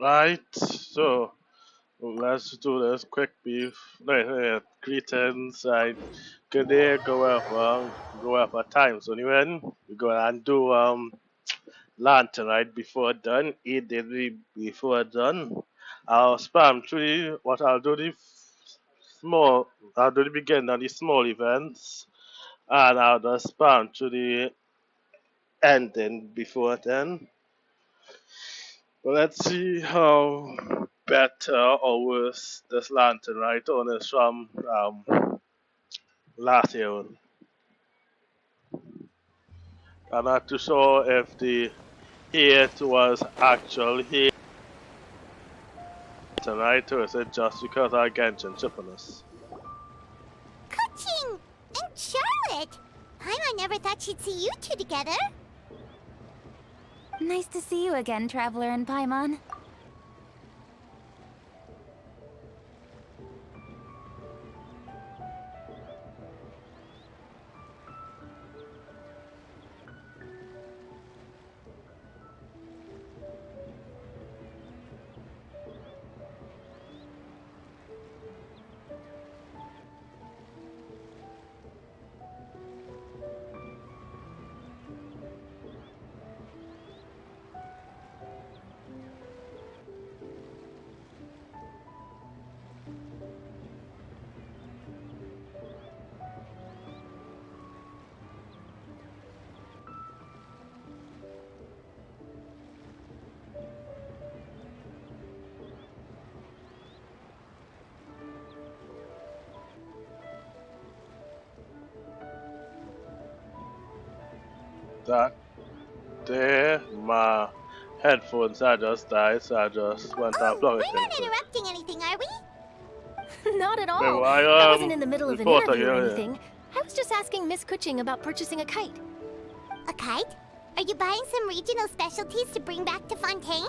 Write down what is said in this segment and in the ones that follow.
Right, so let's do this quick beef. Greetings, right? Good day, go up a time. So when we go and do lantern right before done, 8 days before done. I'll spam through what I'll do small. I'll do the beginning of the small events, and I'll just spam through the ending before then. But let's see how better or worse this lantern right on is from last year. I'm not too sure if the hate was actual hate tonight or is it just because I Genshin chippiness. Kuching and Charlotte! I never thought she'd see you two together. Nice to see you again, Traveler and Paimon. That there, my headphones had just died, so I just went and plugged We're it not in. interrupting anything, are we? Not at all. Well, I wasn't in the middle of an reporter interview or here, anything. I was just asking Miss Kuching about purchasing a kite. A kite? Are you buying some regional specialties to bring back to Fontaine?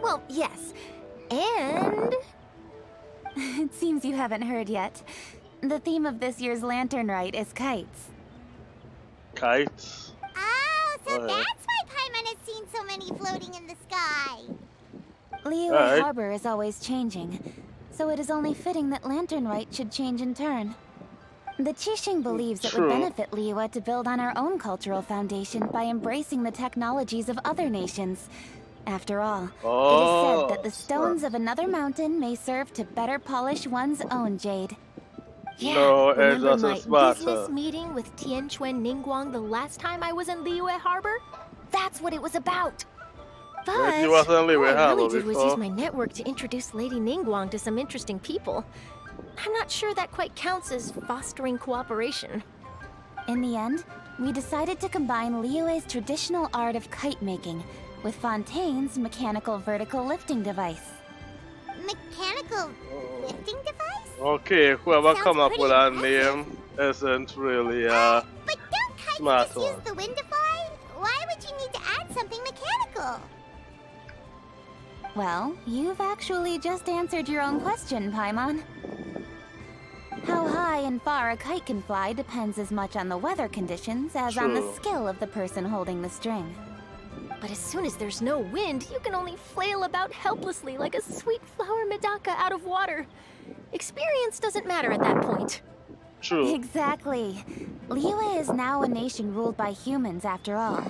Well, yes. And... it seems you haven't heard yet. The theme of this year's Lantern Rite is kites. Kites. Oh, so Alright. that's why Paimon has seen so many floating in the sky. Liyue Alright. Harbor is always changing, so it is only fitting that Lantern Rite should change in turn. The Qixing believes it would True. benefit Liyue to build on our own cultural foundation by embracing the technologies of other nations. After all, it is said that the stones of another mountain may serve to better polish one's own jade. Yeah, No, it's remember just a my smarter. business meeting with Tianquan Ningguang the last time I was in Liyue Harbor? That's what it was about. But you wasn't in Liyue all I Harbor really did was before. use my network to introduce Lady Ningguang to some interesting people. I'm not sure that quite counts as fostering cooperation. In the end, we decided to combine Liyue's traditional art of kite making with Fontaine's mechanical vertical lifting device. Mechanical lifting device? Okay, whoever Sounds come up pretty with that impressive. name isn't really But don't kites smart just use one. the wind to fly? Why would you need to add something mechanical? Well, you've actually just answered your own question, Paimon. How high and far a kite can fly depends as much on the weather conditions as on the True. skill of the person holding the string. But as soon as there's no wind, you can only flail about helplessly like a sweet flower medaka out of water. Experience doesn't matter at that point. True. Exactly. Liyue is now a nation ruled by humans, after all.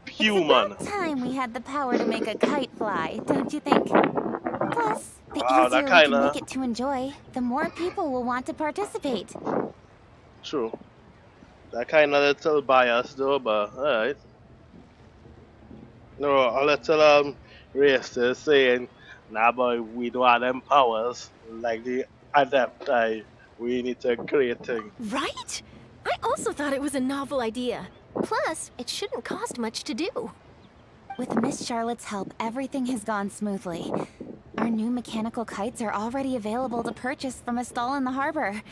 Human. It's about time we had the power to make a kite fly, don't you think? Plus, the Wow, that easier we can kinda- make it to enjoy, the more people will want to participate. True. That kind of little bias though, but alright. No, a little racist saying, nah boy, we don't have them powers like the Adepti. We need to create things. Right? I also thought it was a novel idea. Plus, it shouldn't cost much to do. With Miss Charlotte's help, everything has gone smoothly. Our new mechanical kites are already available to purchase from a stall in the harbor.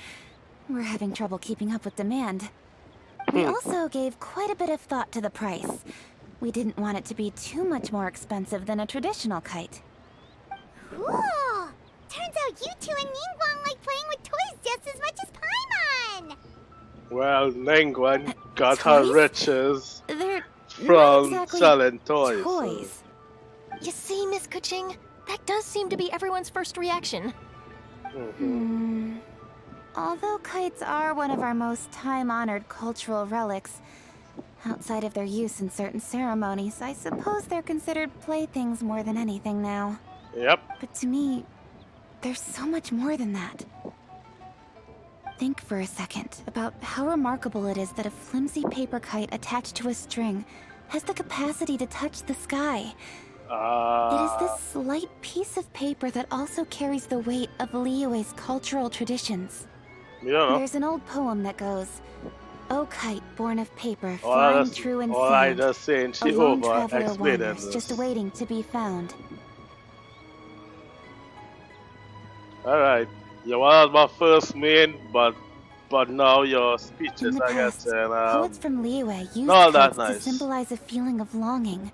We're having trouble keeping up with demand. We also gave quite a bit of thought to the price. We didn't want it to be too much more expensive than a traditional kite. Cool! Turns out you two and Ningguang like playing with toys just as much as Paimon! Well, Ningguang got her Toys? riches They're not from exactly selling toys. toys. You see, Miss Kuching, that does seem to be everyone's first reaction. Although kites are one of our most time-honored cultural relics, outside of their use in certain ceremonies, I suppose they're considered playthings more than anything now. Yep. But to me, there's so much more than that. Think for a second about how remarkable it is that a flimsy paper kite attached to a string has the capacity to touch the sky. It is this slight piece of paper that also carries the weight of Liyue's cultural traditions. Yeah. There's an old poem that goes, "O kite born of paper, All flying true and I sound, just saying a she lone over traveler explaining wanders, this. just waiting to be found." Alright. You was my first main, but now your In speeches the I guess past, poets from Liyue used no, that's kites to nice. symbolize a feeling of longing,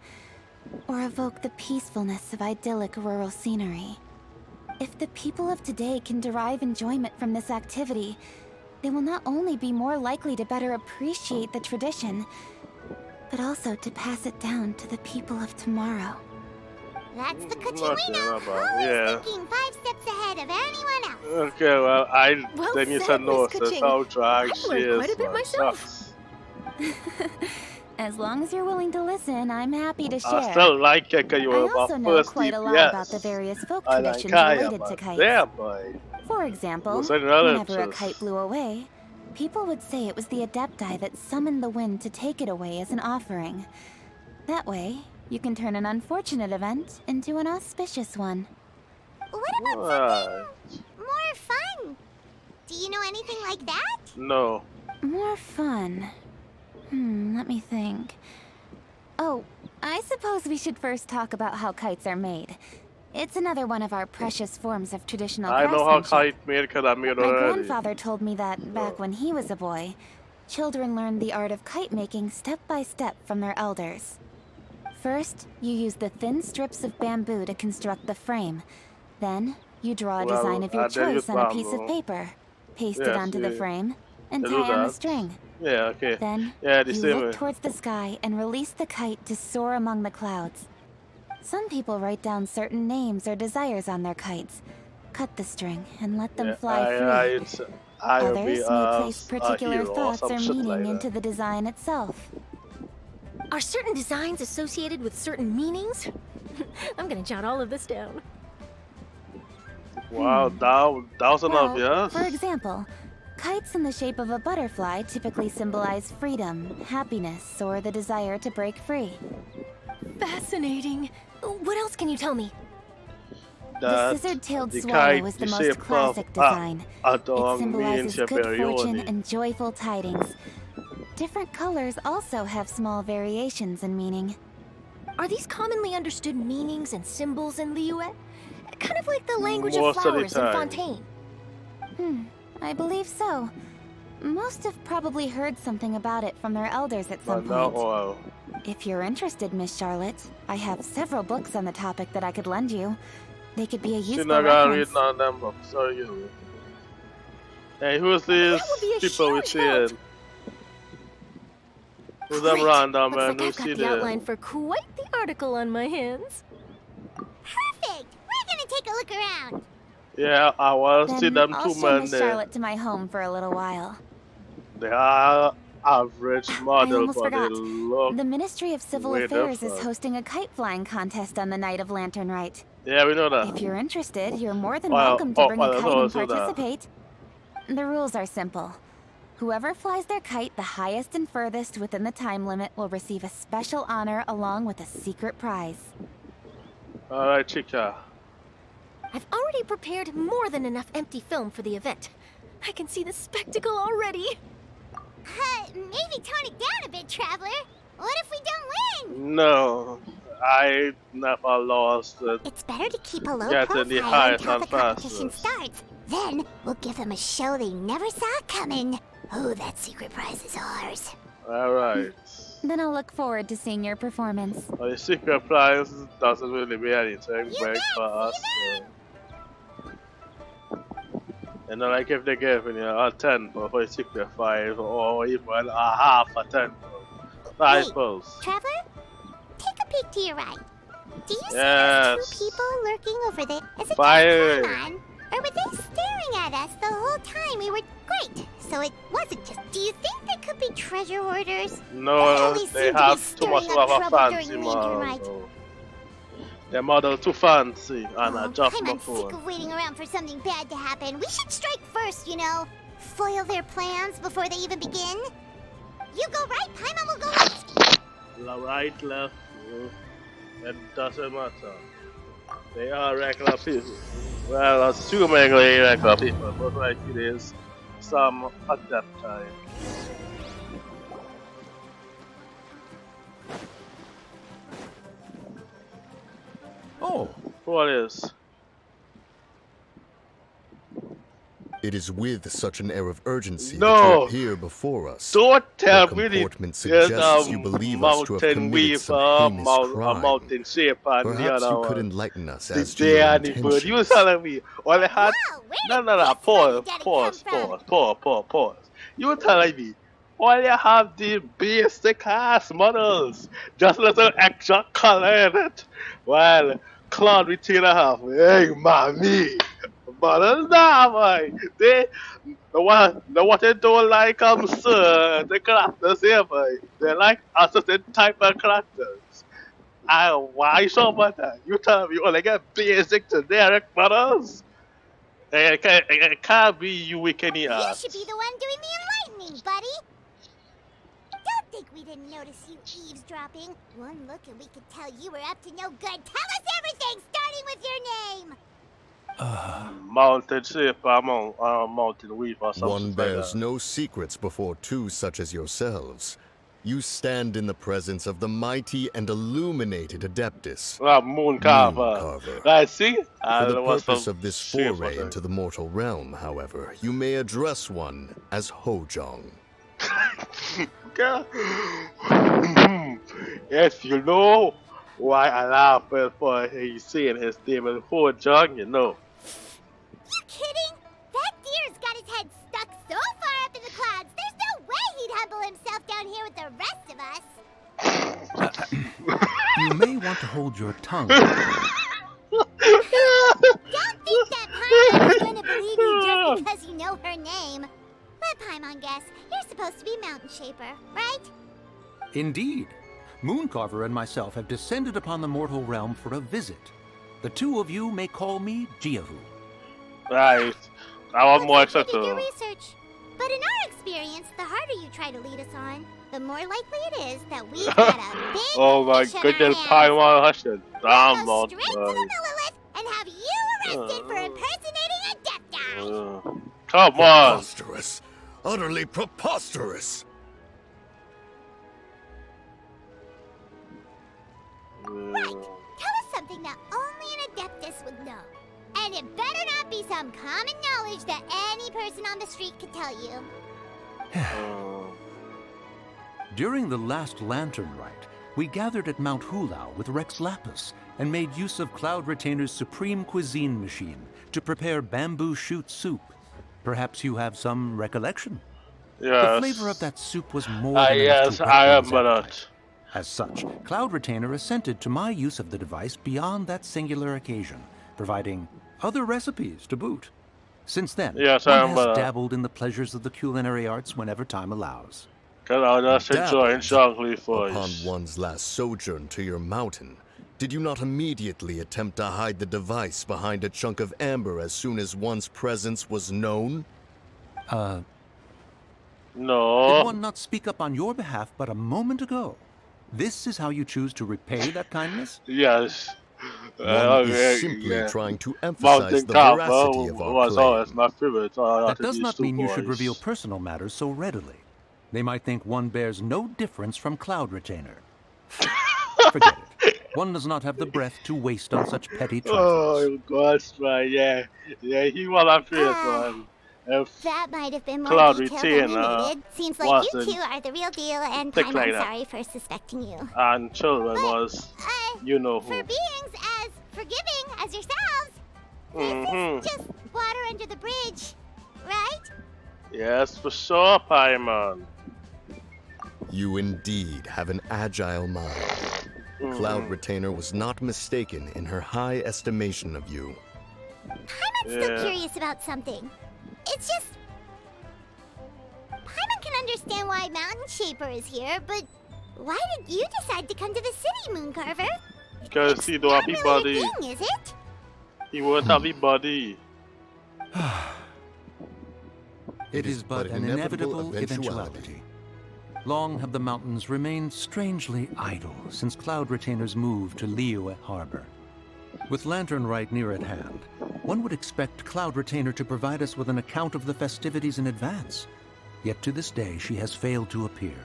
or evoke the peacefulness of idyllic rural scenery. If the people of today can derive enjoyment from this activity, they will not only be more likely to better appreciate the tradition, but also to pass it down to the people of tomorrow. That's the Kuching Nothing we know. about- Always yeah. thinking 5 steps ahead of anyone else. Okay, well, Well then you said, said no, Miss so Kuching. how drag I've she learned is. quite a bit man. myself. Sucks. As long as you're willing to listen, I'm happy to I share. still like it because you I were my also know first quite a lot DPS. about the various folk I like traditions Kaya, related to but kites. damn, boy. For example, What's another whenever a truth? kite blew away, people would say it was the Adepti that summoned the wind to take it away as an offering. That way, you can turn an unfortunate event into an auspicious one. What about Right. something more fun? Do you know anything like that? No. More fun. Let me think. Oh, I suppose we should first talk about how kites are made. It's another one of our precious forms of traditional I know how craftsmanship. kite made because I made My already. grandfather told me that back when he was a boy, children learned the art of kite making step by step from their elders. First, you use the thin strips of bamboo to construct the frame. Then, you draw a design of your I did use choice on a piece of bamboo. paper, paste it Yes, onto the yeah. frame, and I do tie on the that. string. Yeah, okay. Then, Yeah, the you same look way. towards the sky and release the kite to soar among the clouds. Some people write down certain names or desires on their kites, cut the string, and let them fly free. I'll be Others may place a particular hero or thoughts some or shit meaning like into that. the design itself. Are certain designs associated with certain meanings? I'm gonna jot all of this down. Wow, that was enough, Well, yes? for example, kites in the shape of a butterfly typically symbolize freedom, happiness, or the desire to break free. Fascinating. What else can you tell me? The scissor-tailed the swallow kite, is the the most shape classic of design. a It dog symbolizes means good very fortune only. and joyful tidings. Different colors also have small variations in meaning. Are these commonly understood meanings and symbols in Liyue? Kind of like the language Most of of the flowers in time. Fontaine. I believe so. Most have probably heard something about it from their elders at some But now, point. well, If you're interested, Miss Charlotte, I have several books on the topic that I could lend you. They could be a she useful not gonna read reference. none of them books, so you. Hey, who's That these would be a people we huge help. seeing? Who's them Great. random Looks man like who I've got see the outline them? for quite the article on my hands. Perfect! We're gonna take a look around. Yeah, I want to see Then them I'll two show men Miss there. Charlotte to my home for a little while. They are average I model, almost but they forgot. look The Ministry of Civil way Affairs is different. hosting a kite flying contest on the night of Lantern Rite. Yeah, we know that. If you're interested, you're more than Well, welcome to bring a kite and so that. participate. The rules are simple. Whoever flies their kite the highest and furthest within the time limit will receive a special honor along with a secret prize. Alright, Chica. I've already prepared more than enough empty film for the event. I can see the spectacle already. Maybe tone it down a bit, Traveler. What if we don't win? No, I never lost it. It's better to keep a low Yeah, to the profile highest until the and competition fastest. starts. Then we'll give them a show they never saw coming. Oh, that secret prize is ours. Alright. Then I'll look forward to seeing your performance. Well, the secret prize doesn't really mean anything You big bet, for you us. You know, like if they give you a 10 for a secret 5 or even a half a 10 for 5 Wait. pulls. Traveler, take a peek to your right. Do you see Yes. those 2 people lurking over there? Is it Fire. Paimon? Or were they staring at us the whole time? We were great. So it wasn't just. Do you think there could be treasure hoarders? No, always they seem to be have too much stirring up of a trouble fancy during Major model. Rite. No. Their model too fancy, and I just my Paimon's sick phone. of waiting around for something bad to happen. We should strike first, you know. Foil their plans before they even begin. You go right, Paimon will go left. Right, left, it doesn't matter. They are regular people. Well, assuming they are regular people, but like it is some adept type. Oh, What is? It is with such an air of urgency No. that you appear before us. Don't tell Your me comportment there's suggests a you believe us to have mountain committed weaver, some heinous a crime. mountain shape, and the Perhaps other you could one. enlighten us The as to your day and the bird. You intentions. telling me all I had? Wow, where No, did no, no. this Pause, funny pause, daddy come from? pause. You telling me all you have the basic ass models, just little extra color in it. Well, Claude Retainer have, hey, mommy. Models now, boy. The what they don't like, sir, the characters here, boy. They like a certain type of characters. Why so much? You tell me you only get basic generic models? It can't be you with any You art. should be the one doing the enlightening, buddy. Don't think we didn't notice you eavesdropping. One look and we could tell you were up to no good. Tell us everything, starting with your name. Mountain shape, mountain weaver, something One like bears that. no secrets before two such as yourselves. You stand in the presence of the mighty and illuminated Adeptus. Moon carver. Mooncarver. I see. For the what's purpose some of this shape foray of into it? the mortal realm, however, you may address one as Hojong. Okay. Yes, you know why I laugh for he's saying his name is Hojong, you know. You kidding? That deer's got his head stuck so far up in the clouds. There's no way he'd humble himself down here with the rest of us. you may want to hold your tongue. Don't think that Paimon's going to believe you just because you know her name. Let Paimon guess. You're supposed to be Mountain Shaper, right? Indeed. Mooncarver and myself have descended upon the mortal realm for a visit. The two of you may call me Jiahu. Right. I want more Looks like you did your acceptable. research. But in our experience, the harder you try to lead us on, the more likely it is that we've got a big Oh my fish in our goodness, hands. Paimon Hushin. We'll Damn, go Lord. straight to the Lilith and have you arrested for impersonating a death guy. Come on. Preposterous! Utterly preposterous! Right. Tell us something that only an Adeptus would know. And it better not be some common knowledge that any person on the street could tell you. During the last Lantern Rite, we gathered at Mount Hulau with Rex Lapis and made use of Cloud Retainer's supreme cuisine machine to prepare bamboo shoot soup. Perhaps you have some recollection? The Yes. flavor of that soup was more than enough Yes, to I whet one's remember appetite. that. As such, Cloud Retainer assented to my use of the device beyond that singular occasion, providing other recipes to boot. Since then, Yes, I one has remember that. dabbled in the pleasures of the culinary arts whenever time allows. Cause I just enjoying Shangli Upon voice. one's last sojourn to your mountain, did you not immediately attempt to hide the device behind a chunk of amber as soon as one's presence was known? Did No. one not speak up on your behalf but a moment ago? This is how you choose to repay that kindness? Yes. One is simply yeah. trying to emphasize Mountain the Carver veracity of our was always claim. my favorite. That does not mean you should reveal personal matters so readily. They might think one bears no difference from Cloud Retainer. Forget it. One does not have the breath to waste on such petty trifles. Oh, gosh, right, yeah. Yeah, he was my favorite Ah. one. If That might have been more Cloud detailed than we Retainer needed. Seems like you wasn't two are the real deal, and thick Paimon's like that. sorry for suspecting you. and children was, you know For who. beings as forgiving as yourselves, Mm-hmm. this is just water under the bridge, right? Yes, for sure, Paimon. You indeed have an agile mind. Cloud Retainer was not mistaken in her high estimation of you. Paimon's still curious about something. It's just... Paimon can understand why Mountain Shaper is here, but why did you decide to come to the city, Mooncarver? Because he don't have a Not body. really a thing, is it? He won't have a body. It is but an inevitable eventuality. Long have the mountains remained strangely idle since Cloud Retainer's move to Liyue Harbor. With Lantern Rite near at hand, one would expect Cloud Retainer to provide us with an account of the festivities in advance. Yet to this day, she has failed to appear.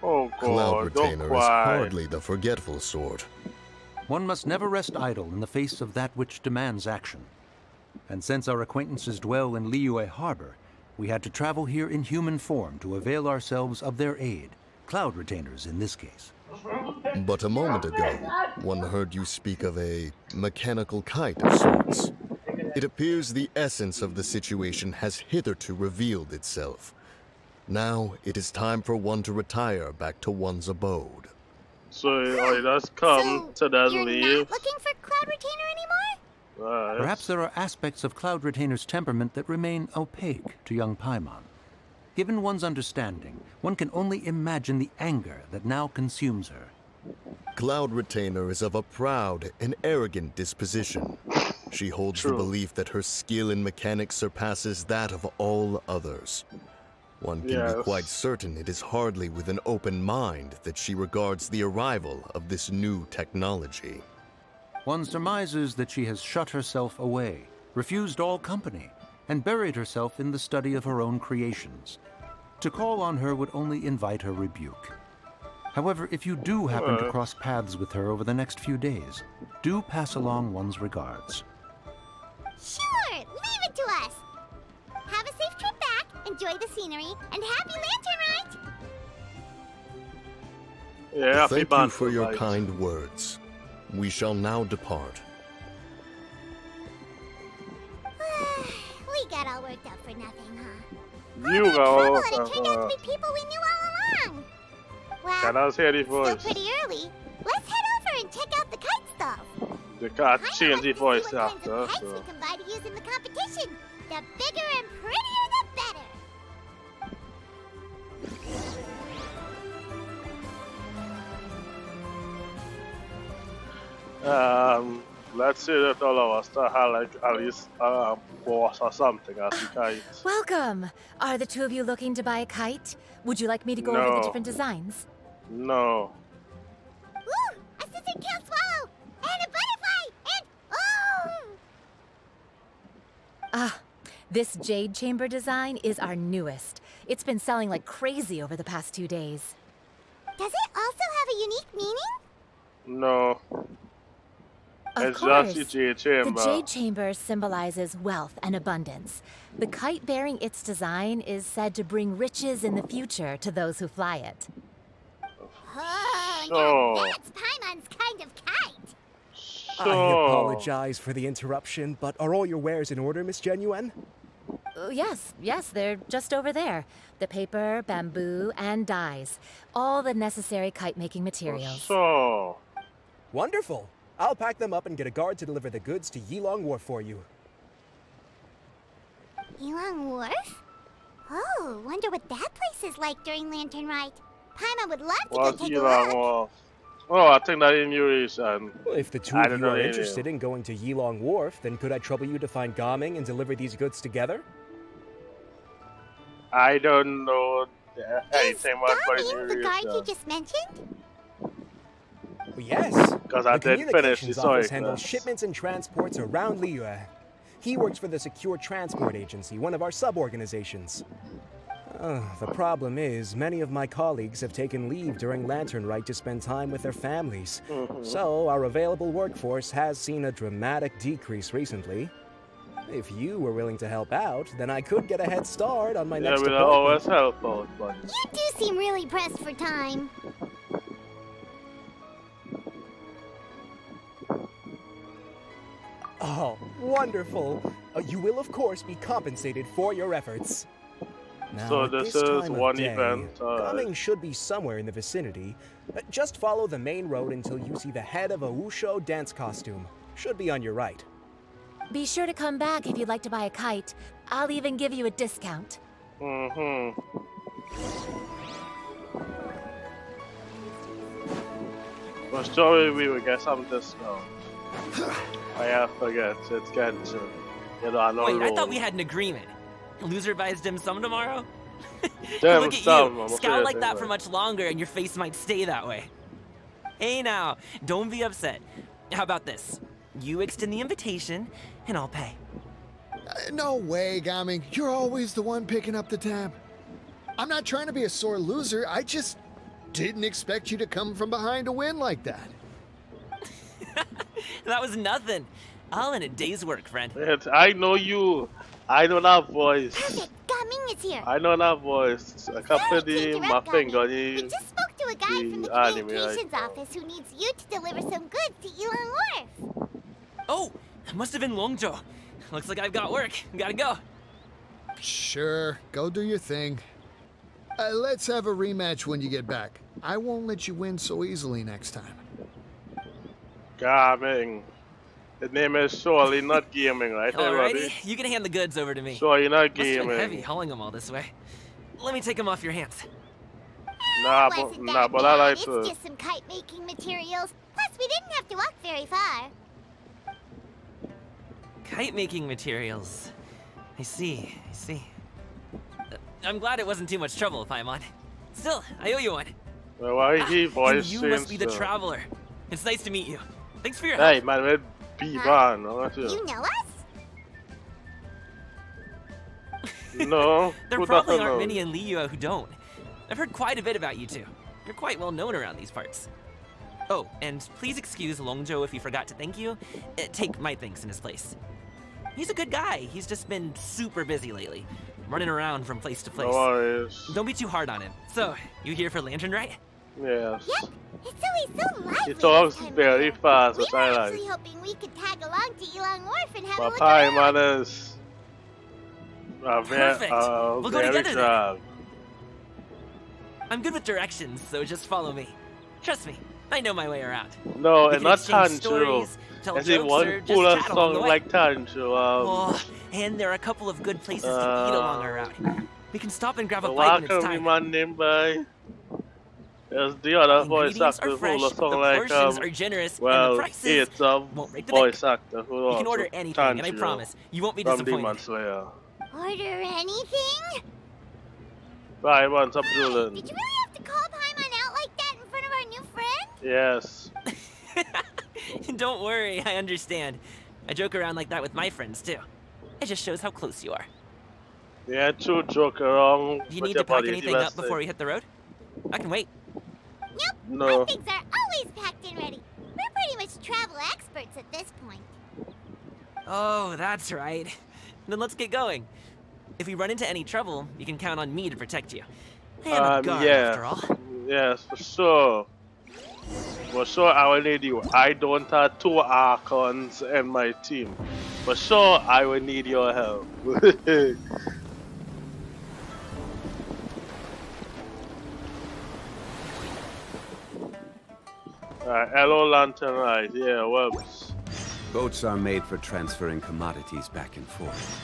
Oh Cloud God, don't Retainer is cry. hardly the forgetful sort. One must never rest idle in the face of that which demands action. And since our acquaintances dwell in Liyue Harbor, we had to travel here in human form to avail ourselves of their aid, Cloud Retainers in this case. But a moment ago, one heard you speak of a mechanical kite of sorts. It appears the essence of the situation has hitherto revealed itself. Now it is time for one to retire back to one's abode. So I just come to then you're leave. not looking for Cloud Retainer anymore? Right. Perhaps there are aspects of Cloud Retainer's temperament that remain opaque to young Paimon. Given one's understanding, one can only imagine the anger that now consumes her. Cloud Retainer is of a proud and arrogant disposition. She holds the belief that her skill in mechanics surpasses that of all others. One can be quite certain it is hardly with an open mind that she regards the arrival of this new technology. One surmises that she has shut herself away, refused all company, and buried herself in the study of her own creations. To call on her would only invite her rebuke. However, if you do happen to cross paths with her over the next few days, do pass along one's regards. Sure, leave it to us. Have a safe trip back, enjoy the scenery, and happy Lantern Rite! Yeah, Thank you for your kind words. We shall now depart. We got all worked up for nothing, huh? You Trouble, go. and it turned out to be people we knew all along. Can Well, I hear the still voice? pretty early. Let's head over and check out the kite stuff. They can't Kinda change like the to see voice what kinds after. of kites So. we can buy to use in the competition. The bigger and prettier, the better. Let's say that all of us have like at least a boss or something as the kite. Welcome! Are the two of you looking to buy a kite? Would you like me to go over No. the different designs? No. Ooh, a scissor kill swallow, and a butterfly, and oh! Ah, this jade chamber design is our newest. It's been selling like crazy over the past 2 days. Does it also have a unique meaning? No. Of It's course. just the jade chamber. The jade chamber symbolizes wealth and abundance. The kite bearing its design is said to bring riches in the future to those who fly it. Oh, So. now that's Paimon's kind of kite. So. I apologize for the interruption, but are all your wares in order, Miss Genuine? Yes, they're just over there. The paper, bamboo, and dyes. All the necessary kite-making materials. So. Wonderful! I'll pack them up and get a guard to deliver the goods to Yilong Wharf for you. Yilong Wharf? Oh, wonder what that place is like during Lantern Rite. Paimon would love to go What's take a Yilong look. Wharf? Oh, I think that in Eurasian. Well, if the two I of don't you know are the interested name. in going to Yilong Wharf, then could I trouble you to find Gaming and deliver these goods together? I don't know Is anything about Gaming the guard you Eurasian. just mentioned? Well, yes. Because I The did finish the communications office soy handles class. shipments and transports around Liyue. He works for the Secure Transport Agency, one of our sub-organizations. The problem is, many of my colleagues have taken leave during Lantern Rite to spend time with their families. So, our available workforce has seen a dramatic decrease recently. If you were willing to help out, then I could get a head start on my Yeah, next we'll appointment. always help out, but You do seem really pressed for time. Oh, wonderful! You will, of course, be compensated for your efforts. Now, So at this this is time of one day, event, Gaming should be somewhere in the vicinity. Just follow the main road until you see the head of a Wushu dance costume. Should be on your right. Be sure to come back if you'd like to buy a kite. I'll even give you a discount. Mm-hmm. For sure we will get some discount. I forget, it's Genshin. You know, I know Wait, I thought rules. we had an agreement. Loser buys dim sum tomorrow? Dim Look at sum, you. I'm Scowl afraid like that they for will. much longer and your face might stay that way. Hey now, don't be upset. How about this? You extend the invitation, and I'll pay. No way, Gaming. You're always the one picking up the tab. I'm not trying to be a sore loser. I just didn't expect you to come from behind to win like that. That was nothing. All in a day's work, friend. I know you. I know that voice. Perfect. Gaming is here. I know that voice. I can put Sorry to the my interrupt, finger Gaming. We in just spoke to a guy from the the anime communications icon. office who needs you to deliver some goods to Elon Wharf. Oh, it must have been Longjo. Looks like I've got work. Gotta go. Sure, go do your thing. Let's have a rematch when you get back. I won't let you win so easily next time. Gaming. The name is surely not gaming, right? Hey, Alrighty, Robbie? you can hand the goods over to me. Surely not Must have been heavy gaming. hauling them all this way. Let me take them off your hands. Nah, Wasn't but, that but I bad. like It's to. just some kite making materials. Plus, we didn't have to walk very far. Kite making materials. I see, I see. I'm glad it wasn't too much trouble, Paimon. Still, I owe you one. Well, why he And voice you must be the change, traveler. It's nice to meet you. Thanks for your Hey, help. man, with Beeban. I want You you. know us? No. There who probably doesn't aren't know? many in Liyue who don't. I've heard quite a bit about you two. You're quite well known around these parts. Oh, and please excuse Longjo if he forgot to thank you. Take my thanks in his place. He's a good guy. He's just been super busy lately, running around from place to place. No worries. Don't be too hard on him. So, you here for Lantern, right? Yes. Yep. It's always so lively. He talks this time of very year. fast, We which were I like. actually hoping we could tag along to Elon Wharf and have a But look around. Paimon is Perfect. We'll go very together then. drunk. I'm good with directions, so just follow me. Trust me, I know my way around. No, We and can not exchange Tanjiro. stories, tell As in jokes, one or just full of chat along the song way. like Tanjiro. Oh, and there are a couple of good places to eat along our route. We can stop and grab a So bite why when it's can we time. man named by? There's the other voice Ingredients actor are fresh, who the song like portions are generous, and the well, prices it's a won't break the voice bank. actor who You can also order anything, and I Tanjiro promise, you won't be from disappointed. Demon Slayer. Order anything? Paimon, stop Hey, drooling. did you really have to call Paimon out like that in front of our new friend? Yes. Don't worry, I understand. I joke around like that with my friends, too. It just shows how close you are. Yeah, true joke around. Do you with need your to pack body, anything up before we hit the road? I can wait. Nope. No. Our things are always packed and ready. We're pretty much travel experts at this point. Oh, that's right. Then let's get going. If we run into any trouble, you can count on me to protect you. I am a guard, yeah. after all. Yes, for sure. For sure, I will need you. I don't have 2 Archons in my team. For sure, I will need your help. Alright, hello Lantern Rite. Yeah, whoops. Boats are made for transferring commodities back and forth.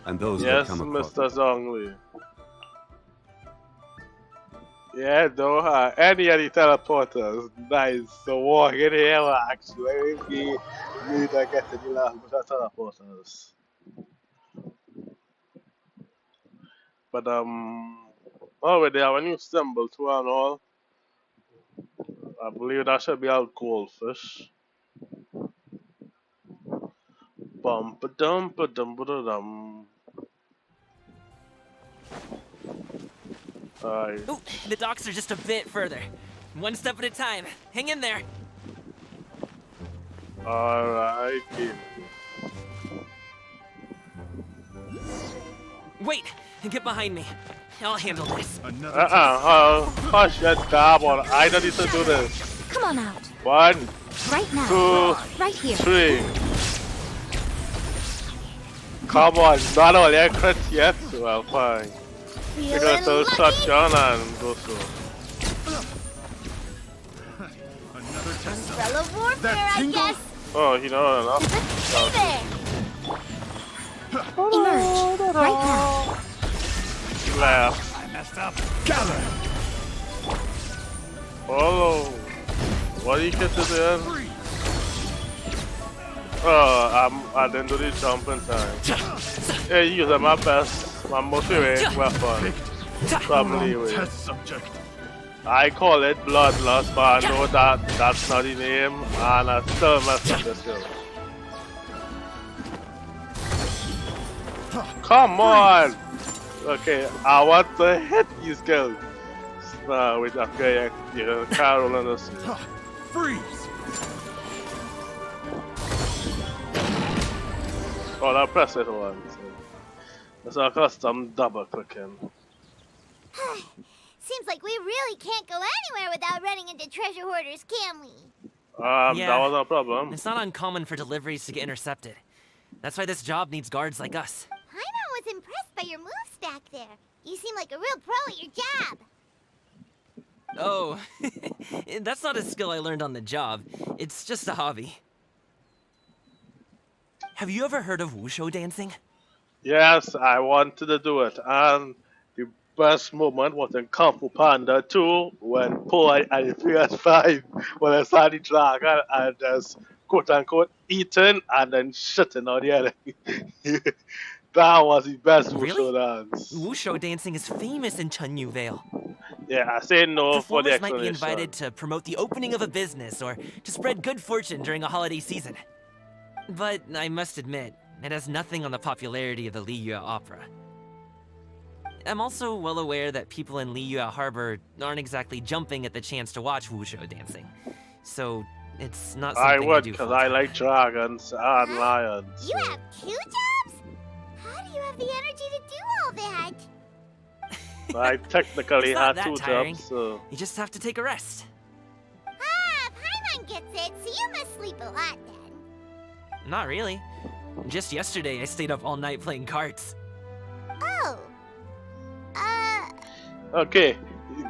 And those Yes, that come across... Mr. Zhongli. Yeah, no, any of the teleporters, nice. So walk in here will actually be need to get to the last of the teleporters. But oh, they have a new symbol too and all. I believe that should be our goldfish. Bum ba dum ba dum ba da dum. Alright. Ooh, the docks are just a bit further. One step at a time. Hang in there. Alright. Wait, get behind me. I'll handle this. Hush that carbon. I don't need to do this. Come on out. 1, Right now. 2, Right here. 3. Come on, not only I crit yet. Well, fine. You're gonna throw a shotgun and go through. Umbrella warfare, I guess. Oh, you know enough. Hey there. Emerge. Right now. Left. I messed up. Gather! Follow. What you get to the end? Oh, I didn't do the jump in time. Yeah, you use my most favorite weapon. Probably with. Test subject. I call it Bloodlust, but I know that that's not the name, and I still mess up this hill. Come on! Okay, I want to hit these guys. With that guy, Carol and us. Freeze! Oh, I press it once. That's a custom double clicking. Seems like we really can't go anywhere without running into treasure hoarders, can we? Yeah. That was a problem. It's not uncommon for deliveries to get intercepted. That's why this job needs guards like us. Paimon was impressed by your moves back there. You seem like a real pro at your job. Oh, that's not a skill I learned on the job. It's just a hobby. Have you ever heard of wushu dancing? Yes, I wanted to do it, and the best moment was in Kung Fu Panda 2 when Paul at the PS5 when I saw the dragon and just quote unquote eating and then shitting on the enemy. That was the best wushu dance. Wushu dancing is famous in Chunyu Vale. Yeah, I say no for the Performers might be explanation. invited to promote the opening of a business or to spread good fortune during a holiday season. But I must admit, it has nothing on the popularity of the Liyue Opera. I'm also well aware that people in Liyue Harbor aren't exactly jumping at the chance to watch wushu dancing. So, it's not something I would, do because I full-time. like dragons and lions. You have 2 jobs? How do you have the energy to do all that? I technically It's not had that 2 tiring. jobs, so. You just have to take a rest. Ah, Paimon gets it, so you must sleep a lot then. Not really. Just yesterday, I stayed up all night playing cards. Oh. Okay,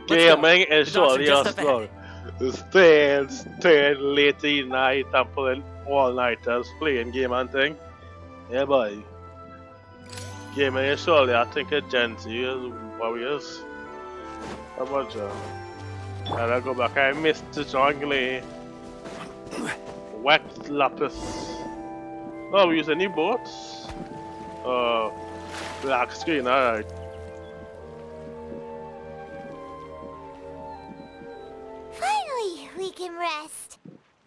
go. gaming is The docks are surely a just up slog. Staying late in night and pulling all-nighters, playing game and thing. Yeah, boy. Gaming is surely, I think, a Gen-Z is warriors. How about you? And I go back, I missed the jungle. Wet lapis. Oh, we use any boats? Black screen, alright. Finally, we can rest.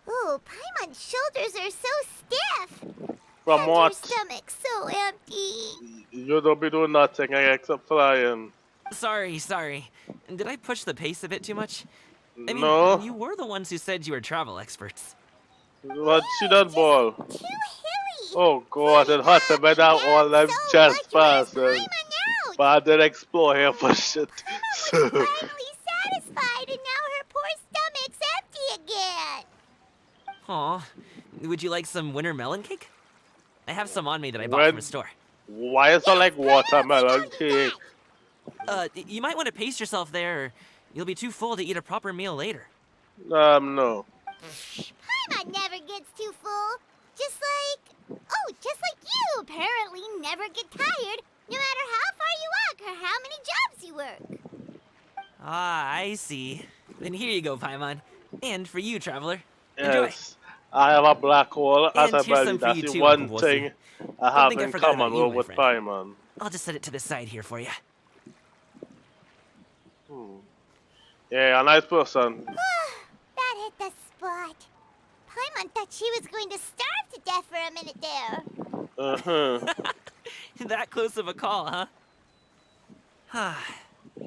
Ooh, Paimon's shoulders are so stiff. From And what? her stomach's so empty. You don't be doing nothing except flying. Sorry. Did I push the pace a bit too much? I mean, No. you were the ones who said you were travel experts. What she done, ball? Too hilly. Oh god, it had to be that all them chest passes. But I did explore here for shit. Finally satisfied, and now her poor stomach's empty again. Aw, would you like some winter melon cake? I have some on me that I bought from a store. Why is it like watermelon cake? You might want to pace yourself there, or you'll be too full to eat a proper meal later. No. Paimon never gets too full. Just like you apparently never get tired, no matter how far you walk or how many jobs you work. Ah, I see. Then here you go, Paimon. And for you, traveler. Enjoy. Yes. I have a black hole as And a here's belly. some for That's you the too, one Uncle thing Wolfie. I have think I in forgot common about you, my with friend. Paimon. I'll just set it to the side here for you. Yeah, a nice person. That hit the spot. Paimon thought she was going to starve to death for a minute there. That close of a call, huh?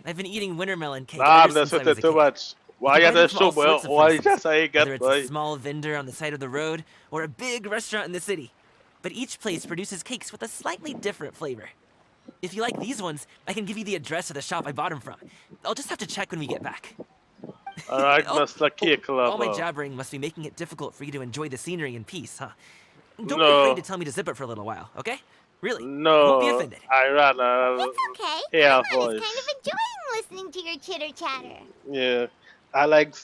I've been eating winter melon cake Nah, ever that's since I was it a too kid. much. Why You you buy them just from all show boy? sorts of Why places, just I whether get it's boy? a small vendor on the side of the road or a big restaurant in the city. But each place produces cakes with a slightly different flavor. If you like these ones, I can give you the address of the shop I bought them from. I'll just have to check when we get back. Alright, Mr. Cake All my Lover. jabbering must be making it difficult for you to enjoy the scenery in peace, huh? Don't be No. afraid to tell me to zip it for a little while, okay? Really. I won't be No, offended. I rather It's okay. hear Paimon voice. is kind of enjoying listening to your chitter-chatter. Yeah, I like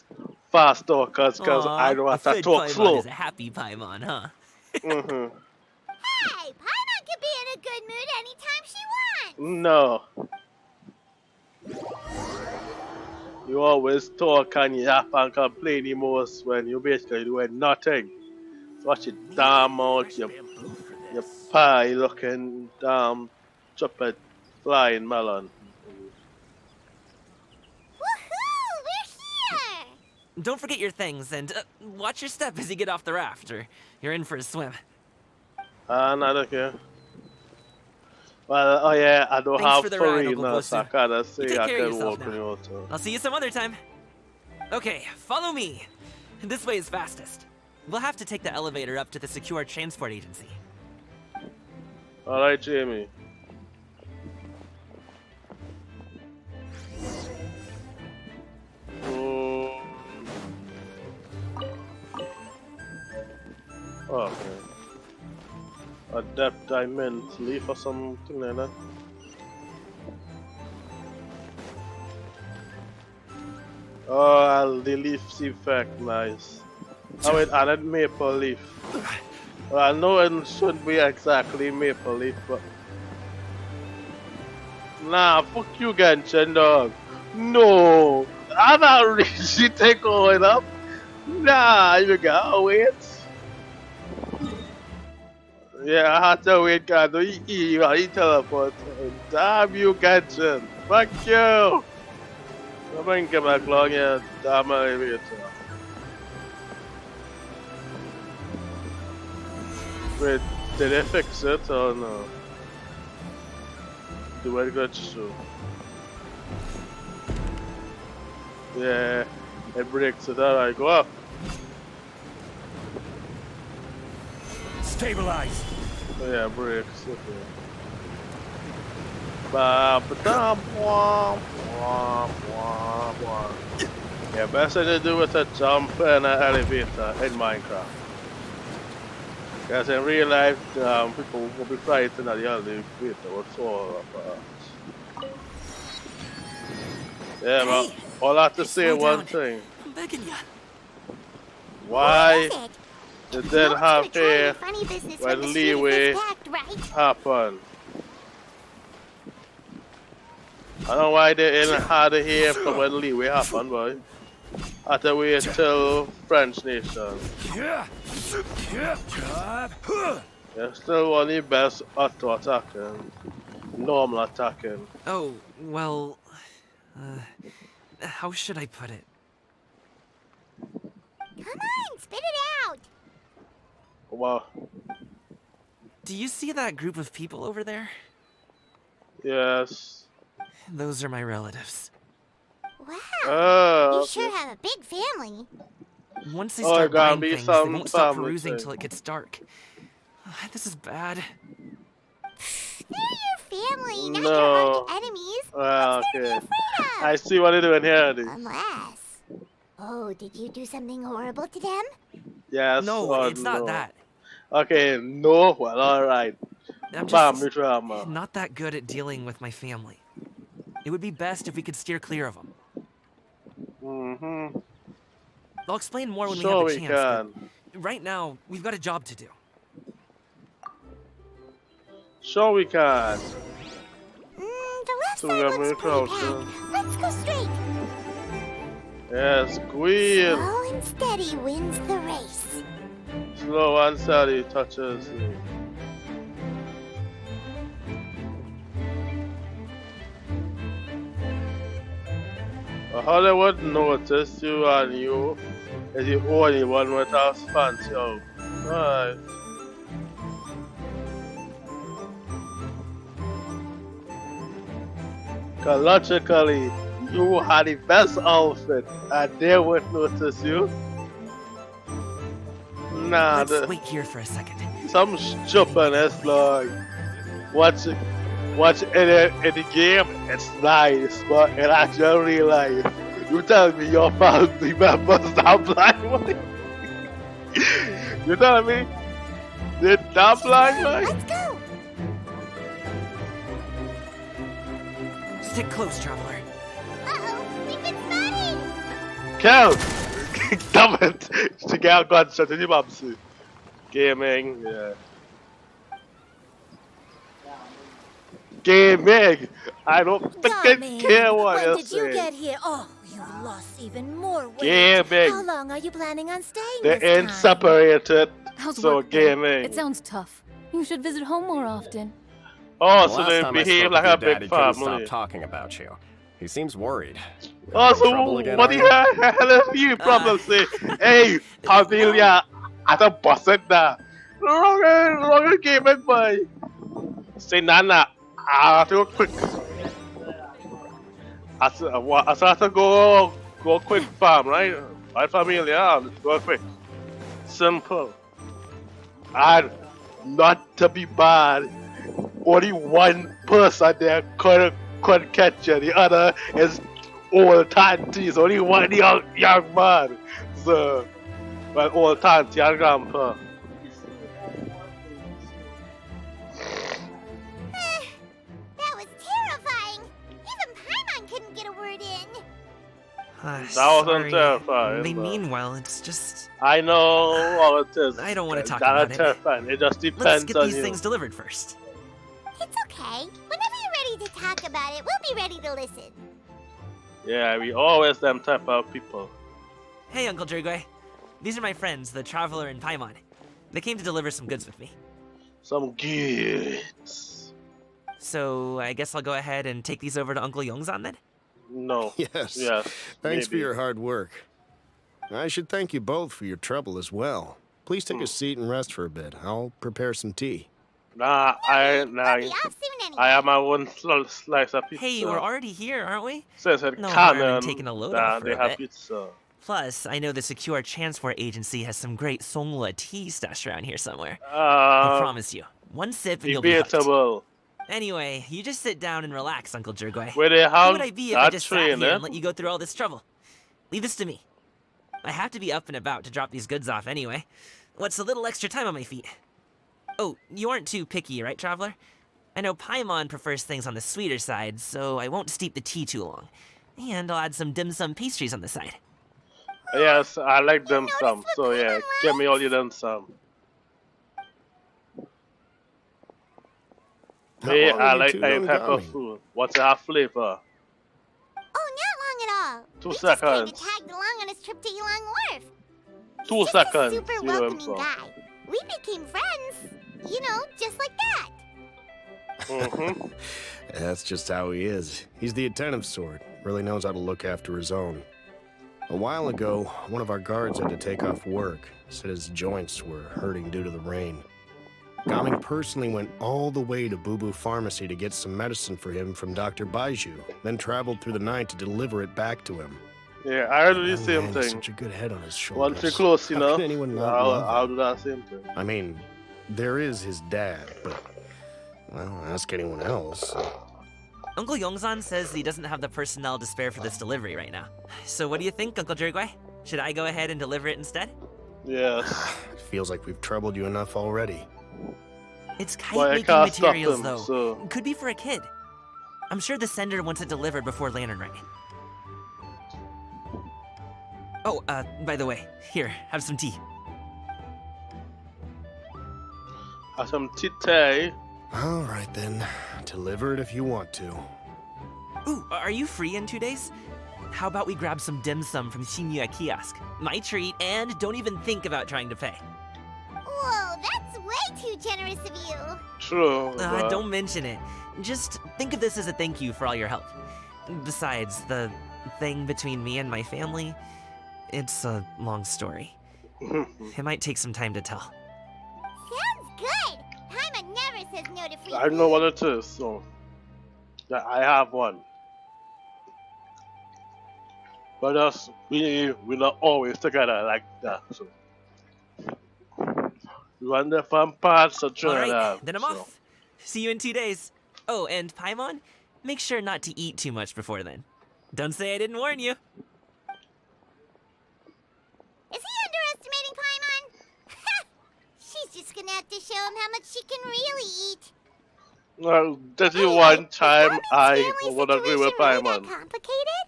fast talkers because I Aw, know a how to fed talk Paimon slow. is a happy Paimon, huh? Mm-hmm. Hey, Paimon can be in a good mood anytime she wants. No. You always talk and yap and complain the most when you basically doing nothing. Watch it damn mouth, your pie looking damn chopped flying melon. Woohoo! We're here! Don't forget your things, and watch your step as you get off the raft, or you're in for a swim. Not okay. Well, oh yeah, I don't Thanks have for the ride, Uncle foreigners. I Bosu. kinda You say take I care of can yourself walk on now. your too. I'll see you some other time. Okay, follow me. This way is fastest. We'll have to take the elevator up to the secure transport agency. Alright, Jamie. Okay. Adapt diamond leaf or something like that. Oh, the leaf's effect, nice. Oh, it added maple leaf. Well, I know it shouldn't be exactly maple leaf, but... Nah, fuck you, Genshin, dog. No! I'm not really take all up. Nah, you gotta wait. Yeah, I had to wait, God. You teleport. Damn you, Genshin. Fuck you! I'm gonna get back along here. Damn elevator. Wait, did they fix it or no? Do I got you? Yeah, it breaks it. Alright, go up. Stabilize. Oh, yeah, breaks. Okay. Ba-ba-dum, womp, womp, womp, womp. Yeah, best thing to do is to jump in an elevator in Minecraft. Because in real life, people will be frightened at the elevator would fall apart. Yeah, Hey, but all I have to say slow one down. thing. I'm begging ya. Why What is it? did No that one's have gonna try any here funny business when when the street leeway is packed, right? happen? I don't know why they didn't have it here for when leeway happen, boy. I have to wait till French nation. They're still one of the best auto attacking, normal attacking. Oh, well... how should I put it? Come on, spit it out! Wow. Do you see that group of people over there? Yes. Those are my relatives. Wow, Oh, you sure have a big family. Once they Oh, start gotta buying be things, they some won't stop family perusing thing. till it gets dark. This is bad. They're your family, not No. your arch enemies. Well, What's there to be okay. afraid of? I see what they're doing here. Unless... Oh, did you do something horrible to them? Yes. No, or it's not no. that. Okay, no. Well, alright. I'm Family just drama. not that good at dealing with my family. It would be best if we could steer clear of them. Mm-hmm. I'll explain more when Sure we we have a chance. can. But right now, we've got a job to do. Sure we can. The left So we side are looks moving pretty closer. packed. Let's go straight. Yes, Queen. Slow and steady wins the race. Slow and steady touches. Hollywood noticed you and you is the only one with a fancy out. Alright. Logically, you had the best outfit and they would notice you. Nah, Let's wait here for a second. some stupidness like watch in the game it's nice, but in actual real life, you tell me your family members not blind boy? You telling me they're not blind boy? Let's go. Stick close, traveler. Uh-oh, we've been spotted! Kel! Damn it! Cheguei agora, deixa eu te animar pra você. Gaming, yeah. Gaming! I don't fucking care what when you did you say. get here? Oh, you lost even more weight. Gaming! How long are you planning on staying They this ain't time? separated, How's so work been? gaming. It sounds tough. You should visit home more often. Oh, The so last they time I behave spoke like with a your dad, big he couldn't stop family. talking about you. He seems worried. Oh, Having so trouble again, what are do you? you have you problem say? Hey, familia, ada bosan dah. Wrong gaming boy. Say nana, I have to quick. I have to go quick farm, right? Right familia, let's go quick. Simple. And not to be bad, only one person there could catch you. The other is old tanties. Only one young man. So, well, old tanty and grandpa. That was terrifying! Even Paimon couldn't get a word in! That Sorry. wasn't terrifying. They but mean well, it's just... I know what it is. I don't want to talk That about is it. terrifying. It just Let's depends get on these you. things delivered first. It's okay. Whenever you're ready to talk about it, we'll be ready to listen. Yeah, we always them type of people. Hey, Uncle Drugway. These are my friends, the Traveler and Paimon. They came to deliver some goods with me. Some goods. So, I guess I'll go ahead and take these over to Uncle Yongzan then? No. Yes. Yes. Thanks for maybe. your hard work. I should thank you both for your trouble as well. Please take a seat and rest for a bit. I'll prepare some tea. Nah, We'll be off soon anyway. I have my one slice of pizza. Hey, we're already here, aren't we? Says it No harm in canon taking a load that off for they a have bit. pizza. Plus, I know the Secure Transport Agency has some great Songhua tea stashed around here somewhere. I Uh, promise you. One sip and you'll be hooked. debatable. Anyway, you just sit down and relax, Uncle Jergway. Where they Who have would I be if I that just sat train, here eh? and let you go through all this trouble? Leave this to me. I have to be up and about to drop these goods off anyway. What's a little extra time on my feet? Oh, you aren't too picky, right, Traveler? I know Paimon prefers things on the sweeter side, so I won't steep the tea too long. And I'll add some dim sum pastries on the side. Yes, I like them some. So yeah, give me all your them some. Me, long I have you like two a known pepper Gami? food. What's that flavor? Oh, not long at all. 2 we just came seconds. to tag along on his trip to Yulong Wharf. 2 He's just seconds. a super See where I'm welcoming from. guy. We became friends. You know, just like that. Mm-hmm. That's just how he is. He's the attentive sort. Really knows how to look after his own. A while ago, one of our guards had to take off work. Said his joints were hurting due to the rain. Gaming personally went all the way to Boo Boo Pharmacy to get some medicine for him from Dr. Baiju, then traveled through the night to deliver it back to him. Yeah, I heard the That same man has thing. Such a good head on his shoulders. Once you're close How enough, can anyone not I'll, love I'll him? do that same thing. I mean, there is his dad, but, well, ask anyone else. Uncle Yongzan says he doesn't have the personnel to spare for this delivery right now. So what do you think, Uncle Jergway? Should I go ahead and deliver it instead? Yes. It feels like we've troubled you enough already. It's Well, I kite-making can't stop materials, him, though. so- Could be for a kid. I'm sure the sender wants it delivered before Lantern Rite. Oh, by the way, here, have some tea. Have some tea. All right, then. Deliver it if you want to. Ooh, are you free in 2 days? How about we grab some dim sum from Shinya Kiosk? My treat, and don't even think about trying to pay. Whoa, that's way too generous of you. True. but- Don't mention it. Just think of this as a thank you for all your help. Besides, the thing between me and my family, it's a long story. It might take some time to tell. Sounds good. Paimon never says no to free I know what it is, so yeah, I have one. But us, we're not always together like that. So we want the fun parts of Trinidad. Alright, then I'm so. off. See you in 2 days. Oh, and Paimon, make sure not to eat too much before then. Don't say I didn't warn you. Is he underestimating Paimon? She's just gonna have to show him how much she can really eat. Well, that's the Hey, one is time Gabby's I family would agree with situation really that Paimon. complicated?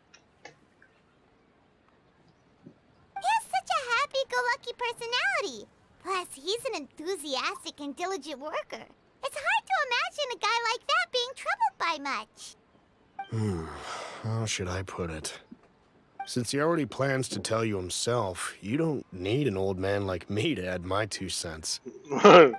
He has such a happy-go-lucky personality. Plus, he's an enthusiastic and diligent worker. It's hard to imagine a guy like that being troubled by much. How should I put it? Since he already plans to tell you himself, you don't need an old man like me to add my 2 cents.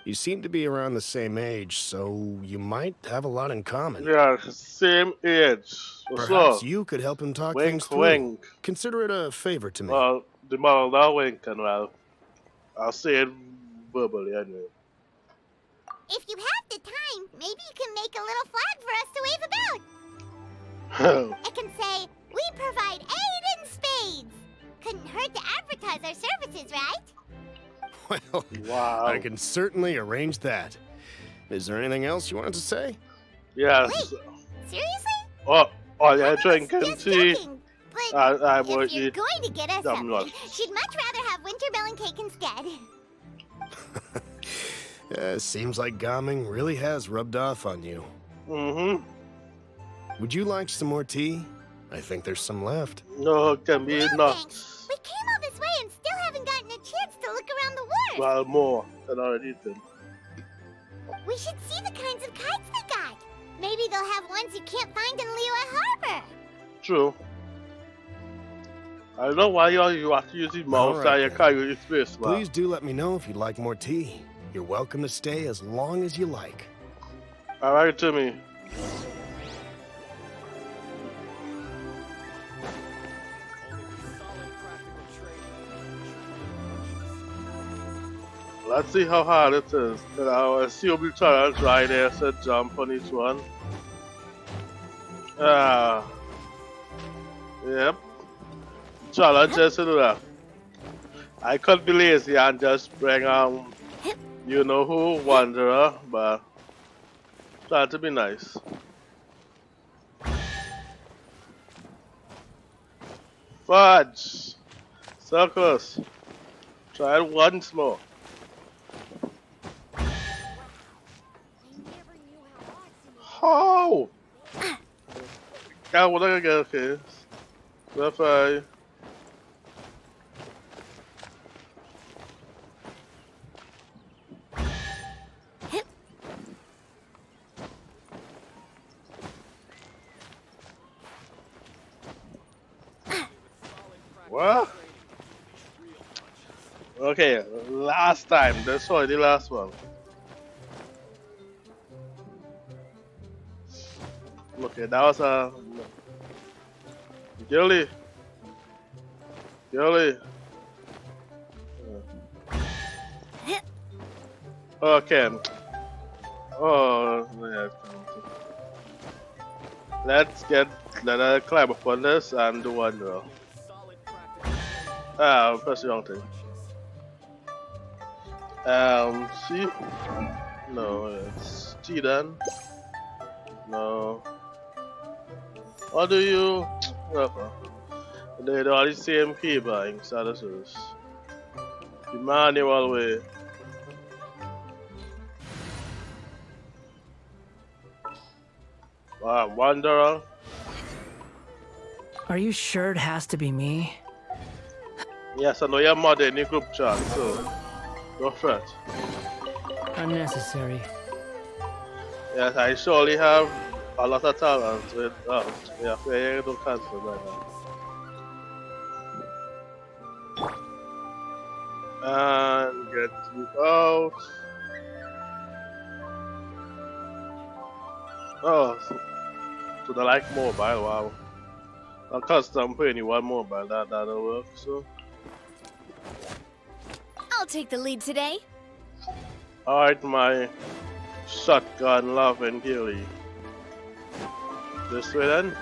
You seem to be around the same age, so you might have a lot in common. Yeah, same age. Perhaps So, you could help him talk things wink, through. wink. Consider it a favor to me. Well, the model that wink, and well, I'll say it verbally anyway. If you have the time, maybe you can make a little flag for us to wave about. It can say, "We provide aid in spades." Couldn't hurt to advertise our services, right? Well, Wow. I can certainly arrange that. Is there anything else you wanted to say? Yes. Wait, seriously? Oh, yeah, I was drinking just tea. joking, but I if would you're eat going to get us some something, lunch. she'd much rather have wintermelon cake instead. Seems like Gaming really has rubbed off on you. Mm-hmm. Would you like some more tea? I think there's some left. No, it can be No, not. thanks. We came all this way and still haven't gotten a chance to look around the wharf. Well, more than already eaten. We should see the kinds of kites they got. Maybe they'll have ones you can't find in Liyue Harbor. True. I don't know why you have to use the mouse Alright and you then. can't use the space bar. Please do let me know if you'd like more tea. You're welcome to stay as long as you like. Alright, Timmy. Let's see how hard it is. And I'll assume you try to try there, so jump on each one. Yep. Challenge is to do that. I could be lazy and just bring you know who, Wanderer, but try to be nice. Fudge! Circus! Try it once more. How? Yeah, what I get, okay. Bye. What? Okay, last time. That's why the last one. Okay, that was a Gilly. Okay. Oh, yeah. Let's climb up on this and do one draw. Press the wrong thing. C? No, it's T then. No. What do you? They do all the same key buying, so this is the manual way. Wow, Wanderer. Are you sure it has to be me? Yes, I know your mother in the group chat, so don't fret. Unnecessary. Yes, I surely have a lot of talent with yeah, you don't cancel right now. And get you out. Oh, so they like mobile, wow. I'll custom put anyone mobile, that'll work, so. I'll take the lead today. Alright, my shotgun loving Gilly. This way then.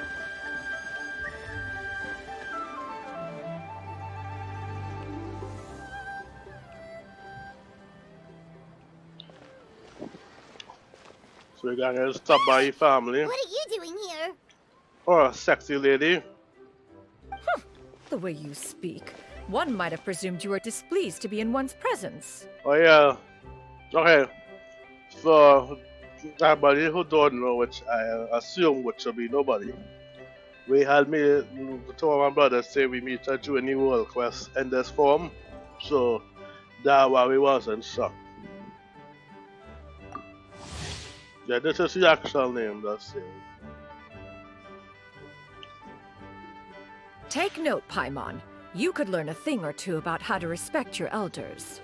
So we're gonna stop by your family. What are you doing here? Oh, sexy lady. The way you speak, one might have presumed you were displeased to be in one's presence. Oh yeah. Okay. So Somebody who don't know, which I assume which should be nobody. We had me, two of my brothers say we meet her during the World Quest in this form, so that's why we wasn't shocked. Yeah, this is the actual name, that's it. Take note, Paimon. You could learn a thing or two about how to respect your elders.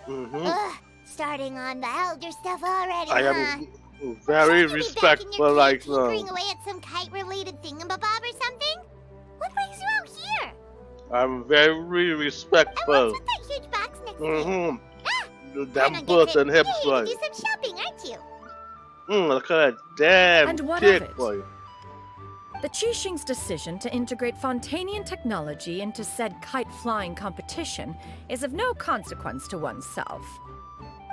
Ugh, starting on the elder stuff already, I huh? am very respectful right now. Tinkering away at some kite-related thingamabob or something? What brings you out here? I'm very respectful. And what's with that huge box next to you? The damn butt and hips, You're here boy. to do some shopping, aren't you? Look at that damn And what kick, of it? boy. The Qixing's decision to integrate Fontanian technology into said kite-flying competition is of no consequence to oneself.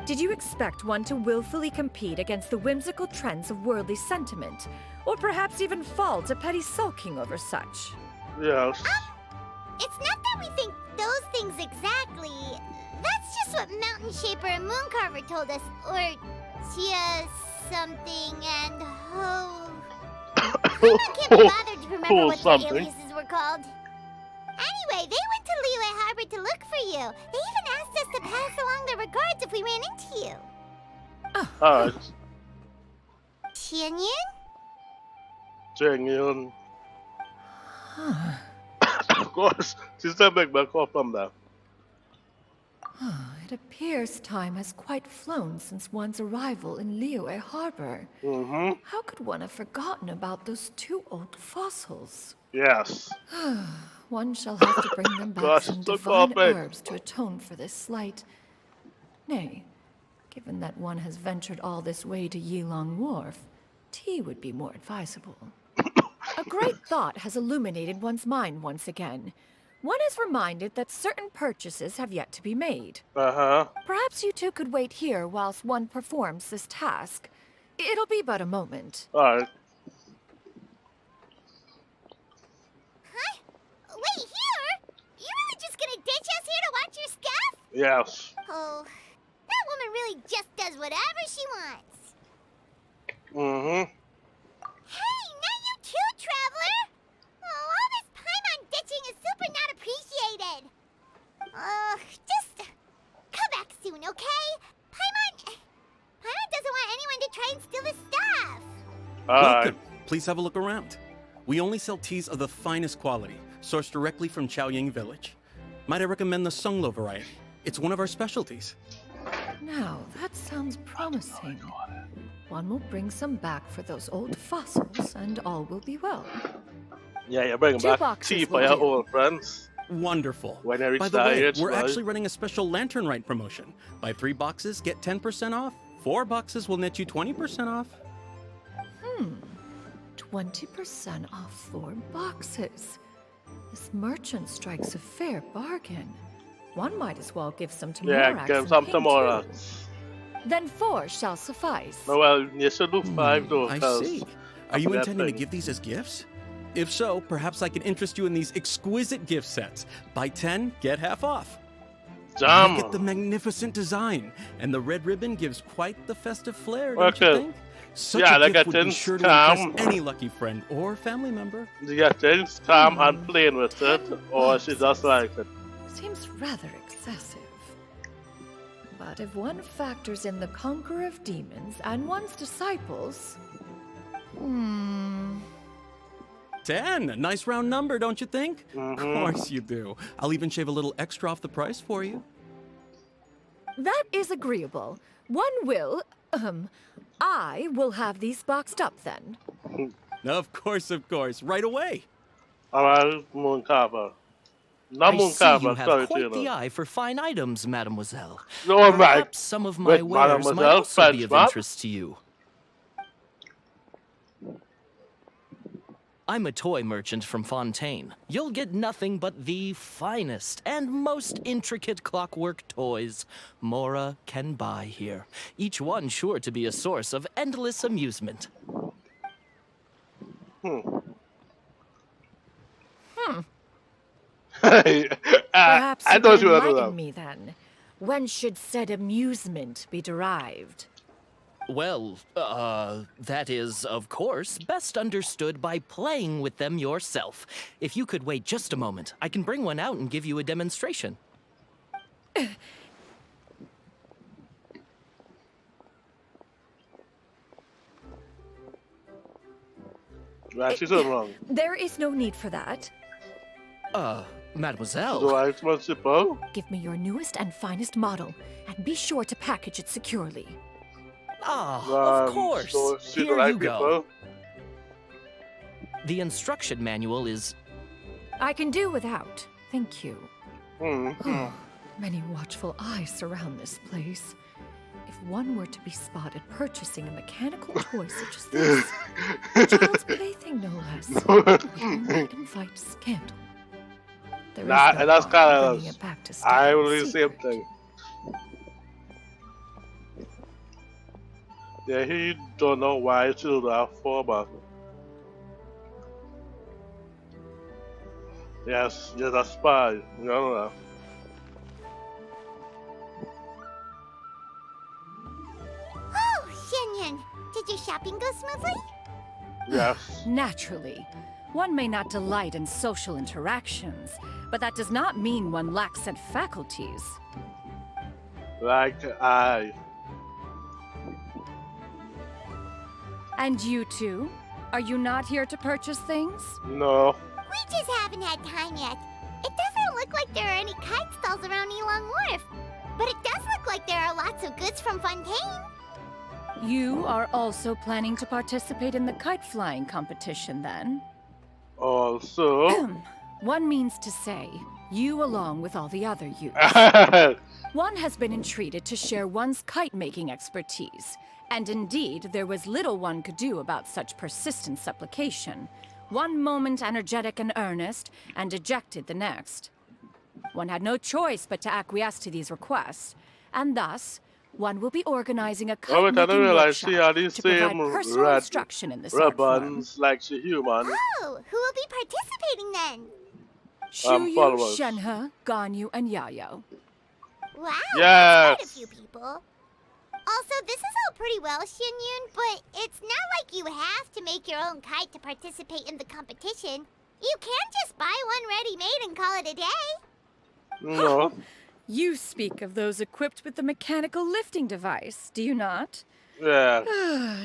Did you expect one to willfully compete against the whimsical trends of worldly sentiment, or perhaps even fall to petty sulking over such? Yes. It's not that we think those things exactly. That's just what Mountain Shaper and Mooncarver told us, or Tia something and Ho. I can't be bothered to remember what their aliases were called. Anyway, they went to Liyue Harbor to look for you. They even asked us to pass along their regards if we ran into you. Alright. Tianyun? Tianyun. Of course, she's the big back off from there. It appears time has quite flown since one's arrival in Liyue Harbor. How could one have forgotten about those two old fossils? Yes. One shall have to bring them back Gosh, some look divine off it. herbs to atone for this slight. Nay, given that one has ventured all this way to Yilong Wharf, tea would be more advisable. A great thought has illuminated one's mind once again. One is reminded that certain purchases have yet to be made. Perhaps you two could wait here whilst one performs this task. It'll be but a moment. Alright. Huh? Wait, here? You really just gonna ditch us here to watch your Scuff? Yes. Oh, that woman really just does whatever she wants. Hey, not you too, Traveler! Oh, all this Paimon ditching is super not appreciated. Just come back soon, okay? Paimon doesn't want anyone to try and steal his stuff. Welcome. Please have a look around. We only sell teas of the finest quality, sourced directly from Chaoying Village. Might I recommend the Sunglo variety? It's one of our specialties. Now, that sounds promising. One will bring some back for those old fossils, and all will be well. Yeah, you're bringing Two back boxes tea for will your do. old friends. Wonderful. When I reach By the way, age, we're right? actually running a special Lantern Rite promotion. Buy 3 boxes, get 10% off. 4 boxes will net you 20% off. 20% off 4 boxes. This merchant strikes a fair bargain. One might as well give some to Yeah, Morax give and some Ping to too. Morax. Then 4 shall suffice. No, well, you should do 5 though. I 'cause see. Are you of that intending to thing. give these as gifts? If so, perhaps I can interest you in these exquisite gift sets. Buy 10, get half off. Damn. Look at the magnificent design, and the red ribbon gives quite the festive flair, don't you Okay. think? Such Yeah, a like gift a would be tin sure to scam. impress any lucky friend or family member. You get things calm and playing with it, or she just like it. Seems rather excessive. But if one factors in the conqueror of demons and one's disciples... 10, a nice round number, don't you think? Of course you do. I'll even shave a little extra off the price for you. That is agreeable. One will, I will have these boxed up then. Of course, right away. Alright, Mooncarver. Not I see Mooncarver, you have sorry, quite the Tina. eye for fine items, mademoiselle. No, I'm right. Perhaps some of my With wares might Mademoiselle also be of Frenchman. interest to you. I'm a toy merchant from Fontaine. You'll get nothing but the finest and most intricate clockwork toys Mora can buy here. Each one sure to be a source of endless amusement. Perhaps I you thought could you were enlighten wrong. me then. When should said amusement be derived? Well, that is, of course, best understood by playing with them yourself. If you could wait just a moment, I can bring one out and give you a demonstration. Right, she's doing wrong. There is no need for that. Mademoiselle. Do I responsible? Give me your newest and finest model, and be sure to package it securely. Of course. So she's Here the right you go. people. The instruction manual is... I can do without, thank you. Mm-hmm. Many watchful eyes surround this place. If one were to be spotted purchasing a mechanical toy such as this, a child's plaything no less, would only invite scandal. There is Nah, no and that's harm kind in of... bringing it back to I standard will do the same secret. thing. Yeah, he don't know why children are for, but... Yes, you're a spy. You know. Oh, Xianyun, did your shopping go smoothly? Yes. Naturally. One may not delight in social interactions, but that does not mean one lacks said faculties. Like I. And you two? Are you not here to purchase things? No. We just haven't had time yet. It doesn't look like there are any kite stalls around Elong Wharf, but it does look like there are lots of goods from Fontaine. You are also planning to participate in the kite flying competition, then? Also... One means to say, you along with all the other youths. One has been entreated to share one's kite-making expertise, and indeed, there was little one could do about such persistent supplication. One moment energetic and earnest, and dejected the next. One had no choice but to acquiesce to these requests, and thus, one will be organizing a kite-making workshop she had these to provide same personal red instruction in this art form. ribbons like she human. Oh, who will be participating then? Shuyu, followers. Shenhe, Ganyu, and Yayo. Wow, Yes. that's quite a few people. Also, this is all pretty well, Xianyun, but it's not like you have to make your own kite to participate in the competition. You can just buy one ready-made and call it a day. No. You speak of those equipped with the mechanical lifting device, do you not? Yeah.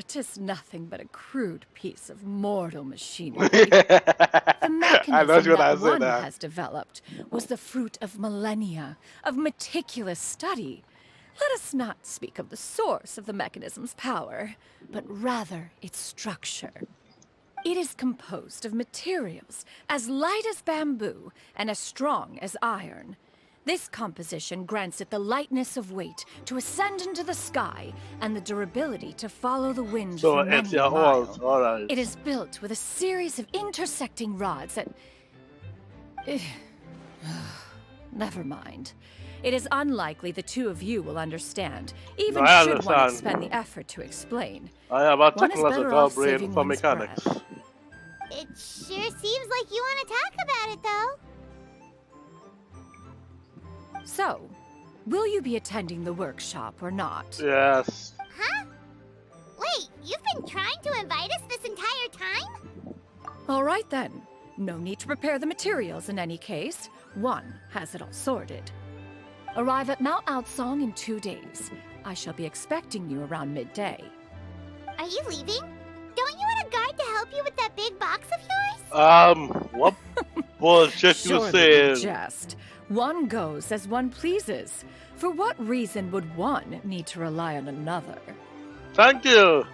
'Tis nothing but a crude piece of mortal machinery. I The know mechanism what I that said one now. has developed was the fruit of millennia of meticulous study. Let us not speak of the source of the mechanism's power, but rather its structure. It is composed of materials as light as bamboo and as strong as iron. This composition grants it the lightness of weight to ascend into the sky and the durability to follow the wind So for many it's a your mile. horse, alright. It is built with a series of intersecting rods that... Never mind. It is unlikely the two of you will understand, even No, I should one understand. expend the effort to explain. I have a One is better technological off brain saving for one's mechanics. breath. It sure seems like you want to talk about it, though. So, will you be attending the workshop or not? Yes. Huh? Wait, you've been trying to invite us this entire time? All right then. No need to prepare the materials in any case. One has it all sorted. Arrive at Mount Outsong in 2 days. I shall be expecting you around midday. Are you leaving? Don't you want a guard to help you with that big box of yours? What bullshit you Surely saying? jest. One goes as one pleases. For what reason would one need to rely on another? Thank you.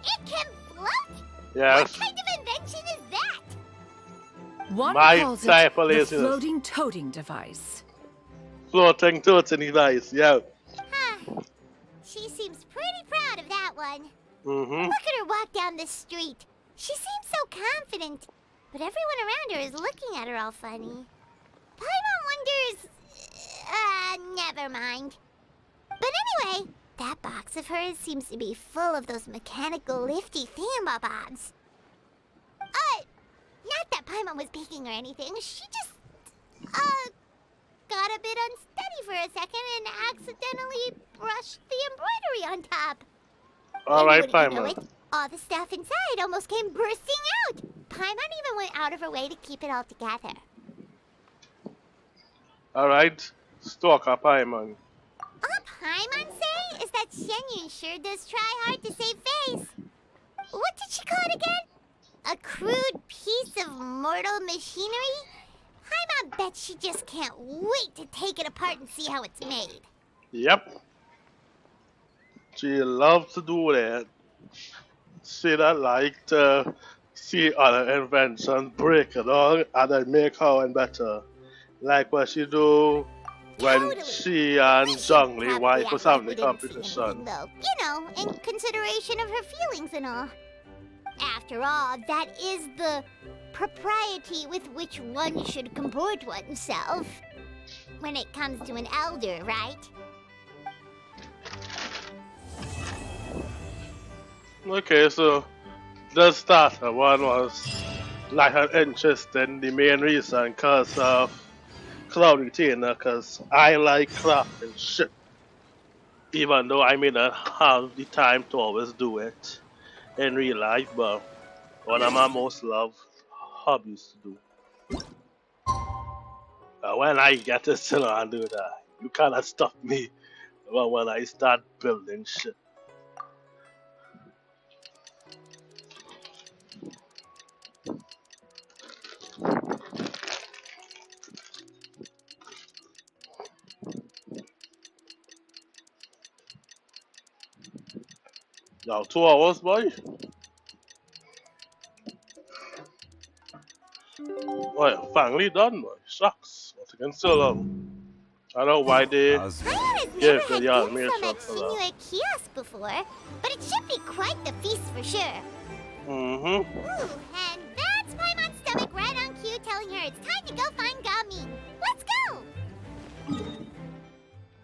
It can float? Yes. What kind of invention is that? One My calls it type of the laziness. floating toting device. Floating totally nice, yeah. Huh. She seems pretty proud of that one. Mm-hmm. Look at her walk down the street. She seems so confident, but everyone around her is looking at her all funny. Paimon wonders... never mind. But anyway, that box of hers seems to be full of those mechanical lifty thingamabobs. Not that Paimon was peeking or anything. She just got a bit unsteady for a second and accidentally brushed the embroidery on top. Alright, And wouldn't you know Paimon. it, all the stuff inside almost came bursting out. Paimon even went out of her way to keep it all together. Alright, Stalker Paimon. All Paimon say is that Shenyun sure does try hard to save face. What did she call it again? A crude piece of mortal machinery? Paimon bets she just can't wait to take it apart and see how it's made. Yep. She loves to do that. She don't like to see other inventions break it all and then make her one better. Like what she do when she and Zhongli wife was having a competition. Though, you know, in consideration of her feelings and all. After all, that is the propriety with which one should comport oneself. When it comes to an elder, right? Okay, so the starter one was like her interest in the main reason cause of Cloud Retainer, cause I like craft and shit. Even though I may not have the time to always do it in real life, but one of my most loved hobbies to do. When I get to sit and do that, you cannot stop me. But when I start building shit. Now 2 hours, boy. Well, finally done, boy. Shucks. What taking so long? I don't know why they give the animation so long. At kiosk before, but it should be quite the feast for sure. Mm-hmm. Ooh, and that's Paimon's stomach right on cue telling her it's time to go find Gami. Let's go!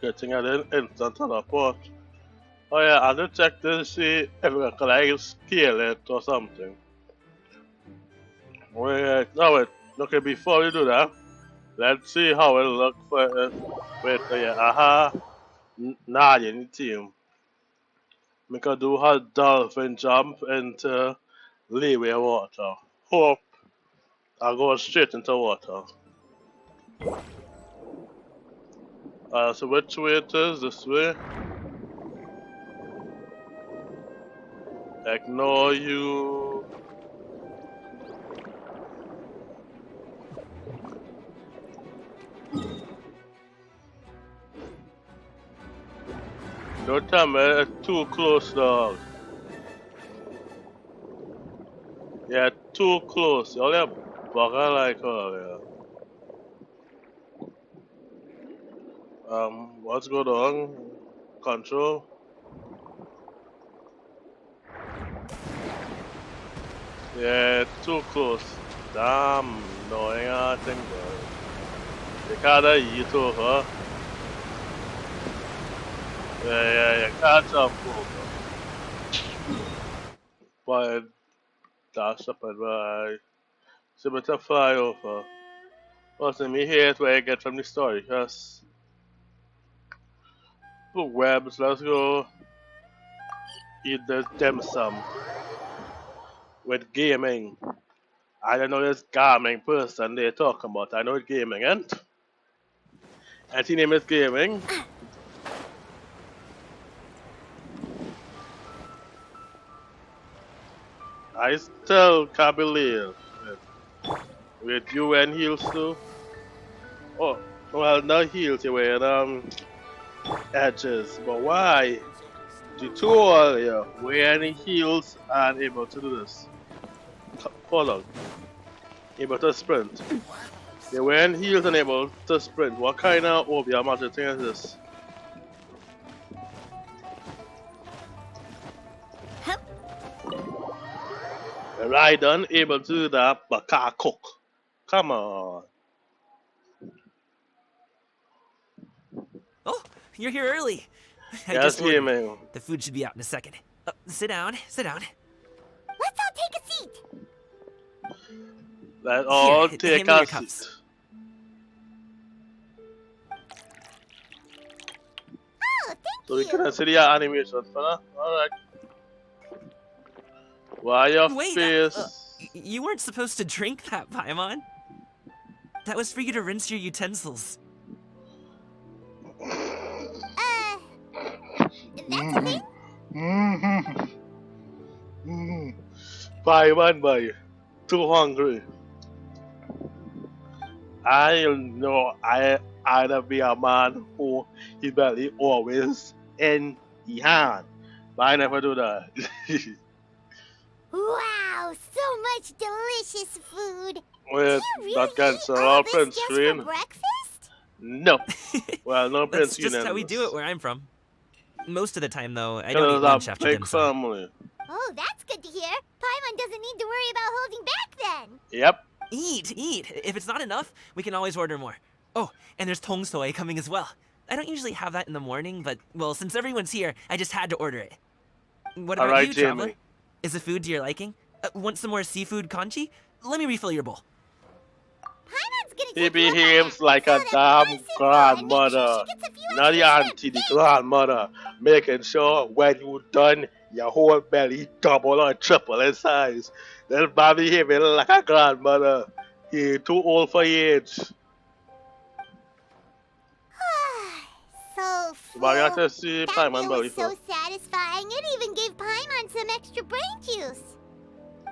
Good thing I didn't instant teleport. Oh yeah, I did check to see if I can like scale it or something. Wait, no wait. Okay, before we do that, let's see how it look for wait, yeah, aha. Nadia in the team. We can do her dolphin jump into leeway water. Hope I go straight into water. So which way it is? This way? Ignore you. Don't tell me it's too close, dog. Yeah, too close. Y'all have bugger like her, yeah. What's going on? Control. Yeah, too close. Damn, annoying, I think, bro. You gotta eat over. Yeah, you can't jump over. But dash up and right. So better fly over. Also, me hate where I get from the story, because webs, let's go eat the dim sum with gaming. I don't know this gaming person they're talking about. I know it's gaming, and his name is gaming. I still can't believe it. With you and heels too. Oh, well, not heels, you wear edges, but why? The two of you wearing heels and able to do this. Follow. Able to sprint. They wearing heels and able to sprint. What kind of OBR magic thing is this? Raiden able to do that, but can't cook. Come on. Oh, you're here early. Yes, gaming. The food should be out in a second. Sit down, sit down. Let's all take a seat. Let's all take a seat. So we can see the animation for that. Alright. Why your Wait, face? you weren't supposed to drink that, Paimon. That was for you to rinse your utensils. That's a thing? Paimon boy. Too hungry. I know I'd be a man who his belly always in his hand. But I never do that. Wow, so much delicious food. With really that cancel eat all all this print just screen. for breakfast? No. Well, no print That's screen. just how we do it where I'm from. Most of the time, though, I Because don't eat it's lunch a after big dim sum. family. Oh, that's good to hear. Paimon doesn't need to worry about holding back then. Yep. Eat. If it's not enough, we can always order more. Oh, and there's tong soy coming as well. I don't usually have that in the morning, but, well, since everyone's here, I just had to order it. What about Alright, you, Jamie. Traveler? Is the food to your liking? Want some more seafood kanchi? Let me refill your bowl. He behaves like a damn grandmother. Not the auntie, the grandmother. Making sure when you done, your whole belly double or triple in size. Then man behaving like a grandmother. He too old for your age. So But you have full. to see That Paimon meal belly was so first. satisfying, it even gave Paimon some extra brain juice.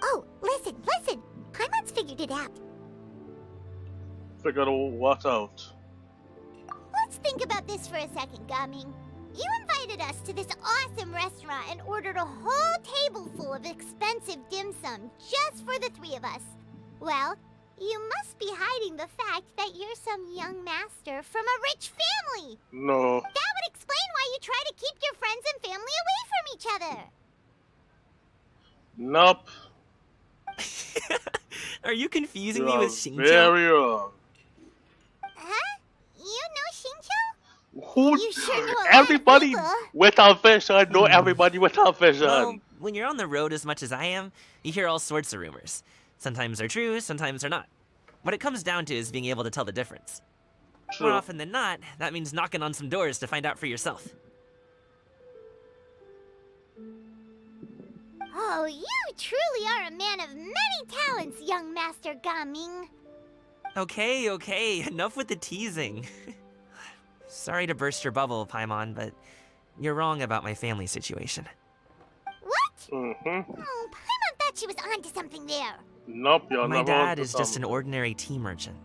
Oh, listen. Paimon's figured it out. Figure what out. Let's think about this for a second, Gaming. You invited us to this awesome restaurant and ordered a whole table full of expensive dim sum just for the three of us. Well, you must be hiding the fact that you're some young master from a rich family. No. That would explain why you try to keep your friends and family away from each other. Nope. Are you confusing me You're with Xingqiu? very wrong. Huh? You know Xingqiu? Who? You sure know a lot of Everybody people. without vision. Know everybody without vision. Well, when you're on the road as much as I am, you hear all sorts of rumors. Sometimes they're true, sometimes they're not. What it comes down to is being able to tell the difference. True. More often than not, that means knocking on some doors to find out for yourself. Oh, you truly are a man of many talents, young Master Gaming. Okay, enough with the teasing. Sorry to burst your bubble, Paimon, but you're wrong about my family situation. What? Mm-hmm. Oh, Paimon thought she was onto something there. Nope, you're My never dad onto is just an something. ordinary tea merchant.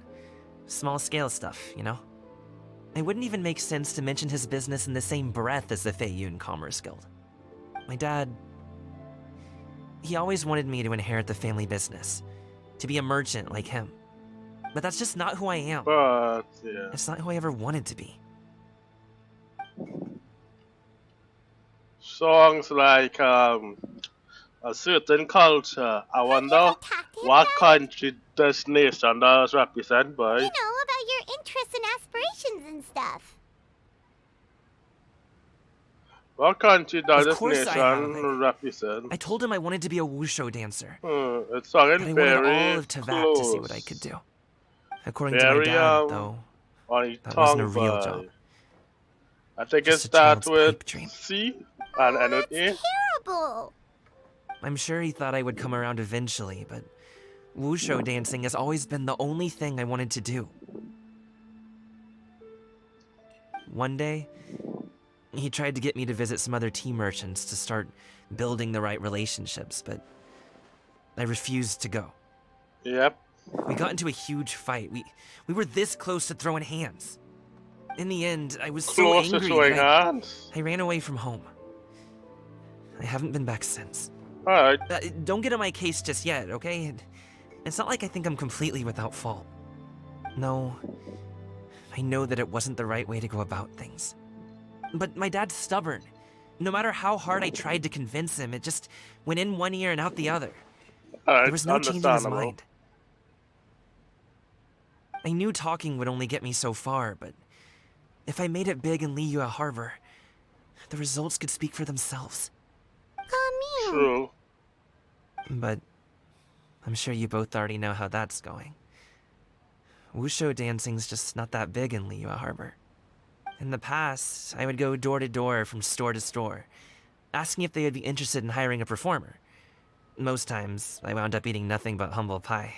Small scale stuff, you know? It wouldn't even make sense to mention his business in the same breath as the Feiyun Commerce Guild. My dad... he always wanted me to inherit the family business. To be a merchant like him. But that's just not who I am. But, yeah. It's not who I ever wanted to be. Songs like a certain culture. I wonder what country this nation does represent, boy. You know, about your interests and aspirations and stuff. What country does Of this course I have. nation represent? I told him I wanted to be a wushu dancer. It's sounding But I wanted very all of Teyvat to see what I could do. According to my Very, dad, though, on his that wasn't a tongue, real boy. job. I think it Just a starts child's with pipe dream. C and end with E. Terrible. I'm sure he thought I would come around eventually, but wushu dancing has always been the only thing I wanted to do. One day, he tried to get me to visit some other tea merchants to start building the right relationships, but I refused to go. Yep. We got into a huge fight. We were this close to throwing hands. In the end, I was so Close to angry throwing that hands? I ran away from home. I haven't been back since. Alright. Don't get on my case just yet, okay? It's not like I think I'm completely without fault. No, I know that it wasn't the right way to go about things. But my dad's stubborn. No matter how hard I tried to convince him, it just went in one ear and out the other. There was no changing his mind. I knew talking would only get me so far, but if I made it big in Liyue Harbor, the results could speak for themselves. True. But I'm sure you both already know how that's going. Wushu dancing's just not that big in Liyue Harbor. In the past, I would go door to door from store to store, asking if they would be interested in hiring a performer. Most times, I wound up eating nothing but humble pie.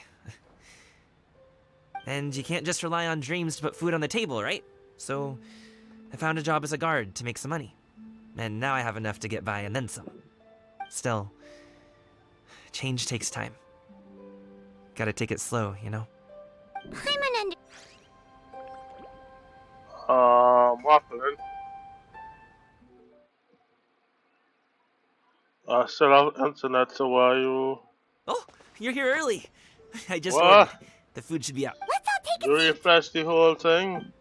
And you can't just rely on dreams to put food on the table, right? So, I found a job as a guard to make some money. And now I have enough to get by and then some. Still, change takes time. Gotta take it slow, you know? What happened? I still have internet, so why you... Oh, you're here early. I just What? ordered. The food should be out. Let's all take You refresh the whole thing?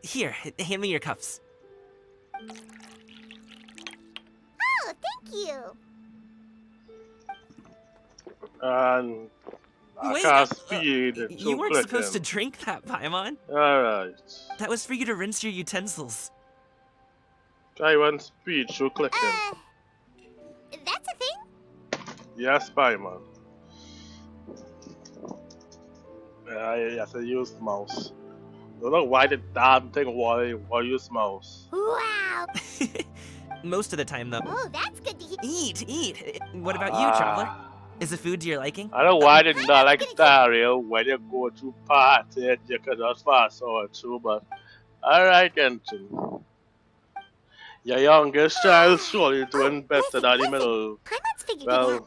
Here, hand me your cups. Oh, thank you. And I Wait, can't speed. You weren't supposed to drink that, Paimon. Alright. That was for you to rinse your utensils. I went speed through clicking. That's a thing? Yes, Paimon. I have to use mouse. Don't know why the damn thing why use mouse. Wow. Most of the time, though. Oh, that's good to hear. Eat. What about you, traveler? Is the food to your liking? I don't know why they not like Dario when you go to party, you can just fast forward through, but alright, Kenton. Your youngest child surely doing better than the middle. Well,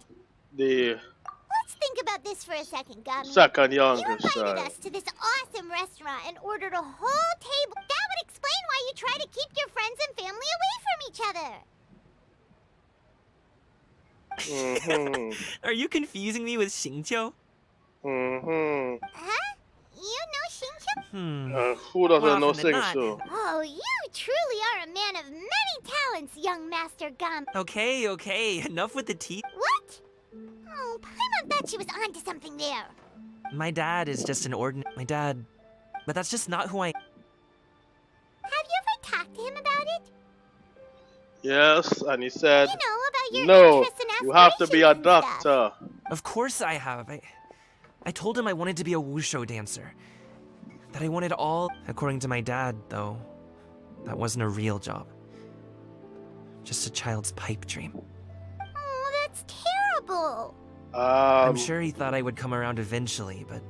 the Let's think about this for a second, Gummy. second You youngest invited child. us to this awesome restaurant and ordered a whole table. That would explain why you try to keep your friends and family away from each other. Are you confusing me with Xingqiu? Huh? You know Xingqiu? Who doesn't Well, know often than not. Xingqiu? Oh, you truly are a man of many talents, young Master Gum. Okay. Enough with the teeth. What? Oh, Paimon thought she was onto something there. My dad is just an ordinary... My dad... But that's just not who I... Have you ever talked to him about it? Yes, and he said, You know, about your no, interests and you have to be a aspirations and stuff. doctor. Of course I have. I told him I wanted to be a wushu dancer. That I wanted all... According to my dad, though, that wasn't a real job. Just a child's pipe dream. Oh, that's terrible. I'm sure he thought I would come around eventually, but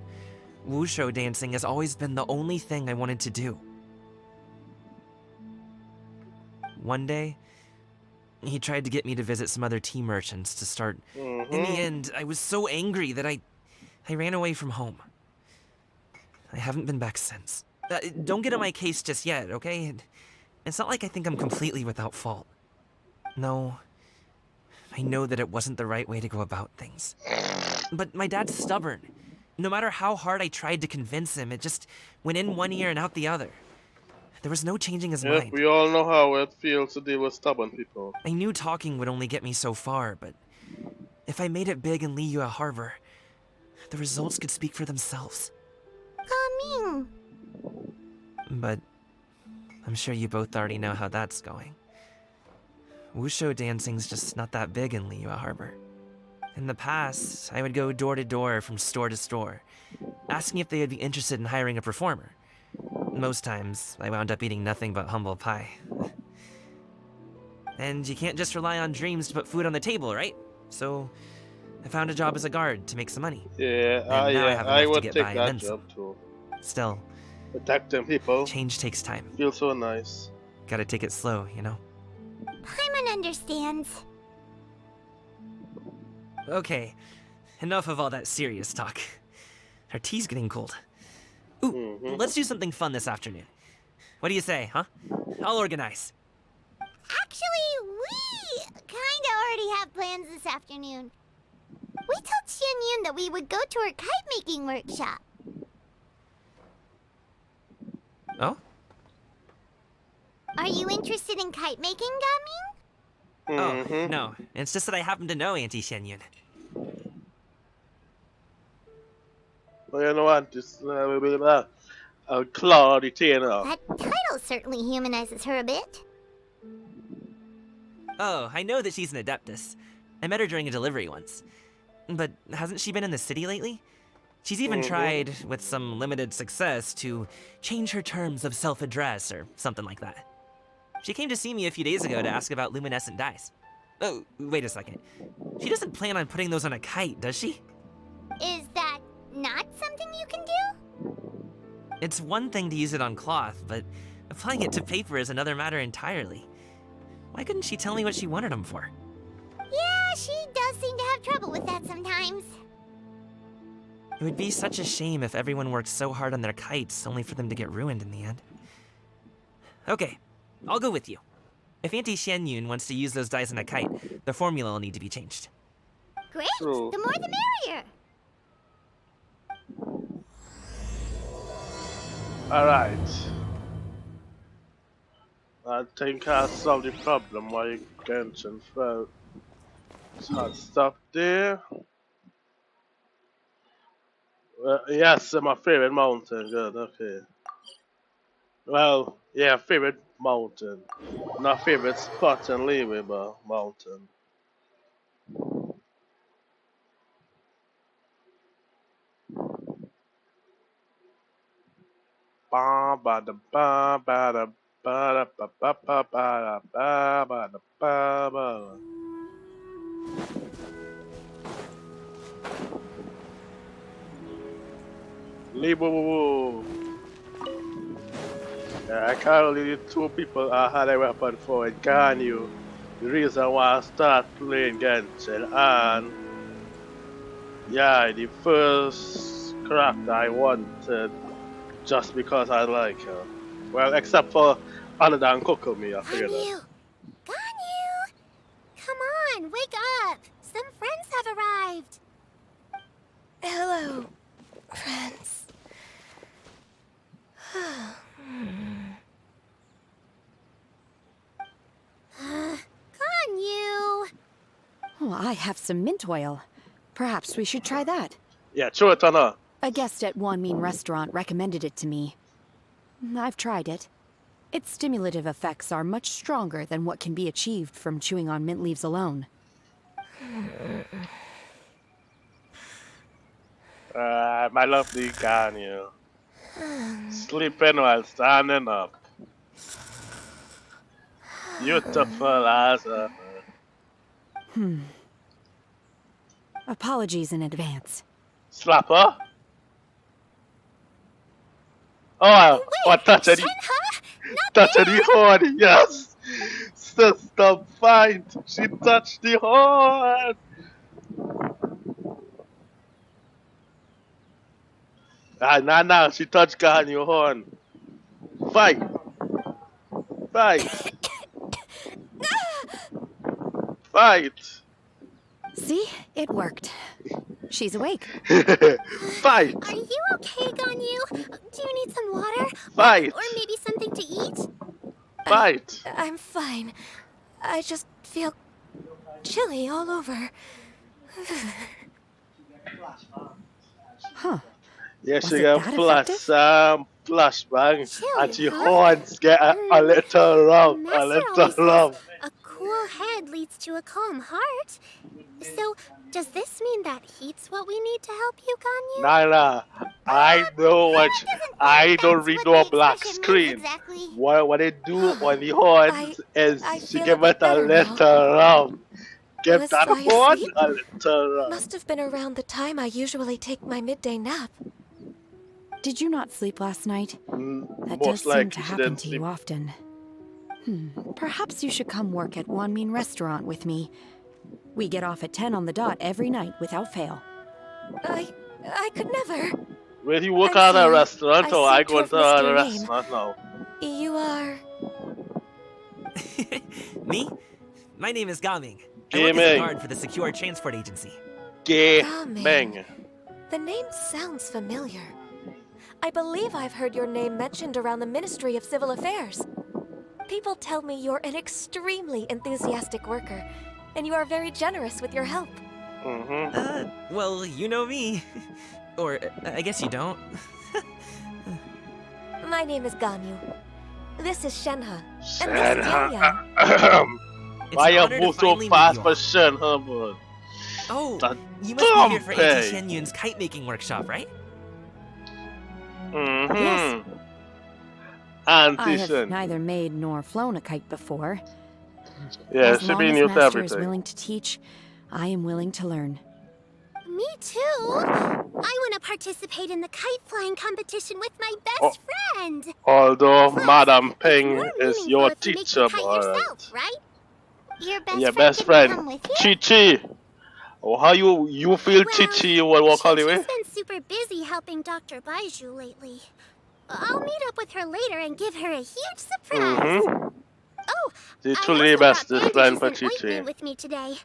wushu dancing has always been the only thing I wanted to do. One day, he tried to get me to visit some other tea merchants to start. In the end, I was so angry that I ran away from home. I haven't been back since. Don't get on my case just yet, okay? It's not like I think I'm completely without fault. No, I know that it wasn't the right way to go about things. But my dad's stubborn. No matter how hard I tried to convince him, it just went in one ear and out the other. There was no changing his Yes, mind. we all know how it feels to deal with stubborn people. I knew talking would only get me so far, but if I made it big in Liyue Harbor, the results could speak for themselves. Coming. But I'm sure you both already know how that's going. Wushu dancing's just not that big in Liyue Harbor. In the past, I would go door to door from store to store, asking if they would be interested in hiring a performer. Most times, I wound up eating nothing but humble pie. And you can't just rely on dreams to put food on the table, right? So, I found a job as a guard to make some money. Yeah, And now I have I enough to would get take by and that then some. job too. Still, Protecting people. change takes time. Feels so nice. Gotta take it slow, you know? Paimon understands. Okay, enough of all that serious talk. Our tea's getting cold. Ooh, let's do something fun this afternoon. What do you say, huh? I'll organize. Actually, we kinda already have plans this afternoon. We told Xianyun that we would go to her kite-making workshop. Oh? Are you interested in kite-making, Gaming? Oh, no. It's just that I happen to know Auntie Xianyun. Well, you know what? This claw retainer. That title certainly humanizes her a bit. Oh, I know that she's an Adeptus. I met her during a delivery once. But hasn't she been in the city lately? She's even tried, with some limited success, to change her terms of self-address or something like that. She came to see me a few days ago to ask about luminescent dyes. Oh, wait a second. She doesn't plan on putting those on a kite, does she? Is that not something you can do? It's one thing to use it on cloth, but applying it to paper is another matter entirely. Why couldn't she tell me what she wanted them for? Yeah, she does seem to have trouble with that sometimes. It would be such a shame if everyone worked so hard on their kites only for them to get ruined in the end. Okay, I'll go with you. If Auntie Xianyun wants to use those dyes on a kite, the formula will need to be changed. Great! The more the merrier! Alright. I think I solved the problem why Genshin felt hard stuff there. Yes, my favorite mountain. Good, okay. Well, yeah, favorite mountain. Not favorite spot and leeway, but mountain. Ba ba da ba ba da ba da ba ba ba ba da ba da ba ba. Libo. Yeah, I can't only two people I had a weapon for it, can you? The reason why I start playing Genshin, and yeah, the first character I wanted just because I like her. Well, except for other than Kokomi, I figured that. Ganyu! Come on, wake up! Some friends have arrived! Hello, friends. Ganyu! Oh, I have some mint oil. Perhaps we should try that. Yeah, throw it on her. A guest at Wanmin Restaurant recommended it to me. I've tried it. Its stimulative effects are much stronger than what can be achieved from chewing on mint leaves alone. My lovely Ganyu. Sleeping while standing up. Beautiful as a... Apologies in advance. Slap her? Oh, touch any... Touch any horn, yes! Sister, fight! She touched the horn! Nah, she touched Ganyu horn. Fight! Fight! Fight! See? It worked. She's awake. Fight! Are you okay, Ganyu? Do you need some water? Fight! Or maybe something to eat? Fight! I'm fine. I just feel chilly all over. Huh. Yeah, she got flashbang, and she horns get a little rough, a little rough. A cool head leads to a calm heart. So, does this mean that heat's what we need to help you, Ganyu? Nah, I know what I don't read no black screen. Exactly. What they do on the horns is she give it a little rough. Give that horn a little rough. Must have been around the time I usually take my midday nap. Did you not sleep last night? That Most does seem likely to she happen didn't to sleep. you often. Perhaps you should come work at Wanmin Restaurant with me. We get off at 10 on the dot every night without fail. I could never. Will you work at a restaurant or I go seem to to have a missed your restaurant now? You are... Me? My name is Gaming. I work as a guard for the Secure Transport Agency. Gaming. The name sounds familiar. I believe I've heard your name mentioned around the Ministry of Civil Affairs. People tell me you're an extremely enthusiastic worker, and you are very generous with your help. Well, you know me. Or, I guess you don't. My name is Ganyu. This is Shenhe. Shenhe. Why you move so fast for Shenhe, man? Oh, That you must be here for dumb Auntie pig. Shen Yun's kite making workshop, right? Yes. I Auntie have Shen. neither made nor flown a kite before. Yeah, As she long be as new to Master is everything. willing to teach, I am willing to learn. Me too. I want to participate in the kite flying competition with my best friend. Although Plus, Madam it's Ping more is meaningful your if you make teacher, the kite but yourself, right? Your best your friend best didn't friend, come with you? Chi Chi. Oh, how you feel Chi Chi? You will walk all the way? She's been super busy helping Dr. Baiju lately. I'll meet up with her later and give her a huge surprise. Oh, The I truly also brought bestest friend bandages for and Chi Chi. ointment with me today.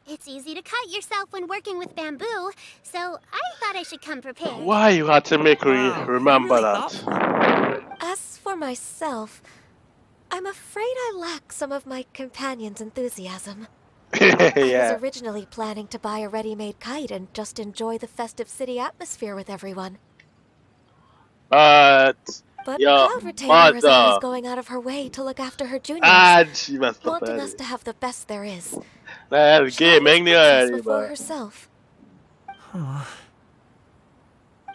It's easy to cut yourself when working with bamboo, so I thought I should come prepared. Why you had to make me Wow, remember really that? thoughtful. As for myself, I'm afraid I lack some of my companion's enthusiasm. I was Yeah. originally planning to buy a ready-made kite and just enjoy the festive city atmosphere with everyone. But But your Cloud Retainer is always mother going out of her way to look after her juniors, and she must have wanting us it. to have the best there is. Well, She always gaming puts us the before but herself.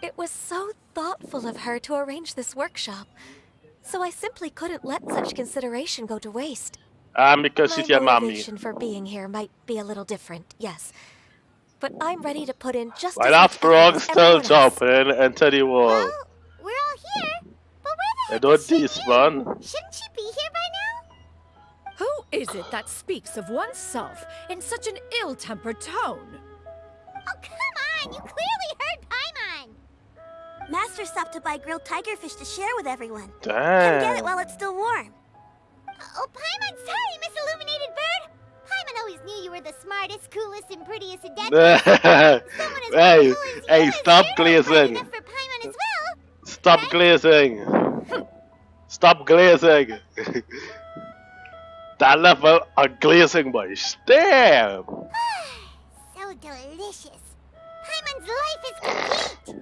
It was so thoughtful of her to arrange this workshop, so I simply couldn't let such consideration go to waste. because My she's your mommy. motivation for being here might be a little different, yes. But I'm ready to put in just Why as that much effort frog as still everyone else. jumping and tell you all? Well, we're all here, but where the I heck don't is Shen despawn. Yun? Shouldn't she be here by now? Who is it that speaks of oneself in such an ill-tempered tone? Oh, come on! You clearly heard Paimon! Master stopped to buy grilled tigerfish to share with everyone. Come get it Damn. while it's still warm. Oh, Paimon, sorry, Miss Illuminated Bird! Paimon always knew you were the smartest, coolest, and prettiest of dead. Someone as Hey, wonderful as hey, you stop is sure to be bright glazing. enough for Paimon as well. Stop glazing. Stop glazing. That level of glazing, boys. Damn. So delicious. Paimon's life is complete.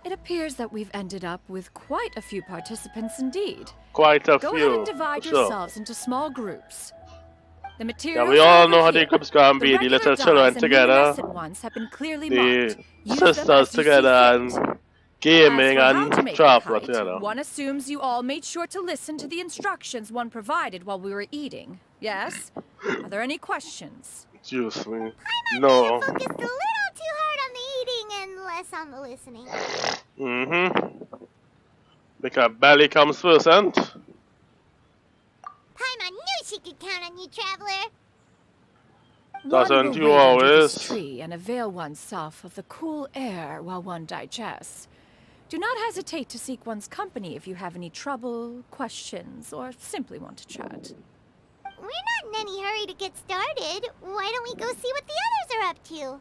It appears that we've ended up with quite a few participants indeed. Quite a Go few. ahead and divide for sure. yourselves into small groups. The Yeah, materials we are all over know how the here. groups can be. The regular little dies children and together. luminescent ones have been clearly The marked. Use them sisters as you together see fit. and As gaming for how to and make the travel kite, together. one assumes you all made sure to listen to the instructions one provided while we were eating. Yes? Are there any questions? Excuse me. Paimon No. focused a little too hard on the eating and less on the listening. Mm-hmm. Because belly comes first, and Paimon knew she could count on you, Traveler. doesn't One will you wade under this always? tree and avail oneself of the cool air while one digests. Do not hesitate to seek one's company if you have any trouble, questions, or simply want to chat. We're not in any hurry to get started. Why don't we go see what the others are up to?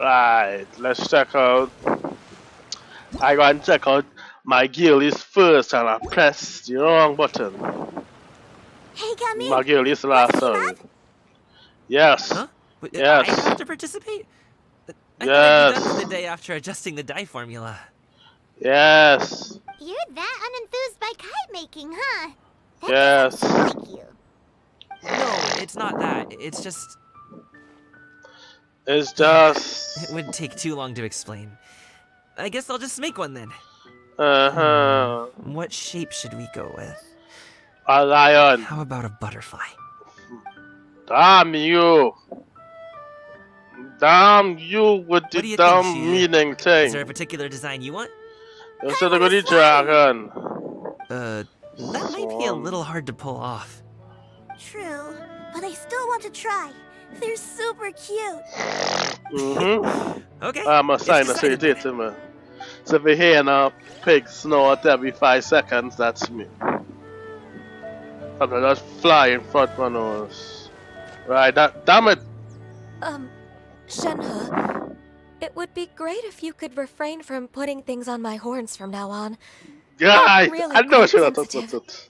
Right, let's check out. I go and check out my girlies first, and I press the wrong button. Hey, come in. My girlies last, sorry. Yes. Huh? Wait, Yes. I have to participate? I thought I'd be Yes. done for the day after adjusting the dye formula. Yes. You're that unenthused by kite making, huh? That Yes. doesn't sound like you. No, it's not that. It's just... It's just. It would take too long to explain. I guess I'll just make one then. Uh-huh. What shape should we go with? A lion. How about a butterfly? Damn you. Damn you with What do the you damn think, Shu? meaning Is thing. there a particular design you want? Instead of the dragon. That might be a little hard to pull off. True, but I still want to try. They're super cute. Mm-hmm. Okay. I'm a sign to it's say decided it to me. So if you hear a pig snort every 5 seconds, that's me. Something just fly in front of my nose. Right, damn it. Shenhe, it would be great if you could refrain from putting things on my horns from now on. Yeah, I'm really I know quite she not sensitive.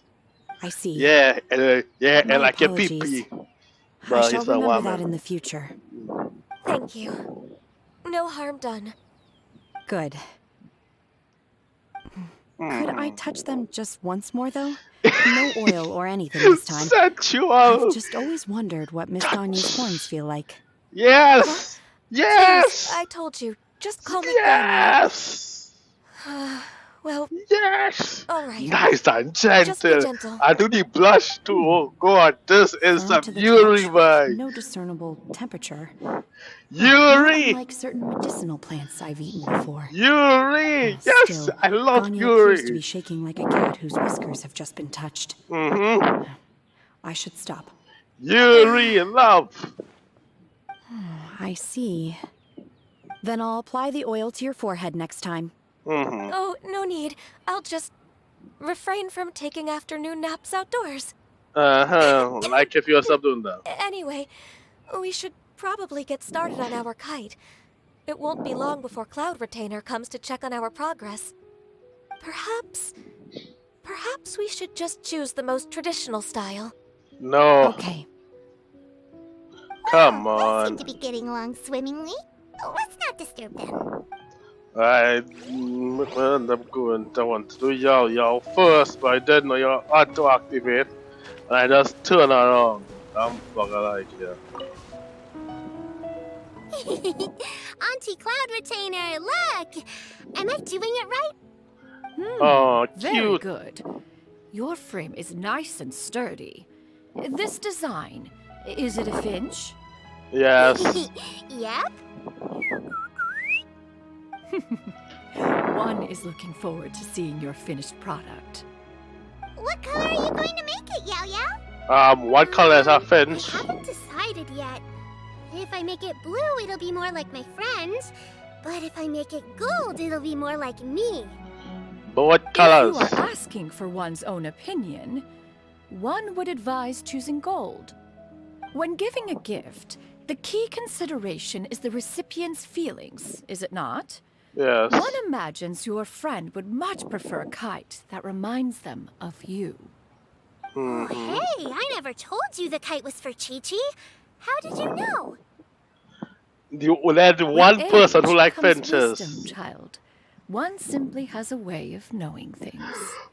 I see. Yeah, yeah, My and like your apologies. pee-pee. I But shall it's a remember that woman. in the future. Thank you. No harm done. Good. Could I touch them just once more, though? No oil or anything this time. Sensual. I've just always wondered what Miss Gagne's horns feel like. Yes! Please, I told you. Just call me Yes! Well, yes! All right. Nice and Just be gentle. gentle. I do the blush too. Oh God, this is Firm some to the Yuri, touch, man. no discernible temperature. Yuri! Not unlike certain medicinal plants I've eaten before. Yuri! Yes, Still, I love Gagne Yuri. appears to be shaking like a cat whose whiskers have just been touched. I should stop. Yuri, love. I see. Then I'll apply the oil to your forehead next time. Oh, no need. I'll just refrain from taking afternoon naps outdoors. Like if you're doing that. Anyway, we should probably get started on our kite. It won't be long before Cloud Retainer comes to check on our progress. Perhaps we should just choose the most traditional style. No. Okay. Come They on. seem to be getting along swimmingly. Let's not disturb them. I'm going to want to do y'all first, but I didn't know you had to activate. And I just turn around. I'm fucking like here. Auntie Cloud Retainer, look! Am I doing it right? Oh, Very cute. good. Your frame is nice and sturdy. This design, is it a finch? Yes. Yep. One is looking forward to seeing your finished product. What color are you going to make it, Yao Yao? What color is a finch? I haven't decided yet. If I make it blue, it'll be more like my friends. But if I make it gold, it'll be more like me. But what colors? If you are asking for one's own opinion, one would advise choosing gold. When giving a gift, the key consideration is the recipient's feelings, is it not? Yes. One imagines your friend would much prefer a kite that reminds them of you. Oh, hey, I never told you the kite was for Chi-Chi. How did you know? There's one With person who age likes comes finches. wisdom, child. One simply has a way of knowing things.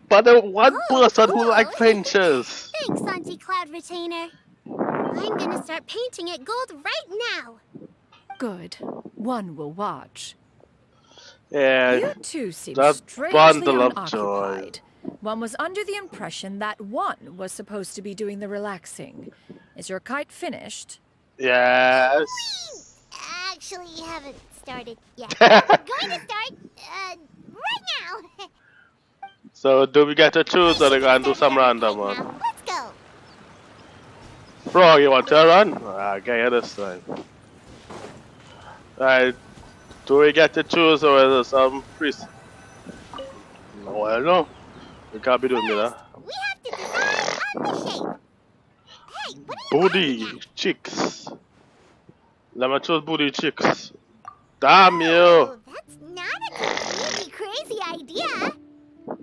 But there's one person who likes finches. Thanks, Auntie Cloud Retainer. I'm gonna start painting it gold right now. Good. One will watch. Yeah. You two seem that strangely bundle of joy. unoccupied. One was under the impression that one was supposed to be doing the relaxing. Is your kite finished? Yes. Actually, you haven't started yet. We're going to start, right now. So do we get to choose or they gonna do some random one? Let's go. Frog, you want to run? Okay, this time. Alright. Do we get to choose or is it some priest? No, I don't know. We can't be doing that. We have to decide on the shape. Hey, what are you Booty chicks. Let me choose booty chicks. Damn you! Oh, that's not a completely crazy idea.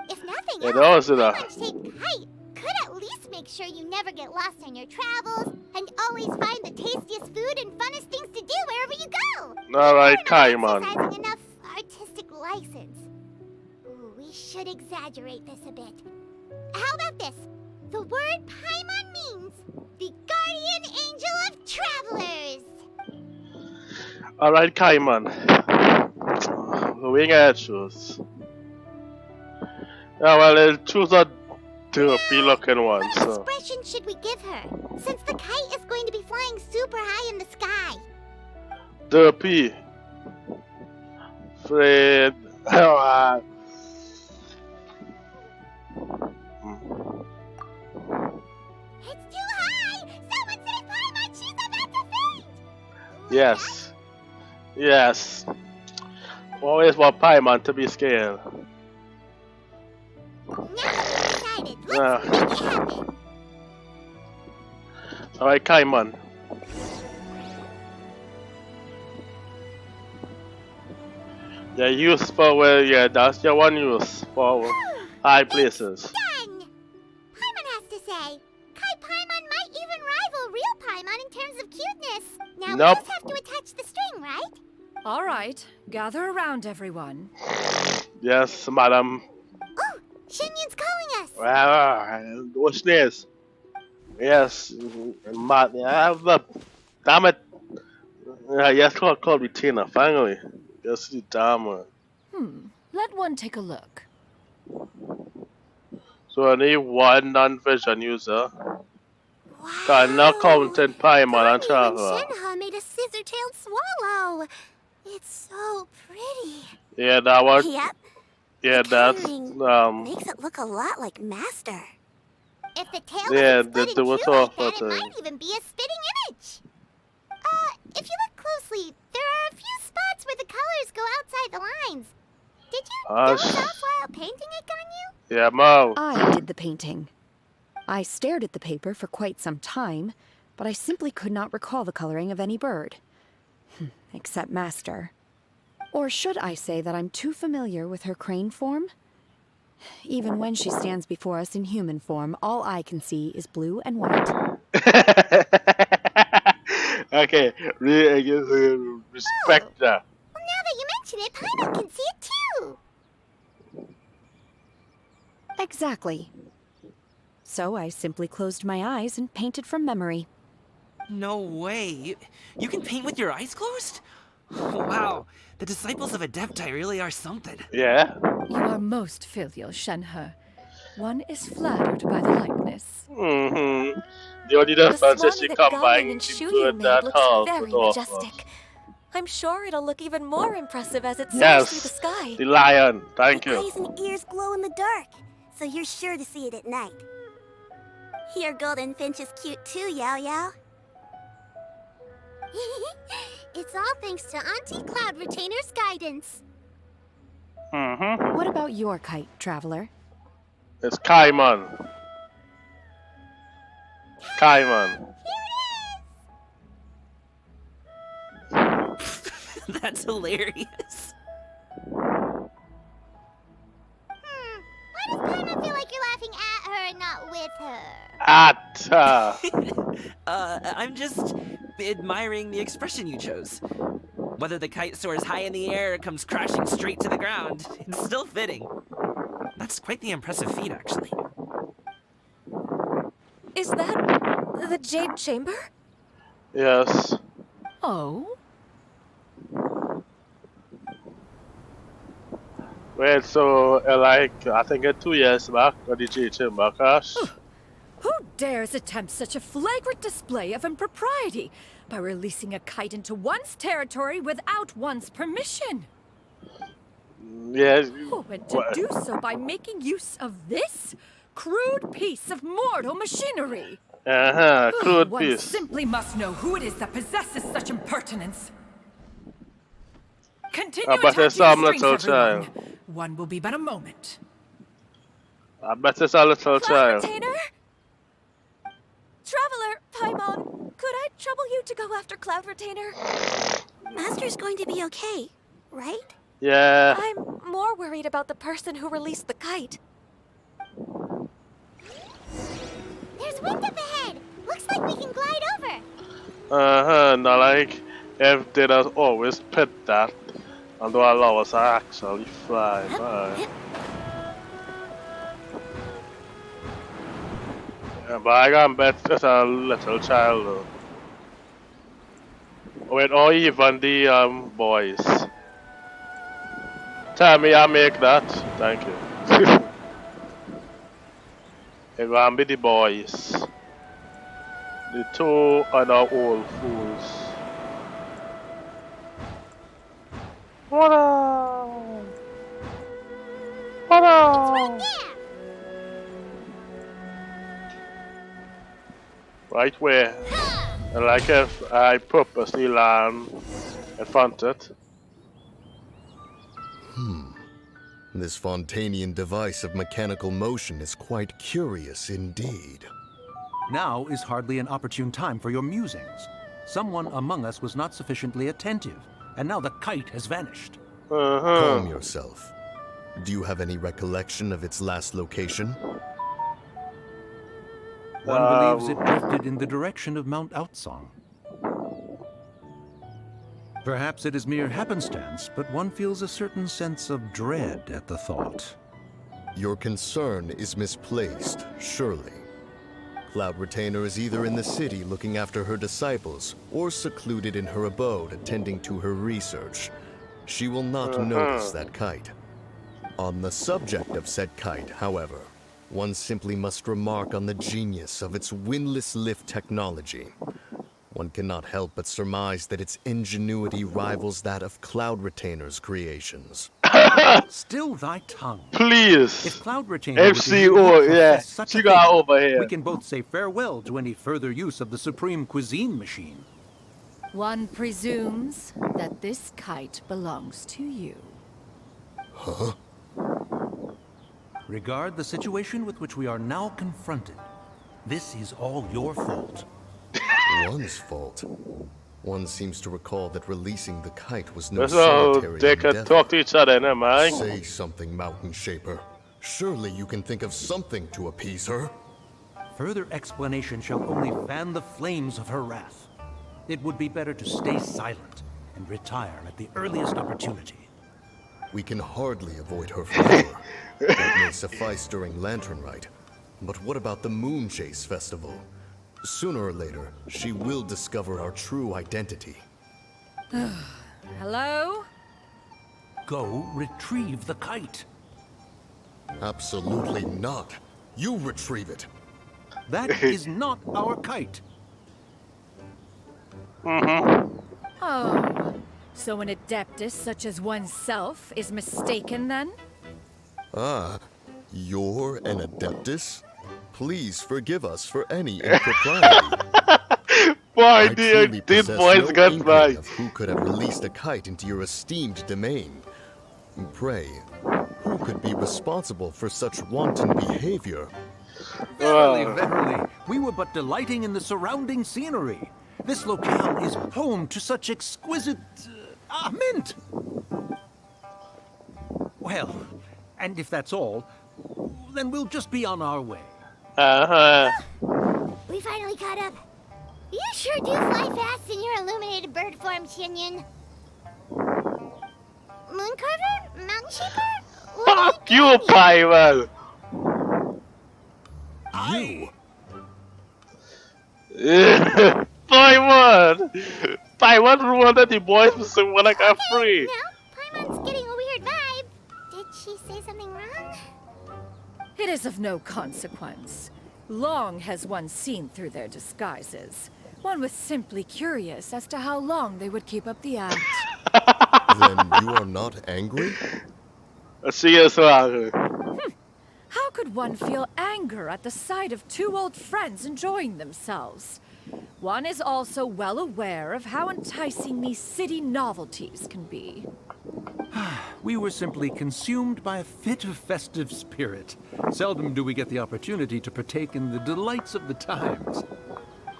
If nothing Yeah, else, that was it, lunch-shaped kite could at least make sure you never get lost on your travels and always find the tastiest food and funnest things to do wherever you go. Alright, We're not Kaiman. exercising enough artistic license. Ooh, we should exaggerate this a bit. How about this? The word Paimon means the guardian angel of travelers. Alright, Kaiman. We gotta choose. Yeah, well, I'll choose a derpy looking one, What so. expression should we give her, since the kite is going to be flying super high in the sky? Derpy. Fred. It's too high! Someone save Paimon! She's about to faint! Yes. Yes. Always want Paimon to be scared. Now that we've decided, let's Ah. make it happen. Alright, Kaiman. Yeah, use for where, yeah, that's your one use for high places. Done! Paimon has to say. Kai Paimon might even rival real Paimon in terms of cuteness. Now we Nope. just have to attach the string, right? All right, gather around, everyone. Yes, madam. Oh, Shenyun's calling us! What's this? Yes, Matt, damn it. Yes, call me Tina, finally. Yes, the damn. Let one take a look. So I need one non-vision user. Can now counting Paimon and Garmy and Chava. Shenhe made a scissor-tailed swallow. It's so pretty. Yeah, that one. Yep. Yeah, that's Makes it look a lot like Master. If the tail yeah, isn't split in the two was like off that, it thing. might even be a spitting image. If you look closely, there are a few spots where the colors go outside the lines. Did you doze off while painting it, Ganyu? Yeah, Mo. I did the painting. I stared at the paper for quite some time, but I simply could not recall the coloring of any bird. Except Master. Or should I say that I'm too familiar with her crane form? Even when she stands before us in human form, all I can see is blue and white. Okay, respect that. Well, now that you mention it, Paimon can see it too. Exactly. So I simply closed my eyes and painted from memory. No way. You can paint with your eyes closed? Wow. The disciples of Adepti really are something. Yeah. You are most filial, Shenhe. One is flattered by the likeness. Mm-hmm. The only difference is she combined into that house very with Orpha. majestic. I'm sure it'll look even more impressive as it soars through the Yes, sky. the lion. Thank Its you. eyes and ears glow in the dark, so you're sure to see it at night. Your golden finch is cute too, Yao Yao. It's all thanks to Auntie Cloud Retainer's guidance. Mm-hmm. What about your kite, Traveler? It's Kaimon. Kaimon. That's hilarious. Why does Paimon feel like you're laughing at her and not with her? At I'm just admiring the expression you chose. Whether the kite soars high in the air or comes crashing straight to the ground, it's still fitting. That's quite the impressive feat, actually. Is that the Jade Chamber? Yes. Oh? Wait, so like I think 2 years back, or the J Chamber crash. Who dares attempt such a flagrant display of impropriety by releasing a kite into one's territory without one's permission? Yes. Oh, and to do so by making use of this crude piece of mortal machinery. Crude One piece. simply must know who it is that possesses such impertinence. Continue I bet it's some little child. One will be but a moment. I bet it's a little child. Retainer? Traveler, Paimon, could I trouble you to go after Cloud Retainer? Master's going to be okay, right? Yeah. I'm more worried about the person who released the kite. There's wind up ahead. Looks like we can glide over. Now like if they just always pit that and don't allow us to actually fly by. Yeah, but I can bet it's a little child though. Wait, or even the boys. Tell me I make that. Thank you. It gonna be the boys. The 2 other old fools. What up? What up? Right where? And like if I purposely land in front of it. This Fontanian device of mechanical motion is quite curious indeed. Now is hardly an opportune time for your musings. Someone among us was not sufficiently attentive, and now the kite has vanished. Calm yourself. Do you have any recollection of its last location? One believes it drifted in the direction of Mount Outsong. Perhaps it is mere happenstance, but one feels a certain sense of dread at the thought. Your concern is misplaced, surely. Cloud Retainer is either in the city looking after her disciples, or secluded in her abode attending to her research. She will not notice that kite. On the subject of said kite, however, one simply must remark on the genius of its windlass lift technology. One cannot help but surmise that its ingenuity rivals that of Cloud Retainer's creations. Still thy tongue. Please. If Cloud Retainer were to hear FCO, you yeah. profess such She a got thing, over here. we can both say farewell to any further use of the Supreme Cuisine machine. One presumes that this kite belongs to you. Huh? Regard the situation with which we are now confronted. This is all your fault. One's fault. One seems to recall that releasing the kite was no So solitary they could endeavor. talk to each other, never mind. Say something, Mountain Shaper. Surely you can think of something to appease her. Further explanation shall only fan the flames of her wrath. It would be better to stay silent and retire at the earliest opportunity. We can hardly avoid her forever. That may suffice during Lantern Rite. But what about the Moon Chase Festival? Sooner or later, she will discover our true identity. Hello? Go retrieve the kite. Absolutely not. You retrieve it. That is not our kite. Oh, so an adeptus such as oneself is mistaken then? Ah, you're an Adeptus? Please forgive us for any impropriety. Boy, truly this possess boy's no got inkling right. of who could have released a kite into your esteemed domain. Pray, who could be responsible for such wanton behavior? Verily, verily, we were but delighting in the surrounding scenery. This locale is home to such exquisite mint. Well, and if that's all, then we'll just be on our way. We finally caught up. You sure do fly fast in your illuminated bird form, Shinyan. Mooncarver? Mountain Shaper? Fuck you, Pyman! You? Pyman! Pyman wanted the boys to say what I got free. Now, Paimon's getting a weird vibe. Did she say something wrong? It is of no consequence. Long has one seen through their disguises. One was simply curious as to how long they would keep up the act. Then you are not angry? She is wrong. How could one feel anger at the sight of two old friends enjoying themselves? One is also well aware of how enticing these city novelties can be. We were simply consumed by a fit of festive spirit. Seldom do we get the opportunity to partake in the delights of the times.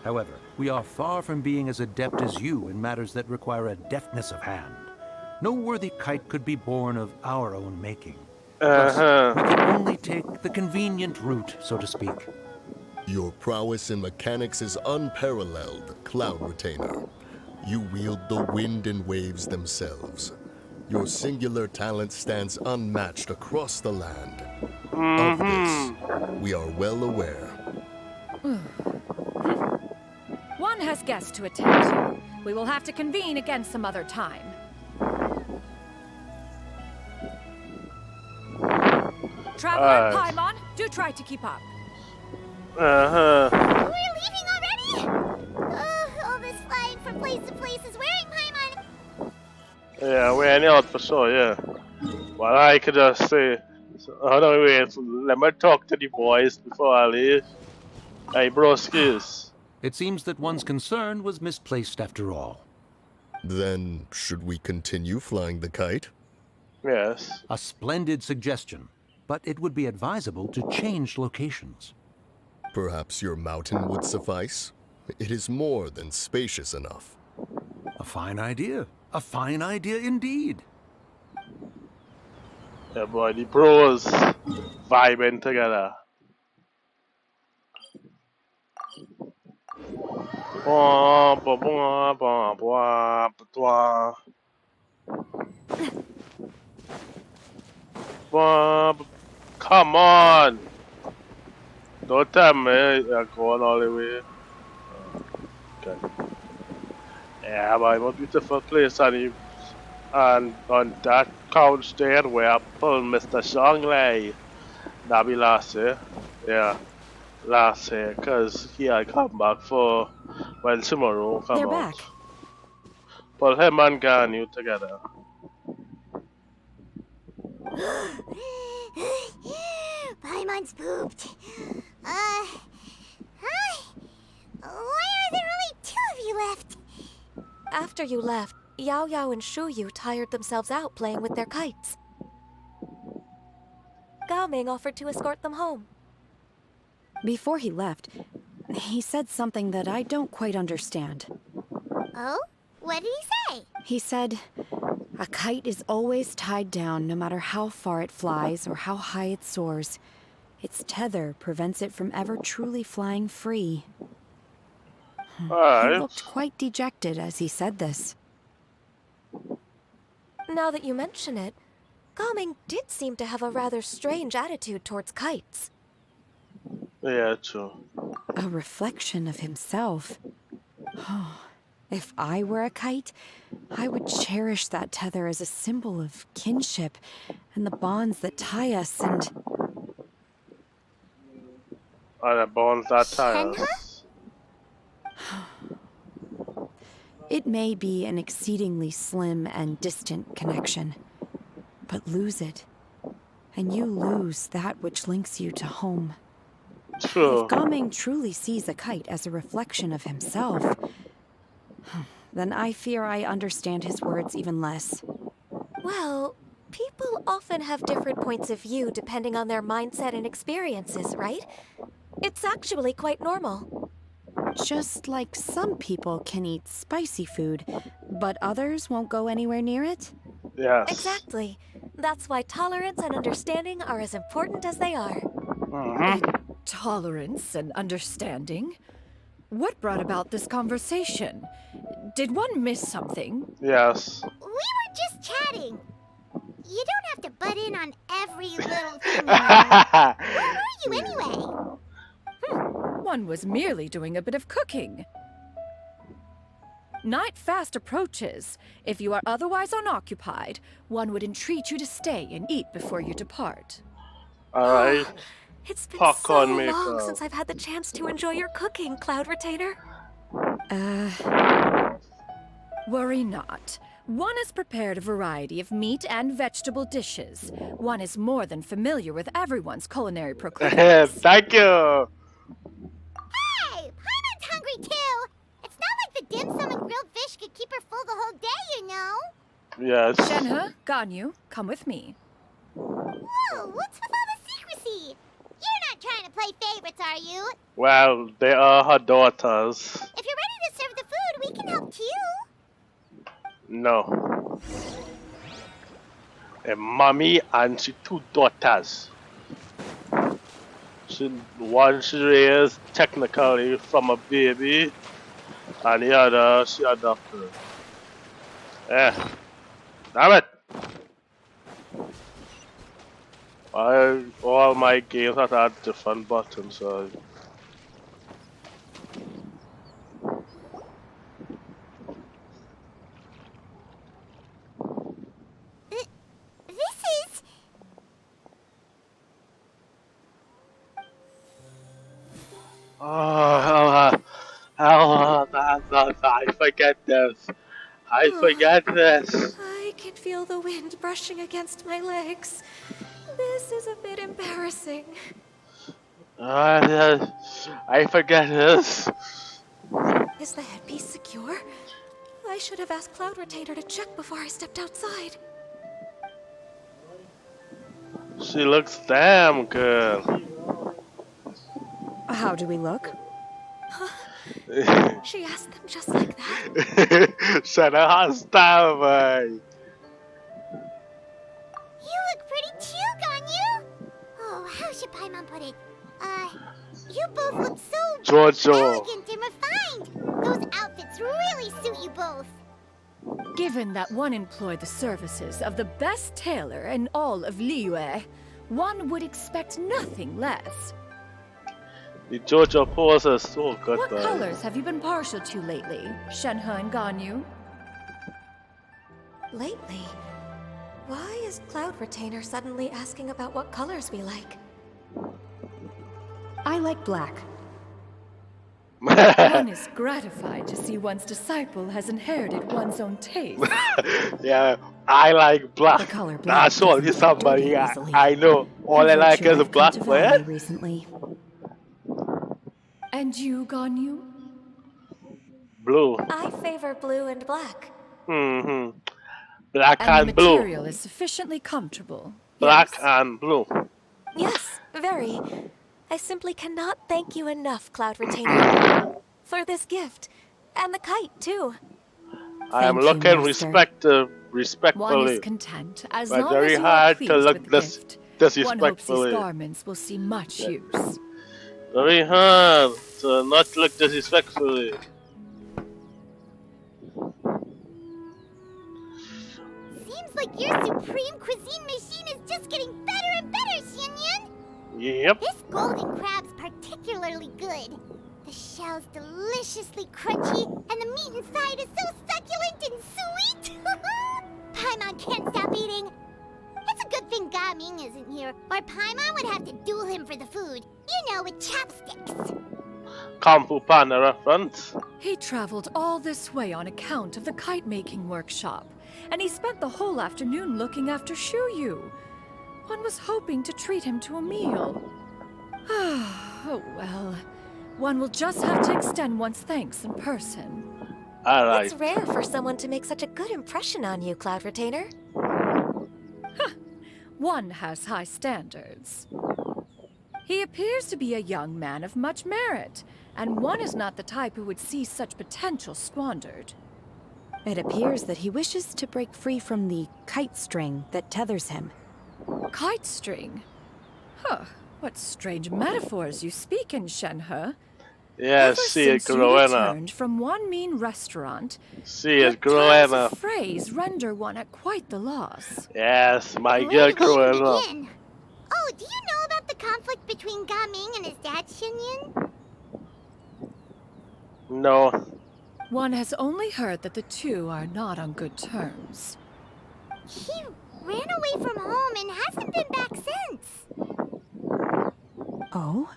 However, we are far from being as adept as you in matters that require a deftness of hand. No worthy kite could be born of our own making. Plus, we can only take the convenient route, so to speak. Your prowess in mechanics is unparalleled, Cloud Retainer. You wield the wind and waves themselves. Your singular talent stands unmatched across the land. Of this, we are well aware. One has guests to attend to. We will have to convene again some other time. Traveler Paimon, do try to keep up. We're leaving already? All this flying from place to place is wearing Paimon. Yeah, we're any out for sure, yeah. Well, I could just say, hold on, wait, let me talk to the boys before I leave. Hey, broskies. It seems that one's concern was misplaced after all. Then, should we continue flying the kite? Yes. A splendid suggestion, but it would be advisable to change locations. Perhaps your mountain would suffice? It is more than spacious enough. A fine idea. A fine idea indeed. Yeah, boy, the bros vibing together. come on! Don't tell me you're going all the way. Okay. Yeah, but it's a beautiful place, and on that couch there where I pulled Mr. Shanglai. That be last year. Yeah, last year, cause he had come back for when tomorrow come They're out. back. Pull him and Ganyu together. Paimon's pooped. Hi. Why are there only 2 of you left? After you left, Yao Yao and Shu Yu tired themselves out playing with their kites. Gao Ming offered to escort them home. Before he left, he said something that I don't quite understand. Oh? What did he say? He said, a kite is always tied down no matter how far it flies or how high it soars. Its tether prevents it from ever truly flying free. He looked quite dejected as he said this. Now that you mention it, Gao Ming did seem to have a rather strange attitude towards kites. Yeah, true. A reflection of himself. If I were a kite, I would cherish that tether as a symbol of kinship and the bonds that tie us and... The bonds that tie us. It may be an exceedingly slim and distant connection, but lose it, and you lose that which links you to home. True. If Gao Ming truly sees a kite as a reflection of himself, then I fear I understand his words even less. Well, people often have different points of view depending on their mindset and experiences, right? It's actually quite normal. Just like some people can eat spicy food, but others won't go anywhere near it? Yes. Exactly. That's why tolerance and understanding are as important as they are. Tolerance and understanding? What brought about this conversation? Did one miss something? Yes. We were just chatting. You don't have to butt in on every little thing, you know. Where were you anyway? One was merely doing a bit of cooking. Night fast approaches. If you are otherwise unoccupied, one would entreat you to stay and eat before you depart. Alright. It's been Popcorn so maker. long since I've had the chance to enjoy your cooking, Cloud Retainer. Worry not. One has prepared a variety of meat and vegetable dishes. One is more than familiar with everyone's culinary proclivities. Thank you. Hey, Paimon's hungry too. It's not like the dim sum and grilled fish could keep her full the whole day, you know. Yes. Shenhe, Ganyu, come with me. Whoa, what's with all the secrecy? You're not trying to play favorites, are you? Well, they are her daughters. If you're ready to serve the food, we can help too. No. A mommy and she 2 daughters. One she raised technically from a baby, and the other she adopted. Damn it! All my games have had different buttons, so... This is... I forget this. I forget this. I can feel the wind brushing against my legs. This is a bit embarrassing. I forget this. Is the headpiece secure? I should have asked Cloud Retainer to check before I stepped outside. She looks damn good. How do we look? She asked them just like that? Shut up, style, boy. You look pretty too, Ganyu. Oh, how should Paimon put it? You both look so Jojo. elegant and refined. Those outfits really suit you both. Given that one employed the services of the best tailor in all of Liyue, One would expect nothing less. The JoJo pose is so good. What colors have you been partial to lately, Shenhe and Ganyu? Lately? Why is Cloud Retainer suddenly asking about what colors we like? I like black. One is gratified to see one's disciple has inherited one's own taste. Yeah, I like black. The color black Nah, so you somebody I know. All I like is a black player. Recently. And you, Ganyu? Blue. I favor blue and black. Mm-hmm. Black And and the blue. material is sufficiently comfortable. Black Yes. and blue. Yes, very. I simply cannot thank you enough, Cloud Retainer, for this gift. And the kite, too. I am Thank you, looking Master. One respectfully. is content, as But long very as you are hard pleased to look with the gift. One hopes disrespectfully. these garments will see much use. Very hard to not look disrespectfully. Seems like your supreme cuisine machine is just getting better and better, Xianyun. Yep. This golden crab's particularly good. The shell's deliciously crunchy, and the meat inside is so succulent and sweet. Paimon can't stop eating. It's a good thing Gaming isn't here, or Paimon would have to duel him for the food. You know, with chopsticks. Kung Fu Panda reference. He traveled all this way on account of the kite-making workshop, and he spent the whole afternoon looking after Shuyu. One was hoping to treat him to a meal. Oh well. One will just have to extend one's thanks in person. Alright. It's rare for someone to make such a good impression on you, Cloud Retainer. One has high standards. He appears to be a young man of much merit, and one is not the type who would see such potential squandered. It appears that he wishes to break free from the kite string that tethers him. Kite string? Huh, what strange metaphors you speak in, Shenhe. Yeah, Ever see it since you growing up. returned from one mean restaurant, See it your growing turns up. of phrase render one at quite the loss. Yes, my Where girl did they even growing up. begin? Oh, do you know about the conflict between Gaming and his dad, Xianyun? No. One has only heard that the two are not on good terms. He ran away from home and hasn't been back since. Oh?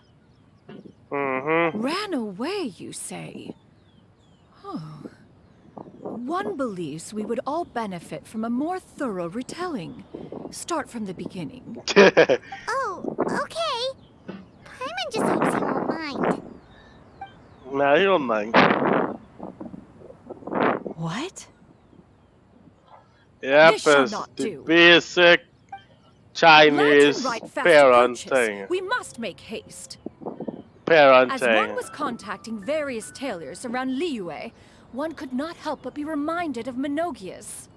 Mm-hmm. Ran away, you say? Oh. One believes we would all benefit from a more thorough retelling. Start from the beginning. Oh, okay. Paimon just hopes he won't mind. Nah, you don't mind. What? Yep, This shall it's not the do. basic Chinese Lantern Rite fast approaches. parenting. We must make haste. As one Parenting. was contacting various tailors around Liyue, one could not help but be reminded of Menogius.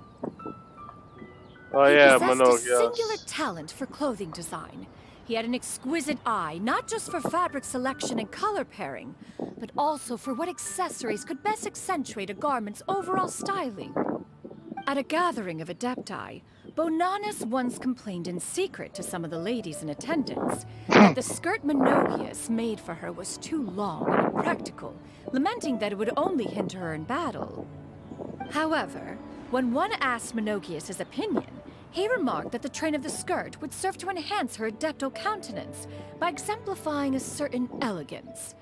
Oh He yeah, possessed a singular Menogias. talent for clothing design. He had an exquisite eye, not just for fabric selection and color pairing, but also for what accessories could best accentuate a garment's overall styling. At a gathering of adepti, Bonanis once complained in secret to some of the ladies in attendance that the skirt Menogius made for her was too long and impractical, lamenting that it would only hinder her in battle. However, when one asked Menogius' opinion, he remarked that the train of the skirt would serve to enhance her adepto countenance by exemplifying a certain elegance.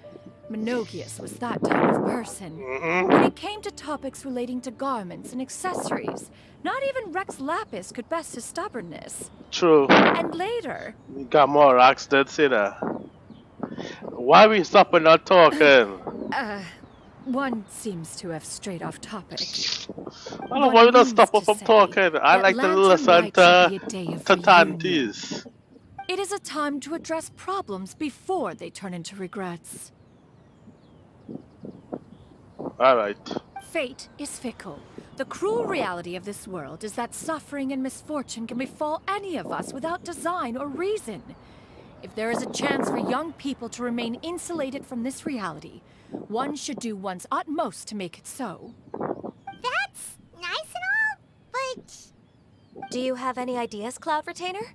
Menogius was that type of person. When it came to topics relating to garments and accessories, not even Rex Lapis could best his stubbornness. True. And later, You got more rocks than see that. Why we stopping not talking? one seems to have strayed off topic. I don't want you to stop us from talking. I like to listen to tanties. It is a time to address problems before they turn into regrets. Alright. Fate is fickle. The cruel reality of this world is that suffering and misfortune can befall any of us without design or reason. If there is a chance for young people to remain insulated from this reality, one should do one's utmost to make it so. That's nice and all, but... Do you have any ideas, Cloud Retainer?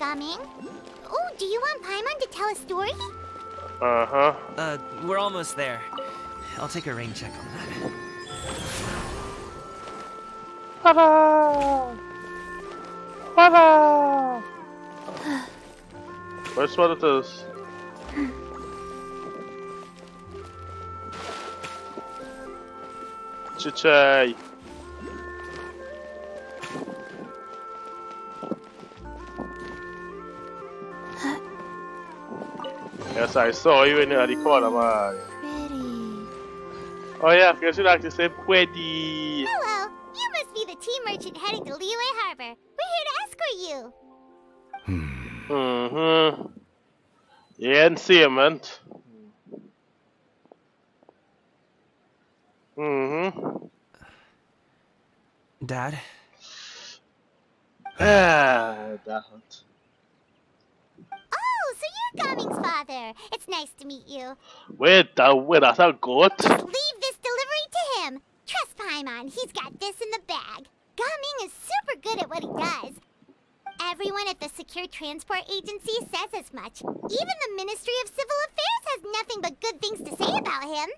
Gaming. Oh, do you want Paimon to tell a story? We're almost there. I'll take a rain check on that. Ta-da! Ta-da! Where's what it is? Chichay! Yes, I saw you in the corner, man. Oh yeah, because you like to say pretty. Hello, you must be the tea merchant heading to Liyue Harbor. We're here to escort you. Yeah, and see him, man. Dad? That. Oh, so you're Gaming's father. It's nice to meet you. Wait, that's a goat? Just leave this delivery to him. Trust Paimon, he's got this in the bag. Gaming is super good at what he does. Everyone at the Secure Transport Agency says as much. Even the Ministry of Civil Affairs has nothing but good things to say about him.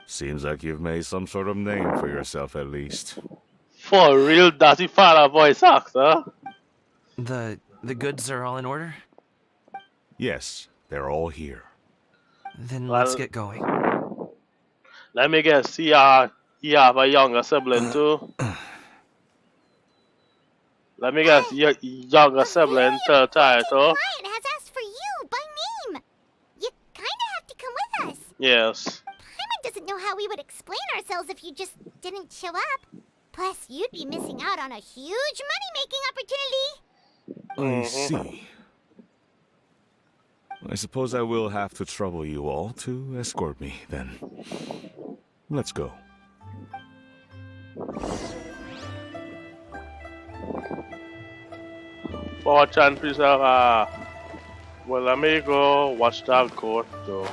Seems like you've made some sort of name for yourself at least. For a real dirty father voice actor. The goods are all in order? Yes, they're all here. Then let's get going. Let me guess, he have a younger sibling too. Let me guess, your younger sibling to title. Client has asked for you by name. You kinda have to come with us. Yes. Paimon doesn't know how we would explain ourselves if you just didn't show up. Plus, you'd be missing out on a huge money-making opportunity. I see. I suppose I will have to trouble you all to escort me, then. Let's go. Fortune preserver. Well, let me go watch that goat though.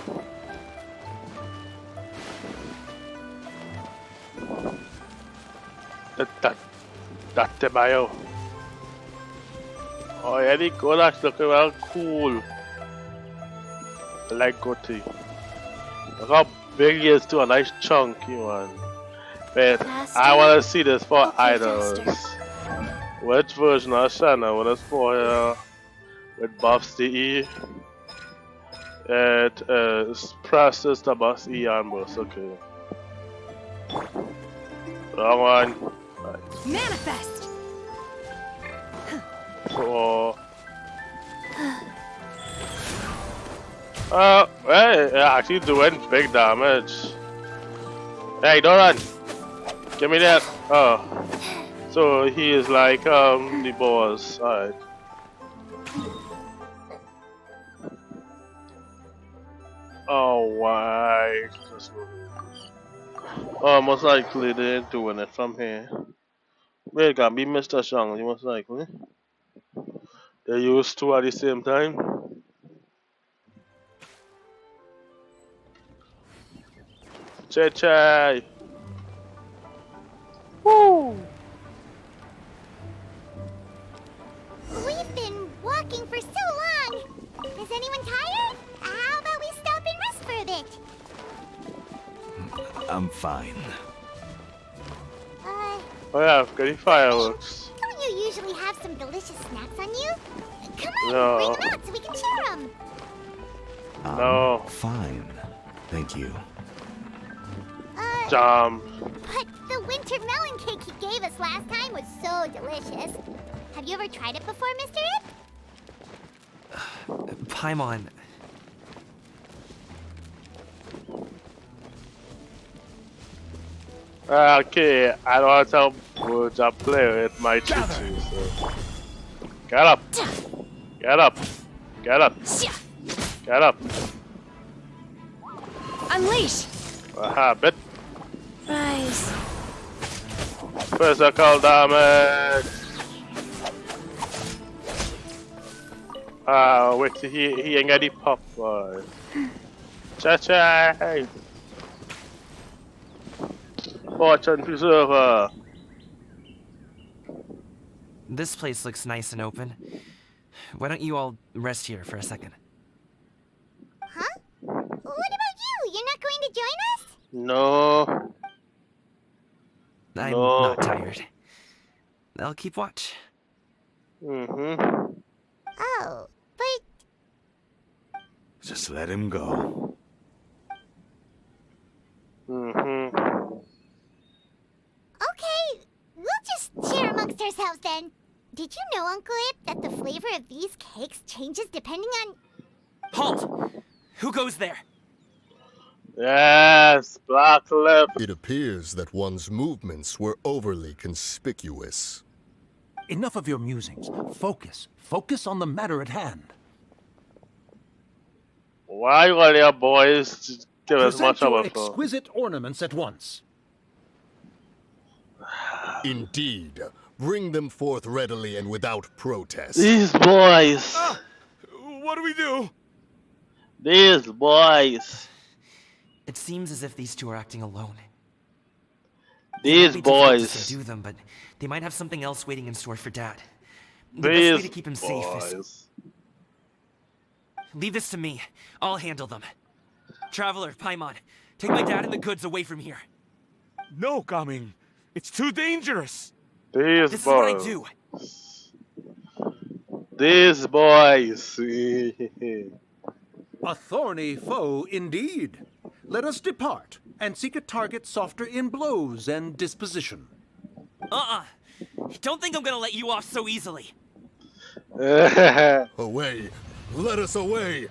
That's the bio. Oh yeah, the goat that's looking well cool. I like goatee. Look how big he is too, a nice chunky one. Wait, I wanna see this for idols. Which version of Shanna? What is for here? With buffs the E. It is presses the buffs E and burst, okay. Wrong one. Right. Manifest! So hey, it's actually doing big damage. Hey, don't run! Give me that! Oh. So he is like the boss. Alright. Oh why? Oh, most likely they're doing it from here. Well, it can be Mr. Shang, most likely. They used two at the same time. Chai chai! Woo! We've been walking for so long. Is anyone tired? How about we stop and rest for a bit? I'm fine. Oh yeah, I've got the fireworks. Don't you usually have some delicious snacks on you? Come on, No. bring them out so we can share them. No. Fine. Thank you. Jam. But the winter melon cake he gave us last time was so delicious. Have you ever tried it before, Mr. Ip? Paimon. Okay, I don't want to tell words I play with my choo-choo, so. Get up! Get up! Get up! Get up! Unleash! A habit. Rise. Physical damage! Wait, he ain't got the pop boy. Cha-cha! Fortune preserver! This place looks nice and open. Why don't you all rest here for a second? Huh? What about you? You're not going to join us? No. I'm No. not tired. I'll keep watch. Mm-hmm. Oh, but... Just let him go. Mm-hmm. Okay, we'll just share amongst ourselves then. Did you know, Uncle Ip, that the flavor of these cakes changes depending on... Halt! Who goes there? Yes, Black left. It appears that one's movements were overly conspicuous. Enough of your musings. Focus. Focus on the matter at hand. Why will your boys give as Present much of your a fuck? exquisite ornaments at once. Indeed. Bring them forth readily and without protest. These boys. What do we do? These boys. It seems as if these two are acting alone. These boys. To subdue them, but they might have something else waiting in store for Dad. The best way to keep him safe is... Leave this to me. I'll handle them. Traveler, Paimon, take my dad and the goods away from here. No, Gaming. It's too dangerous. These This boys. is what I do. These boys. A thorny foe indeed. Let us depart and seek a target softer in blows and disposition. Don't think I'm gonna let you off so easily. Away. Let us away.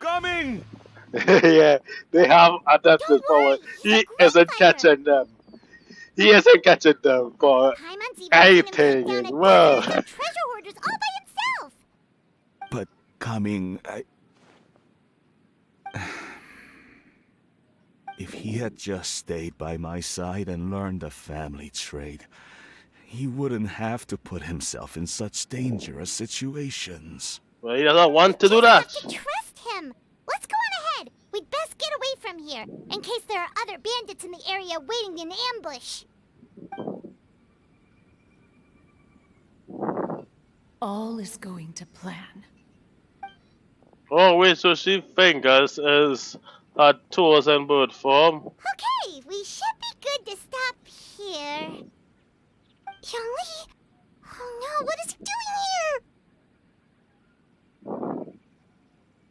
Coming. Yeah, they have adapted forward. He isn't catching them. He isn't catching them for anything. Whoa. Treasure hoarders all by himself. But Gaming, if he had just stayed by my side and learned the family trade, he wouldn't have to put himself in such dangerous situations. Well, he doesn't want to do that. Have to trust him. Let's go on ahead. We'd best get away from here, in case there are other bandits in the area waiting in ambush. All is going to plan. Oh, wait, so she fingers is her toes in bird form. Okay, we should be good to stop here. Yangli? Oh no, what is he doing here?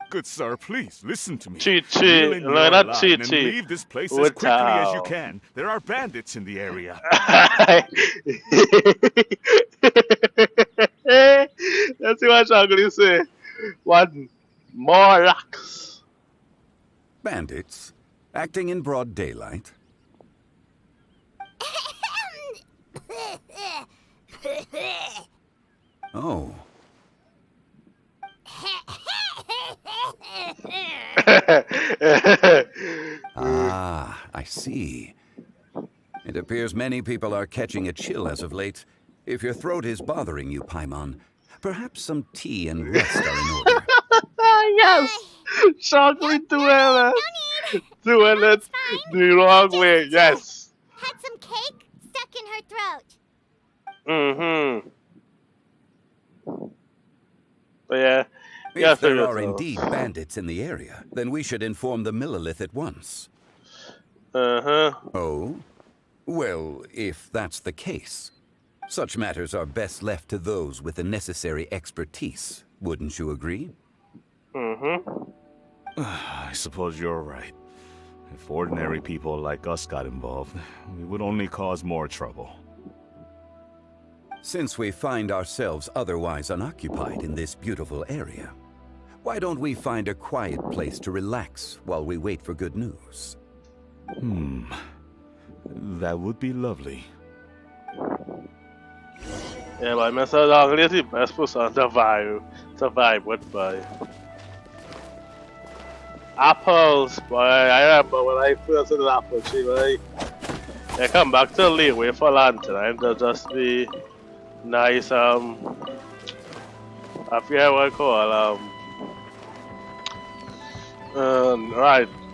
Good sir, please listen to me. Chi-Chi. Reel in No, your not line Chi-Chi. and leave this place as With quickly as you Tao. can. There are bandits in the area. Let's see what Shangri say. One more lax. Bandits? Acting in broad daylight? Oh. Ah, I see. It appears many people are catching a chill as of late. If your throat is bothering you, Paimon, perhaps some tea and rest are in order. Yes! Shangri doing it. Doing it the wrong way, yes. Had some cake stuck in her throat. Mm-hmm. But yeah. If there are indeed bandits in the area, then we should inform the Millilith at once. Uh-huh. Oh? Well, if that's the case, such matters are best left to those with the necessary expertise. Wouldn't you agree? Mm-hmm. I suppose you're right. If ordinary people like us got involved, we would only cause more trouble. Since we find ourselves otherwise unoccupied in this beautiful area, why don't we find a quiet place to relax while we wait for good news? That would be lovely. Yeah, but Mr. Long is the best person to vibe with, boy. Apples, boy. I remember when I first did an apple tree, boy. I come back to Leeway for lantern and they'll just be nice, I forget what I call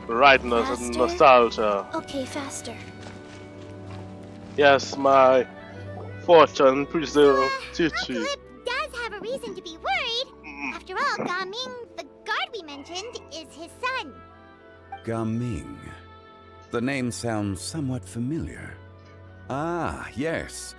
Rite nostalgia. Okay, faster. Yes, my fortune preserve Chi-Chi. Uncle Ip does have a reason reason to be worried. After all, Gaming, the guard we mentioned, is his son. Gaming. The name sounds somewhat familiar. Ah, yes.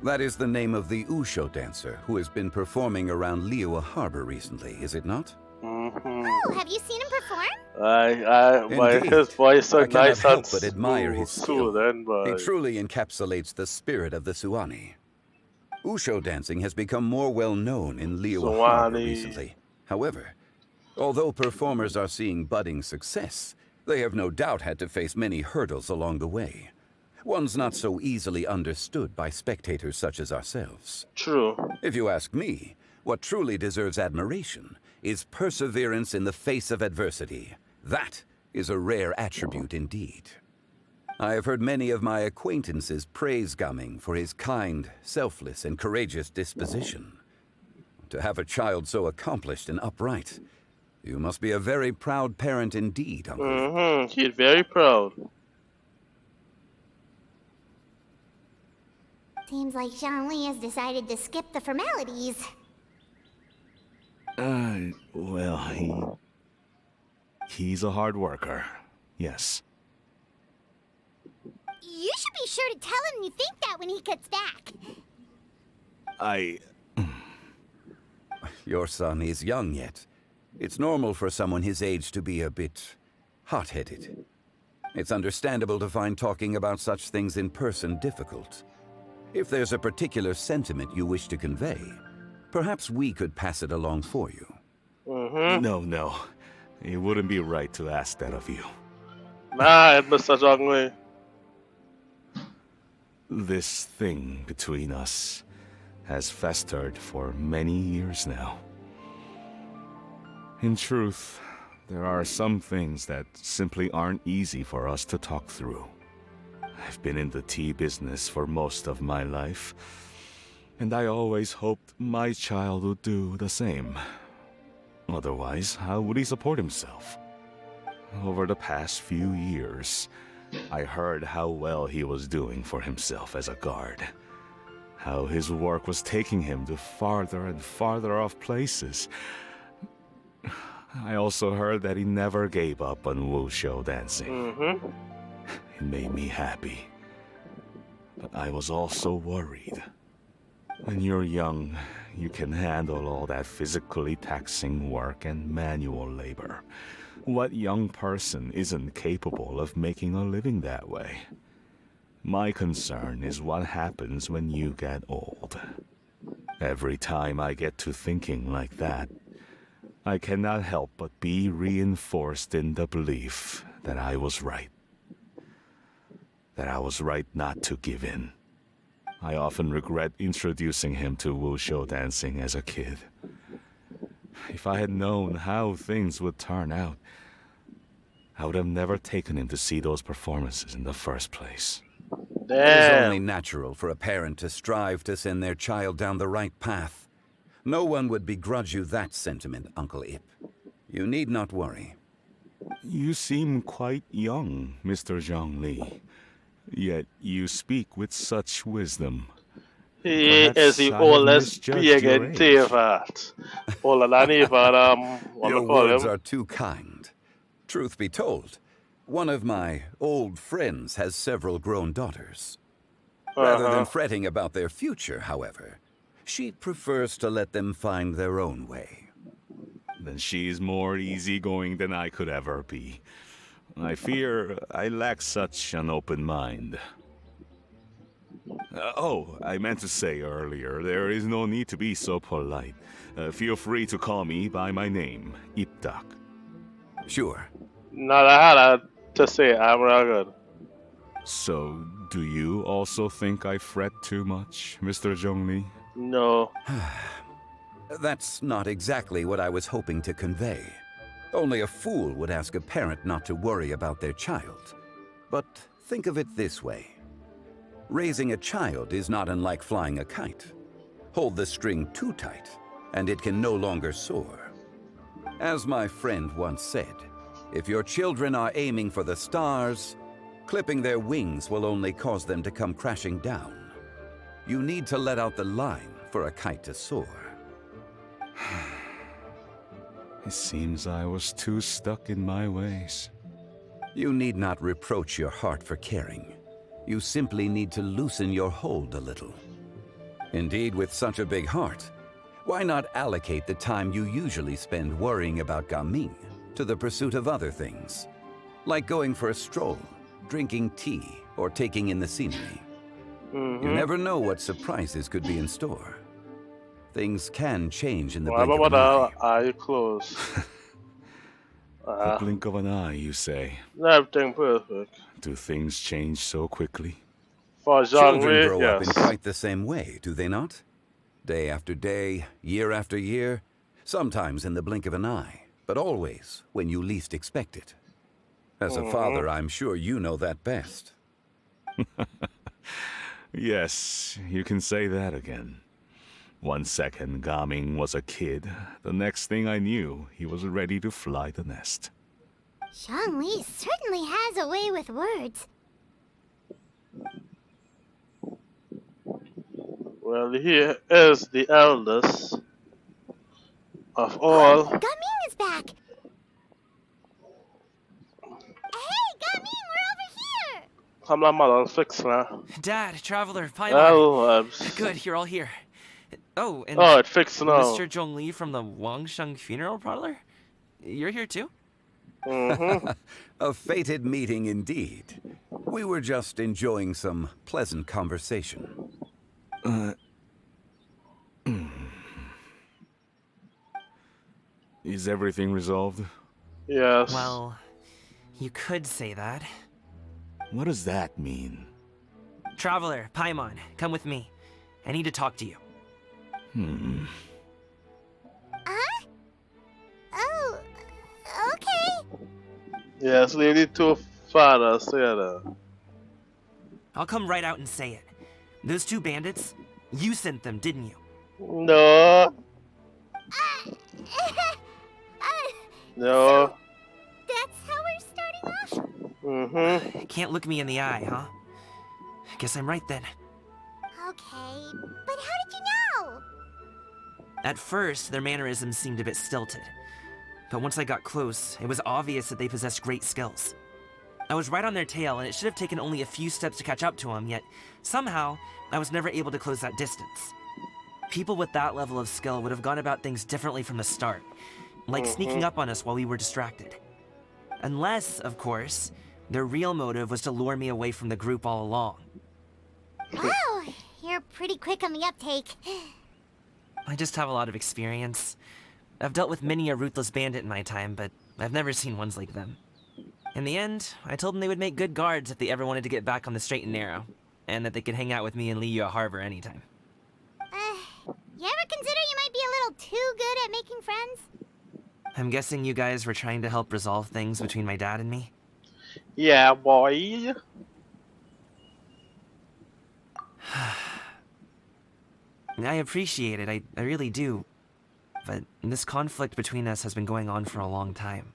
That is the name of the Usho dancer who has been performing around Liyue Harbor recently, is it not? Oh, have you seen him perform? Indeed. His voice so I cannot nice help and but admire his skill. soothing, He but truly encapsulates the spirit of the Suwani. Usho dancing has become more well known in Liyue Harbor recently. However, although performers are seeing budding success, they have no doubt had to face many hurdles along the way. Ones not so easily understood by spectators such as ourselves. True. If you ask me, what truly deserves admiration is perseverance in the face of adversity. That is a rare attribute indeed. I have heard many of my acquaintances praise Gaming for his kind, selfless, and courageous disposition. To have a child so accomplished and upright, you must be a very proud parent indeed, Uncle. He's very proud. Seems like Zhongli has decided to skip the formalities. Well, he's a hard worker. Yes. You should be sure to tell him you think that when he gets back. Your son is young yet. It's normal for someone his age to be a bit hot-headed. It's understandable to find talking about such things in person difficult. If there's a particular sentiment you wish to convey, perhaps we could pass it along for you. No. It wouldn't be right to ask that of you. Nah, Mr. Zhongli. This thing between us has festered for many years now. In truth, there are some things that simply aren't easy for us to talk through. I've been in the tea business for most of my life, and I always hoped my child would do the same. Otherwise, how would he support himself? Over the past few years, I heard how well he was doing for himself as a guard. How his work was taking him to farther and farther off places. I also heard that he never gave up on wushu dancing. It made me happy. But I was also worried. When you're young, you can handle all that physically taxing work and manual labor. What young person isn't capable of making a living that way? My concern is what happens when you get old. Every time I get to thinking like that, I cannot help but be reinforced in the belief that I was right. That I was right not to give in. I often regret introducing him to wushu dancing as a kid. If I had known how things would turn out, I would have never taken him to see those performances in the first place. It is only natural for a parent to strive to send their child down the right path. No one would begrudge you that sentiment, Uncle Ip. You need not worry. You seem quite young, Mr. Zhongli. Yet you speak with such wisdom. He is the oldest being in Tevat. Older than even, Your words are too kind. Truth be told, one of my old friends has several grown daughters. Rather than fretting about their future, however, she prefers to let them find their own way. Then she's more easygoing than I could ever be. I fear I lack such an open mind. I meant to say earlier, there is no need to be so polite. Feel free to call me by my name, Ipdak. Sure. Not I had to say I'm rugged. So, do you also think I fret too much, Mr. Zhongli? No. That's not exactly what I was hoping to convey. Only a fool would ask a parent not to worry about their child. But think of it this way. Raising a child is not unlike flying a kite. Hold the string too tight, and it can no longer soar. As my friend once said, if your children are aiming for the stars, clipping their wings will only cause them to come crashing down. You need to let out the line for a kite to soar. It seems I was too stuck in my ways. You need not reproach your heart for caring. You simply need to loosen your hold a little. Indeed, with such a big heart, why not allocate the time you usually spend worrying about Gaming to the pursuit of other things, like going for a stroll, drinking tea, or taking in the scenery? You never know what surprises could be in store. Things can change in the blink of an eye. Eye closed. The blink of an eye, you say? Everything perfect. Do things change so quickly? For Children grow up in quite the same way, do they not? Day after day, year after year, sometimes in the blink of an eye, but always when you least expect it. As a father, I'm sure you know that best. Yes, you can say that again. 1 second, Gaming was a kid. The next thing I knew, he was ready to fly the nest. Zhongli certainly has a way with words. Well, he is the eldest of all. Gaming is back! Hey, Gaming, we're over here! Come on, mother, fix now. Dad, Traveler, Hello, Paimon. Good, you're all here. Oh, and it fixed now. Mr. Zhongli from the Wangsheng Funeral Parlor? You're here too? A fated meeting indeed. We were just enjoying some pleasant conversation. Is everything resolved? Yes. Well, you could say that. What does that mean? Traveler, Paimon, come with me. I need to talk to you. Oh, okay. Yes, we need to fathers together. I'll come right out and say it. Those two bandits, you sent them, didn't you? No. No. That's how we're starting off? Can't look me in the eye, huh? Guess I'm right then. Okay, but how did you know? At first, their mannerisms seemed a bit stilted. But once I got close, it was obvious that they possessed great skills. I was right on their tail, and it should have taken only a few steps to catch up to them, yet somehow, I was never able to close that distance. People with that level of skill would have gone about things differently from the start, like sneaking up on us while we were distracted. Unless, of course, their real motive was to lure me away from the group all along. Wow, you're pretty quick on the uptake. I just have a lot of experience. I've dealt with many a ruthless bandit in my time, but I've never seen ones like them. In the end, I told them they would make good guards if they ever wanted to get back on the straight and narrow, and that they could hang out with me in Liyue Harbor anytime. You ever consider you might be a little too good at making friends? I'm guessing you guys were trying to help resolve things between my dad and me? Yeah, boy. I appreciate it, I really do. But this conflict between us has been going on for a long time.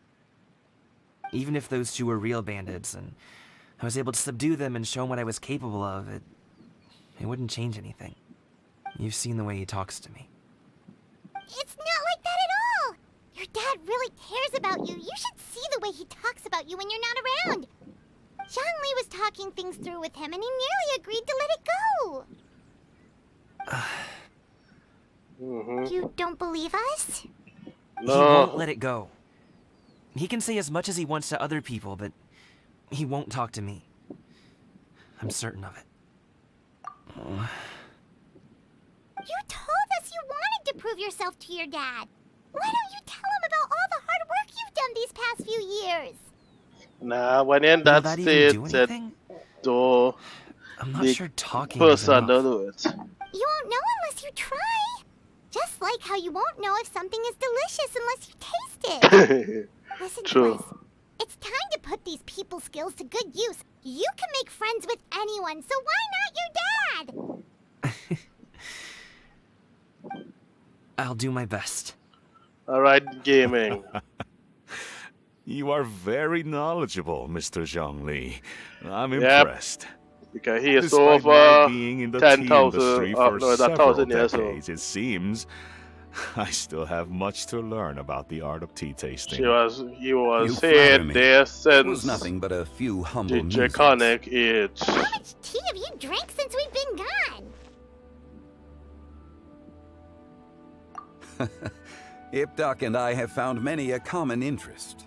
Even if those two were real bandits, and I was able to subdue them and show them what I was capable of, it wouldn't change anything. You've seen the way he talks to me. It's not like that at all! Your dad really cares about you. You should see the way he talks about you when you're not around. Zhongli was talking things through with him, and he nearly agreed to let it go. You don't believe us? No. He won't let it go. He can say as much as he wants to other people, but he won't talk to me. I'm certain of it. You told us you wanted to prove yourself to your dad. Why don't you tell him about all the hard work you've done these past few years? Nah, when in that state, I'm not sure talking is enough. Do it. You won't know unless you try. Just like how you won't know if something is delicious unless you taste it. Listen to us. It's time to put these people skills to good use. You can make friends with anyone, so why not your dad? I'll do my best. Alright, gaming. You are very knowledgeable, Mr. Zhongli. I'm impressed. Because he is Despite over being in the 10,000 tea industry for several years old. decades, it seems I still have much to learn about the art of tea tasting. He was You here flatter me. there It was since nothing but a few humble the musings. draconic age. How much tea have you drank since we've been gone? Ipdak and I have found many a common interest.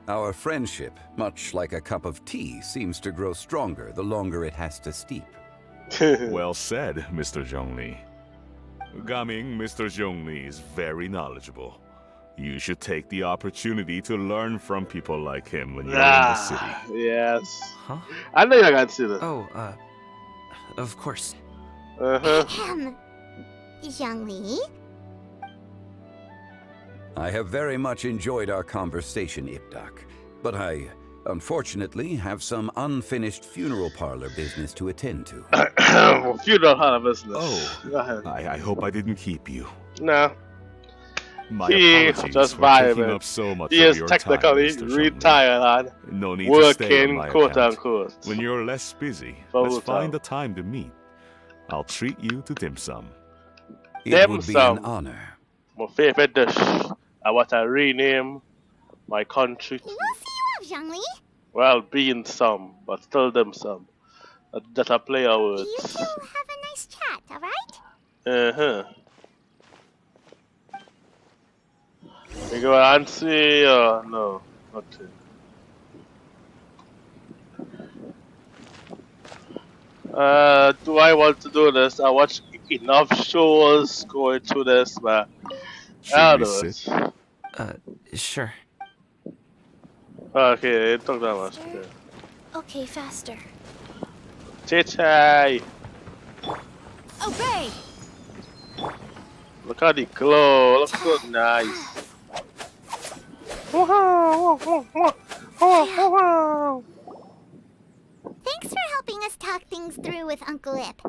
Our friendship, much like a cup of tea, seems to grow stronger the longer it has to steep. Well said, Mr. Zhongli. Gaming, Mr. Zhongli is very knowledgeable. You should take the opportunity to learn from people like him when you're in the city. Yes. Huh? I know you're gonna see that. Oh, of course. Zhongli? I have very much enjoyed our conversation, Ipdak, but I, unfortunately, have some unfinished funeral parlor business to attend to. Funeral parlor business. Oh, go ahead. I hope I didn't keep you. No. My He apologies just for taking vibing. up so much He of is your technically time, Mr. retired Zhongli. No need to stay on working, my quote account. unquote. When you're less busy, Full let's time. find a time to meet. I'll treat you to dim sum. It would be an honor. My favorite dish. I want to rename my country. We'll see you off, Zhongli. Well, being some, but still dim sum. That I play our words. You two have a nice chat, alright? Uh-huh. You go and see, no, nothing. Do I want to do this? I watch enough shows going through this, but I'll do it. Sure. Okay, it took that much. Okay. Okay, faster. Chichay! Obey! Look at the glow, looks so nice. Thanks for helping us talk things through with Uncle Ip.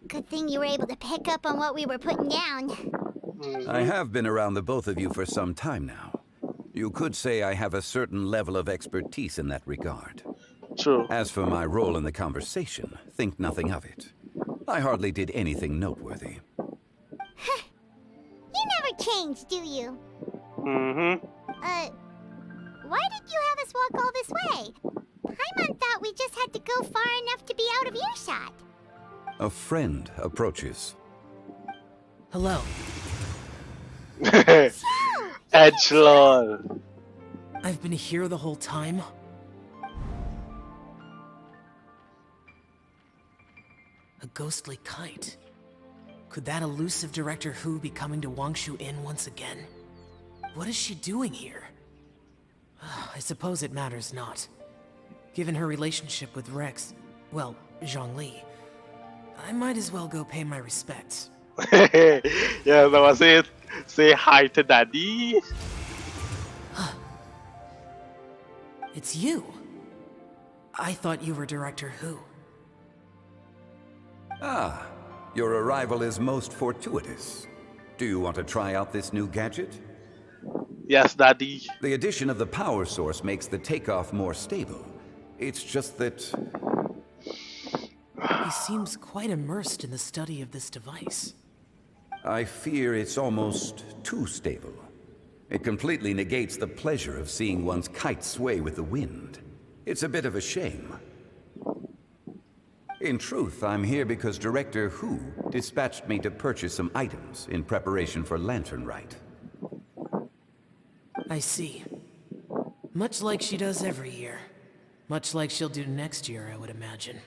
Good thing you were able to pick up on what we were putting down. I have been around the both of you for some time now. You could say I have a certain level of expertise in that regard. True. As for my role in the conversation, think nothing of it. I hardly did anything noteworthy. You never change, do you? Mm-hmm. Why did you have us walk all this way? Paimon thought we just had to go far enough to be out of earshot. A friend approaches. Hello. Edgelord. I've been here the whole time. A ghostly kite. Could that elusive Director Who be coming to Wangshu Inn once again? What is she doing here? I suppose it matters not. Given her relationship with Rex, well, Zhongli, I might as well go pay my respects. Yeah, that was it. Say hi to Daddy. It's you. I thought you were Director Who. Ah, your arrival is most fortuitous. Do you want to try out this new gadget? Yes, Daddy. The addition of the power source makes the takeoff more stable. It's just that... He seems quite immersed in the study of this device. I fear it's almost too stable. It completely negates the pleasure of seeing one's kite sway with the wind. It's a bit of a shame. In truth, I'm here because Director Who dispatched me to purchase some items in preparation for Lantern Rite. I see. Much like she does every year. Much like she'll do next year, I would imagine.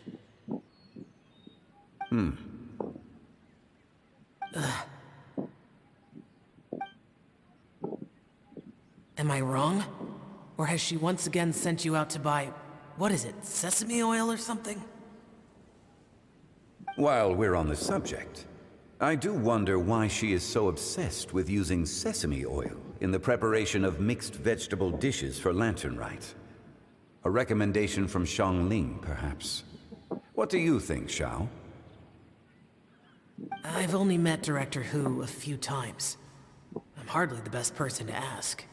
Am I wrong? Or has she once again sent you out to buy, what is it, sesame oil or something? While we're on the subject, I do wonder why she is so obsessed with using sesame oil in the preparation of mixed vegetable dishes for Lantern Rite. A recommendation from Xiangling, perhaps. What do you think, Xiao? I've only met Director Who a few times. I'm hardly the best person to ask.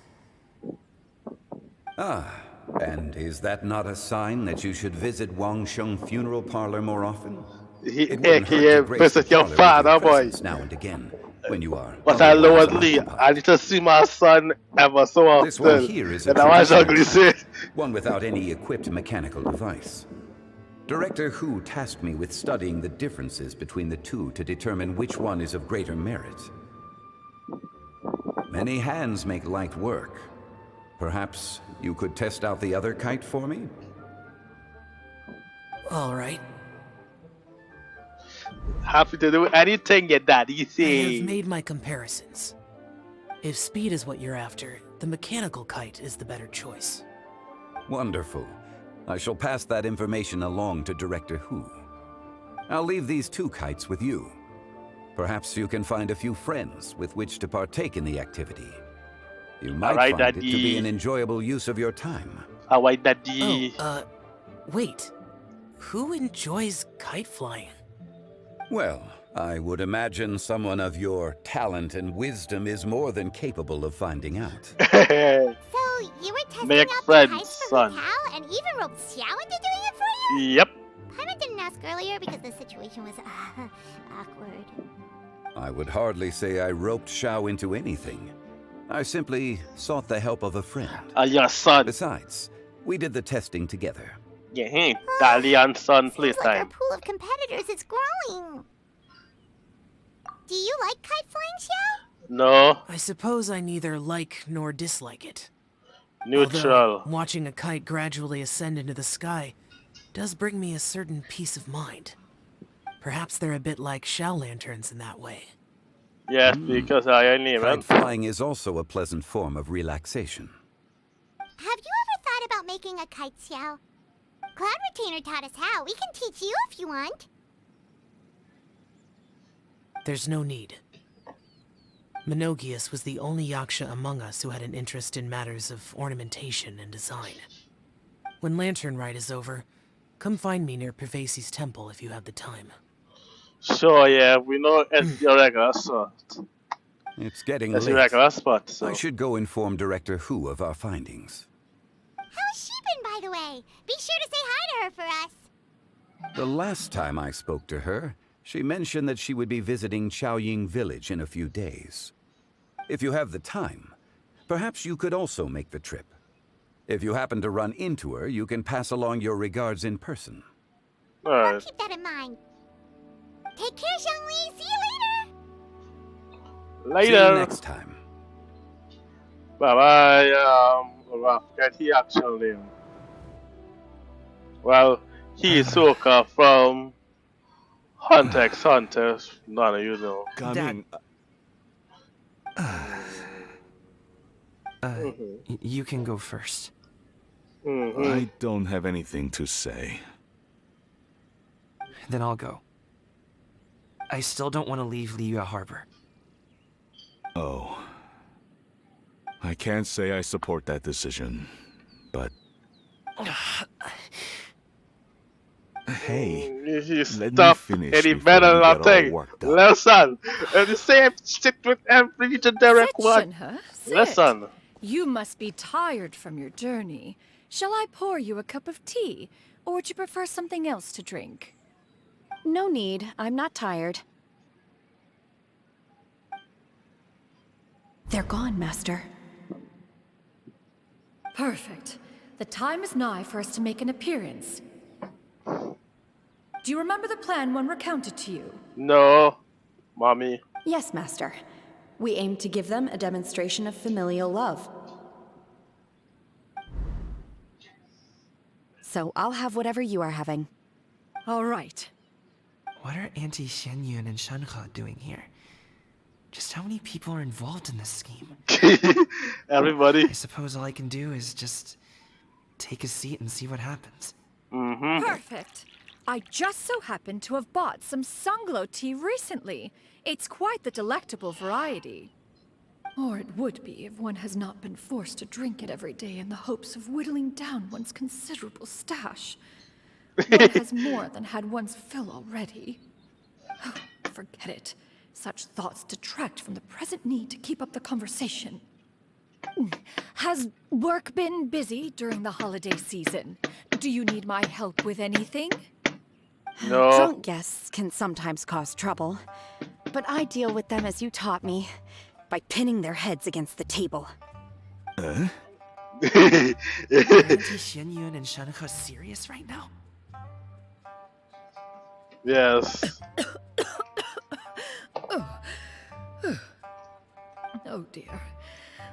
Ah, and is that not a sign that you should visit Wangsheng Funeral Parlor more often? It wouldn't hurt to AKA grace the visit your parlor with father, your boy. presence now and again, when you are But I otherwise lonely. unoccupied. I need to see my son ever so This one often. here is a And I was traditional ugly say. kite, one without any equipped mechanical device. Director Hu tasked me with studying the differences between the two to determine which one is of greater merit. Many hands make light work. Perhaps you could test out the other kite for me? All right. Happy to do anything your daddy I say. have made my comparisons. If speed is what you're after, the mechanical kite is the better choice. Wonderful. I shall pass that information along to Director Hu. I'll leave these two kites with you. Perhaps you can find a few friends with which to partake in the activity. You might Alright, find it to Daddy. be an enjoyable use of your time. Alright, daddy. Wait. Who enjoys kite flying? Well, I would imagine someone of your talent and wisdom is more than capable of finding out. So, you were testing Make out friends, the kites for son. Hutao and even roped Xiao into doing it for you? Yep. Paimon didn't ask earlier because the situation was awkward. I would hardly say I roped Xiao into anything. I simply sought the help of a friend. Your son. Besides, we did the testing together. Yeah, daddy and son Seems like our playtime. pool of competitors is growing. Do you like kite flying, Xiao? No. I suppose I neither like nor dislike it. Neutral. Although, watching a kite gradually ascend into the sky does bring me a certain peace of mind. Perhaps they're a bit like shell lanterns in that way. Yes, because I name Kite it. flying is also a pleasant form of relaxation. Have you ever thought about making a kite, Xiao? Cloud Retainer taught us how. We can teach you if you want. There's no need. Menogius was the only yaksha among us who had an interest in matters of ornamentation and design. When Lantern Rite is over, come find me near Pervasi's temple if you have the time. Sure, yeah, we know it's your regular spot. It's getting It's your late. regular spot, so. I should go inform Director Hu of our findings. How's she been, by the way? Be sure to say hi to her for us. The last time I spoke to her, she mentioned that she would be visiting Chaoying Village in a few days. If you have the time, perhaps you could also make the trip. If you happen to run into her, you can pass along your regards in person. Alright. I'll keep that in mind. Take care, Zhongli. See you later. Later. See you next time. Bye bye. Well, forget he actually. Well, he is Soka from Hunter x Hunter. None of you know. Coming. You can go first. I don't have anything to say. Then I'll go. I still don't want to leave Liyue Harbor. Oh. I can't say I support that decision, but... Hey, You let me stop finish any before better you than get I all think. worked up. Listen, the same shit with every generic one. Shinha, sit. Listen. You must be tired from your journey. Shall I pour you a cup of tea, or would you prefer something else to drink? No need. I'm not tired. They're gone, Master. Perfect. The time is nigh for us to make an appearance. Do you remember the plan when recounted to you? No, Mommy. Yes, Master. We aim to give them a demonstration of familial love. So I'll have whatever you are having. All right. What are Auntie Xianyun and Shanhe doing here? Just how many people are involved in this scheme? Everybody. I suppose all I can do is just take a seat and see what happens. Perfect. I just so happen to have bought some Sunglow tea recently. It's quite the delectable variety. Or it would be if one has not been forced to drink it every day in the hopes of whittling down one's considerable stash. One has more than had one's fill already. Oh, forget it. Such thoughts detract from the present need to keep up the conversation. Has work been busy during the holiday season? Do you need my help with anything? No. Drunk guests can sometimes cause trouble, but I deal with them as you taught me, by pinning their heads against the table. Aren't Xianyun and Shenhe serious right now? Yes. Oh dear.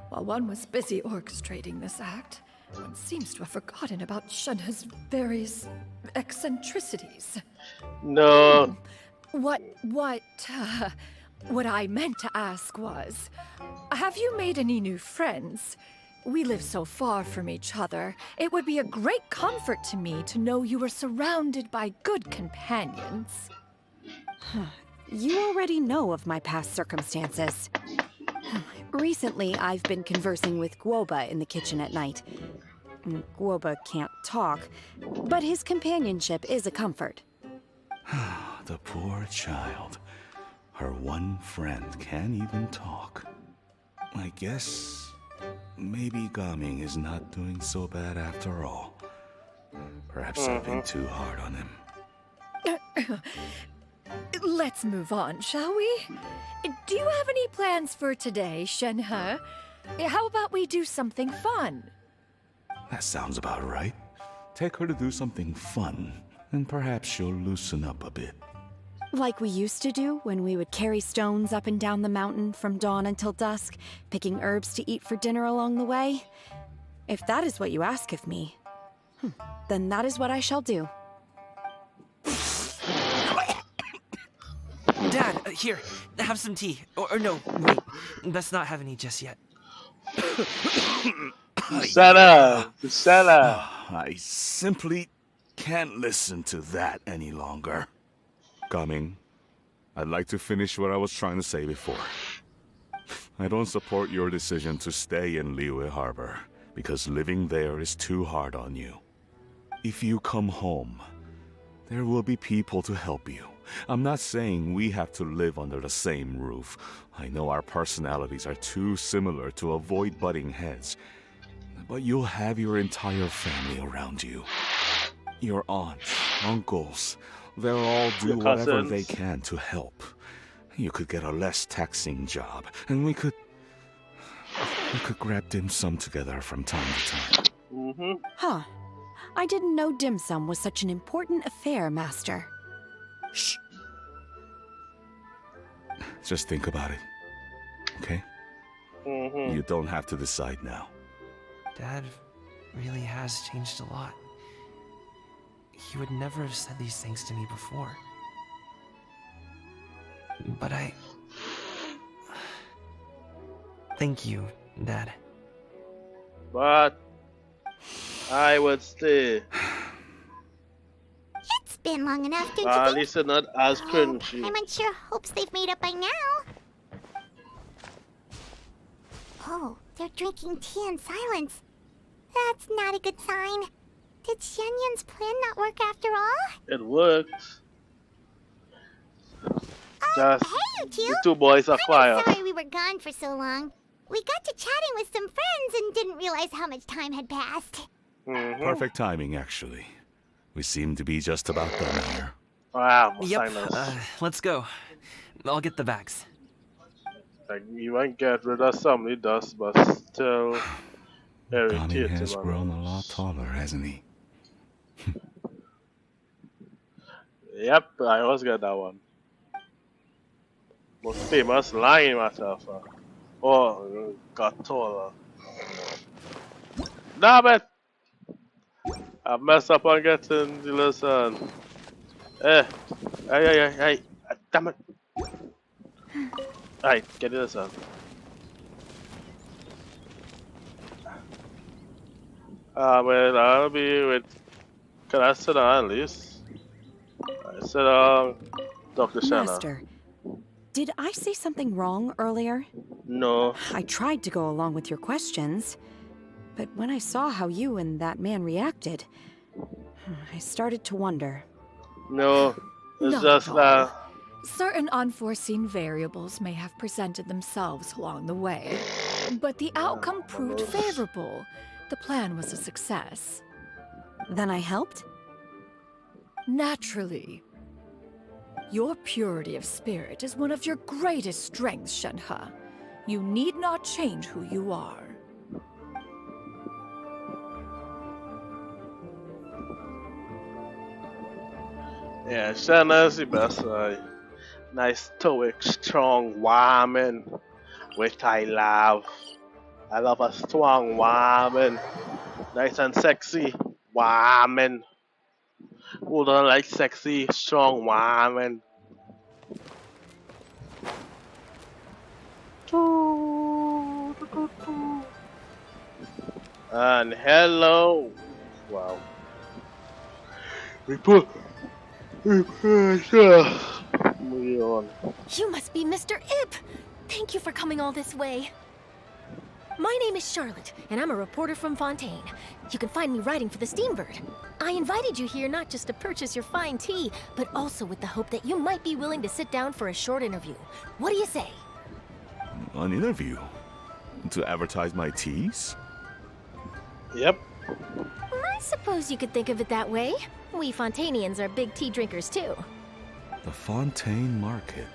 While one was busy orchestrating this act, one seems to have forgotten about Shenhe's various eccentricities. No. What I meant to ask was, have you made any new friends? We live so far from each other. It would be a great comfort to me to know you were surrounded by good companions. You already know of my past circumstances. Recently, I've been conversing with Guoba in the kitchen at night. Guoba can't talk, but his companionship is a comfort. The poor child. Her one friend can't even talk. I guess maybe Gaming is not doing so bad after all. Perhaps I've been too hard on him. Let's move on, shall we? Do you have any plans for today, Shenhe? How about we do something fun? That sounds about right. Take her to do something fun, and perhaps she'll loosen up a bit. Like we used to do when we would carry stones up and down the mountain from dawn until dusk, picking herbs to eat for dinner along the way. If that is what you ask of me, then that is what I shall do. Dad, here, have some tea. Or no, wait, best not have any just yet. Sarah! I simply can't listen to that any longer. Gaming, I'd like to finish what I was trying to say before. I don't support your decision to stay in Liyue Harbor, because living there is too hard on you. If you come home, there will be people to help you. I'm not saying we have to live under the same roof. I know our personalities are too similar to avoid butting heads. But you'll have your entire family around you. Your aunts, uncles, they'll all do whatever they can to help. You could get a less taxing job, and we could grab dim sum together from time to time. Huh. I didn't know dim sum was such an important affair, Master. Shh. Just think about it, okay? You don't have to decide now. Dad really has changed a lot. He would never have said these things to me before. But thank you, Dad. But I would stay. It's been long enough, don't you At think? least it's not as cringy. I'm unsure hopes they've made up by now. Oh, they're drinking tea in silence. That's not a good sign. Did Xianyun's plan not work after all? It worked. Just Hey, you two! the two boys are quiet. I'm sorry we were gone for so long. We got to chatting with some friends and didn't realize how much time had passed. Perfect timing, actually. We seem to be just about done here. Wow, Yep, let's go. I'll get the bags. Like, you might get rid of some of the dust, but still Gaming irritating. has grown a lot taller, hasn't he? Yep, I always get that one. Most famous line myself. Oh, got taller. Damn it! I messed up on getting the lesson. Hey, damn it. Alright, get the lesson. Well, I'll be with... Can I sit down at least? I sit down, Dr. Shanna. Master, did I say something wrong earlier? No. I tried to go along with your questions, but when I saw how you and that man reacted, I started to wonder. No, it's Not just at that... all. Certain unforeseen variables may have presented themselves along the way, but the outcome proved favorable. The plan was a success. Then I helped? Naturally. Your purity of spirit is one of your greatest strengths, Shenhe. You need not change who you are. Yeah, Shanna's the best. Nice, stoic, strong woman, which I love. I love a strong woman. Nice and sexy woman. Who don't like sexy, strong woman? And hello. Wow. Moving on. You must be Mr. Ip! Thank you for coming all this way. My name is Charlotte, and I'm a reporter from Fontaine. You can find me writing for the Steambird. I invited you here not just to purchase your fine tea, but also with the hope that you might be willing to sit down for a short interview. What do you say? An interview? To advertise my teas? Yep. I suppose you could think of it that way. We Fontainians are big tea drinkers too. The Fontaine Market.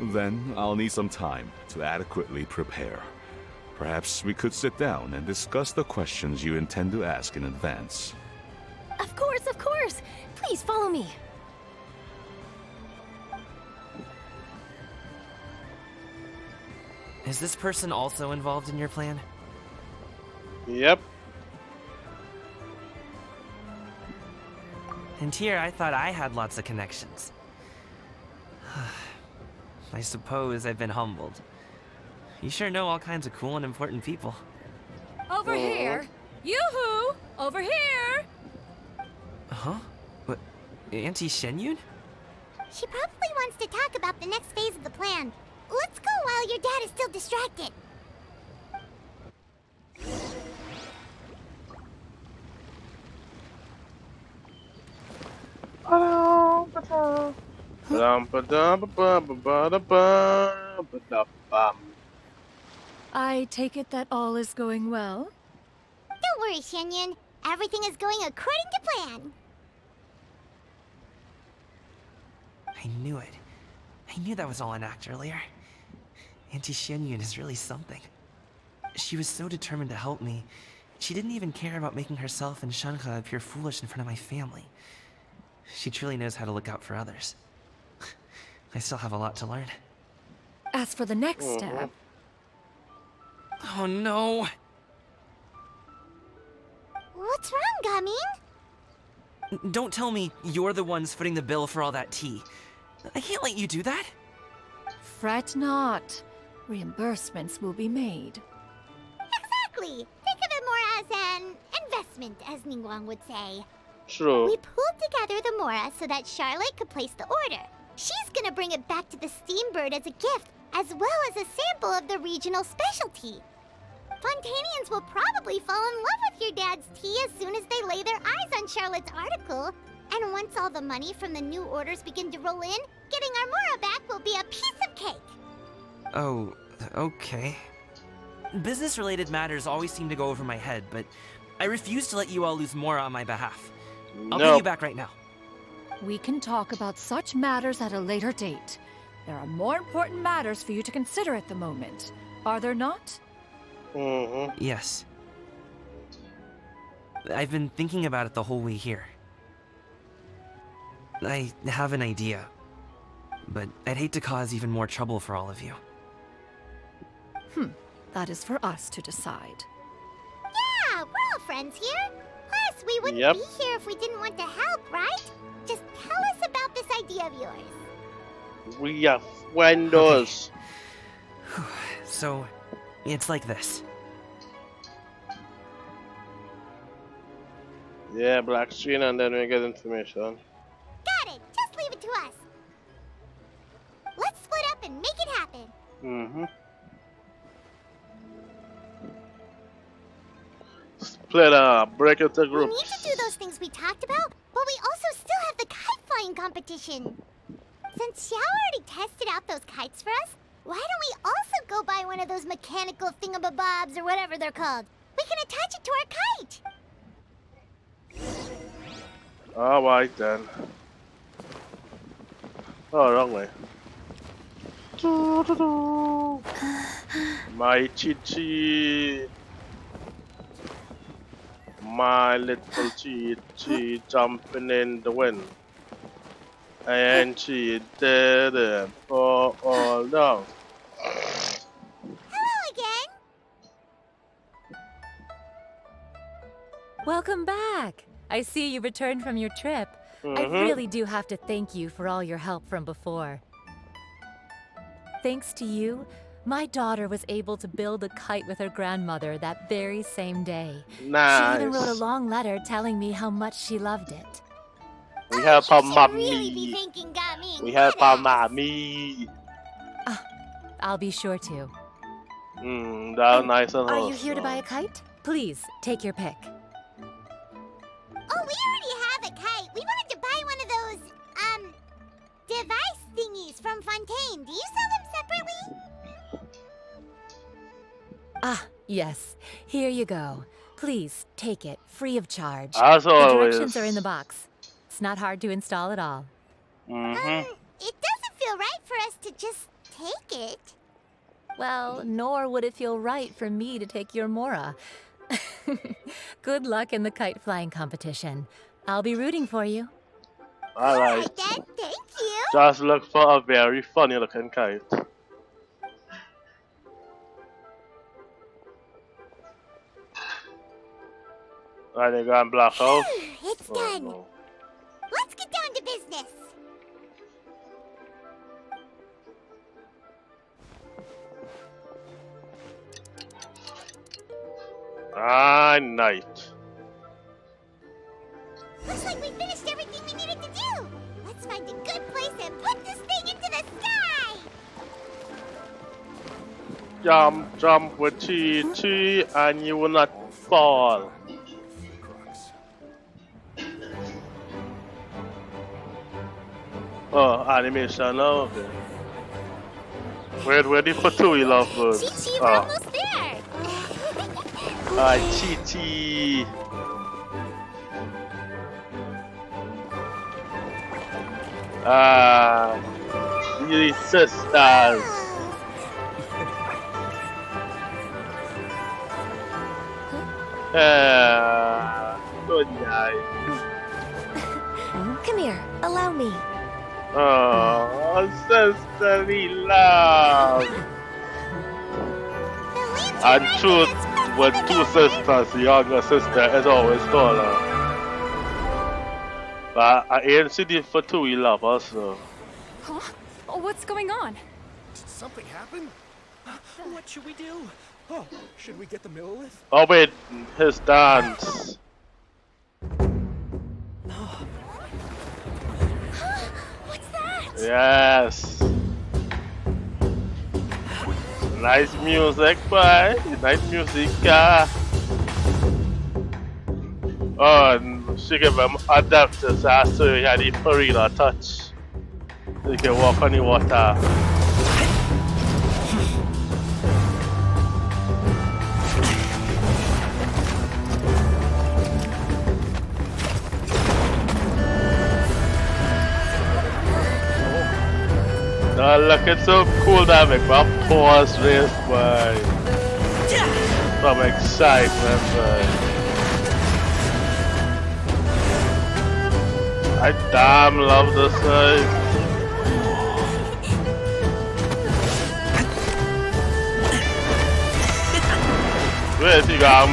Then I'll need some time to adequately prepare. Perhaps we could sit down and discuss the questions you intend to ask in advance. Of course, of course! Please follow me. Is this person also involved in your plan? Yep. And here I thought I had lots of connections. I suppose I've been humbled. You sure know all kinds of cool and important people. Over here! Yoo-hoo! Over here! Huh? What? Auntie Shenyun? She probably wants to talk about the next phase of the plan. Let's go while your dad is still distracted. I take it that all is going well? Don't worry, Shenyun. Everything is going according to plan. I knew it. I knew that was all an act earlier. Auntie Shenyun is really something. She was so determined to help me. She didn't even care about making herself and Shenhe appear foolish in front of my family. She truly knows how to look out for others. I still have a lot to learn. As for the next step... Oh no! What's wrong, Gamin? Don't tell me you're the ones footing the bill for all that tea. I can't let you do that. Fret not. Reimbursements will be made. Exactly. Think of it more as an investment, as Ningguang would say. True. We pulled together the Mora so that Charlotte could place the order. She's gonna bring it back to the Steambird as a gift, as well as a sample of the regional specialty. Fontainians will probably fall in love with your dad's tea as soon as they lay their eyes on Charlotte's article. And once all the money from the new orders begin to roll in, getting our Mora back will be a piece of cake. Oh, okay. Business-related matters always seem to go over my head, but I refuse to let you all lose Mora on my behalf. I'll pay you back right now. We can talk about such matters at a later date. There are more important matters for you to consider at the moment, are there not? Yes. I've been thinking about it the whole way here. I have an idea, but I'd hate to cause even more trouble for all of you. That is for us to decide. Yeah, we're all friends here. Plus, we wouldn't be here if we didn't want to help, right? Just tell us about this idea of yours. We are friendos. Okay. So, it's like this. Yeah, black screen and then we get information. Got it. Just leave it to us. Let's split up and make it happen. Split up, break it to groups. We need to do those things we talked about, but we also still have the kite flying competition. Since Xiao already tested out those kites for us, why don't we also go buy one of those mechanical thingamabobs or whatever they're called? We can attach it to our kite. Alright then. Oh, wrong way. My Chi-Chi. My little Chi-Chi jumping in the wind. And she didn't fall all down. Hello again. Welcome back. I see you returned from your trip. I really do have to thank you for all your help from before. Thanks to you, my daughter was able to build a kite with her grandmother that very same day. Nice. She even wrote a long letter telling me how much she loved it. We have our mommy. Really be thanking Gami. We have our mommy. I'll be sure to. That's nice and Are you here to buy a kite? Please, take your pick. Oh, we already have a kite. We wanted to buy one of those, device thingies from Fontaine. Do you sell them separately? Ah, yes. Here you go. Please, take it, free of charge. As the always. directions are in the box. It's not hard to install at all. It doesn't feel right for us to just take it. Well, nor would it feel right for me to take your Mora. Good luck in the kite flying competition. I'll be rooting for you. Alright. Then, thank you. Just look for a very funny looking kite. Alright, they got block out. It's done. No. Let's get down to business. Night. Looks like we finished everything we needed to do. Let's find a good place and put this thing into the sky. Jump, jump with Chi-Chi and you will not fall. Oh, animation, okay. Where the Fatui love birds? Chi-Chi, we're almost there. Chi-Chi. These sisters. Good night. Come here, allow me. Oh, sisterly love. And truth, with two sisters, the younger sister is always taller. But I ain't seen it for two love also. Huh? Oh, what's going on? Did something happen? What should we do? Oh, should we get the Millilith? Oh wait, his dance. What's that? Yes. Nice music, boy. Nice music. Oh, and she gave him adapters so he had the Farina touch. So he can walk on the water. Oh, look, it's so cool that make my paws race, boy. Some excitement, boy. I damn love this side. Wait, you gotta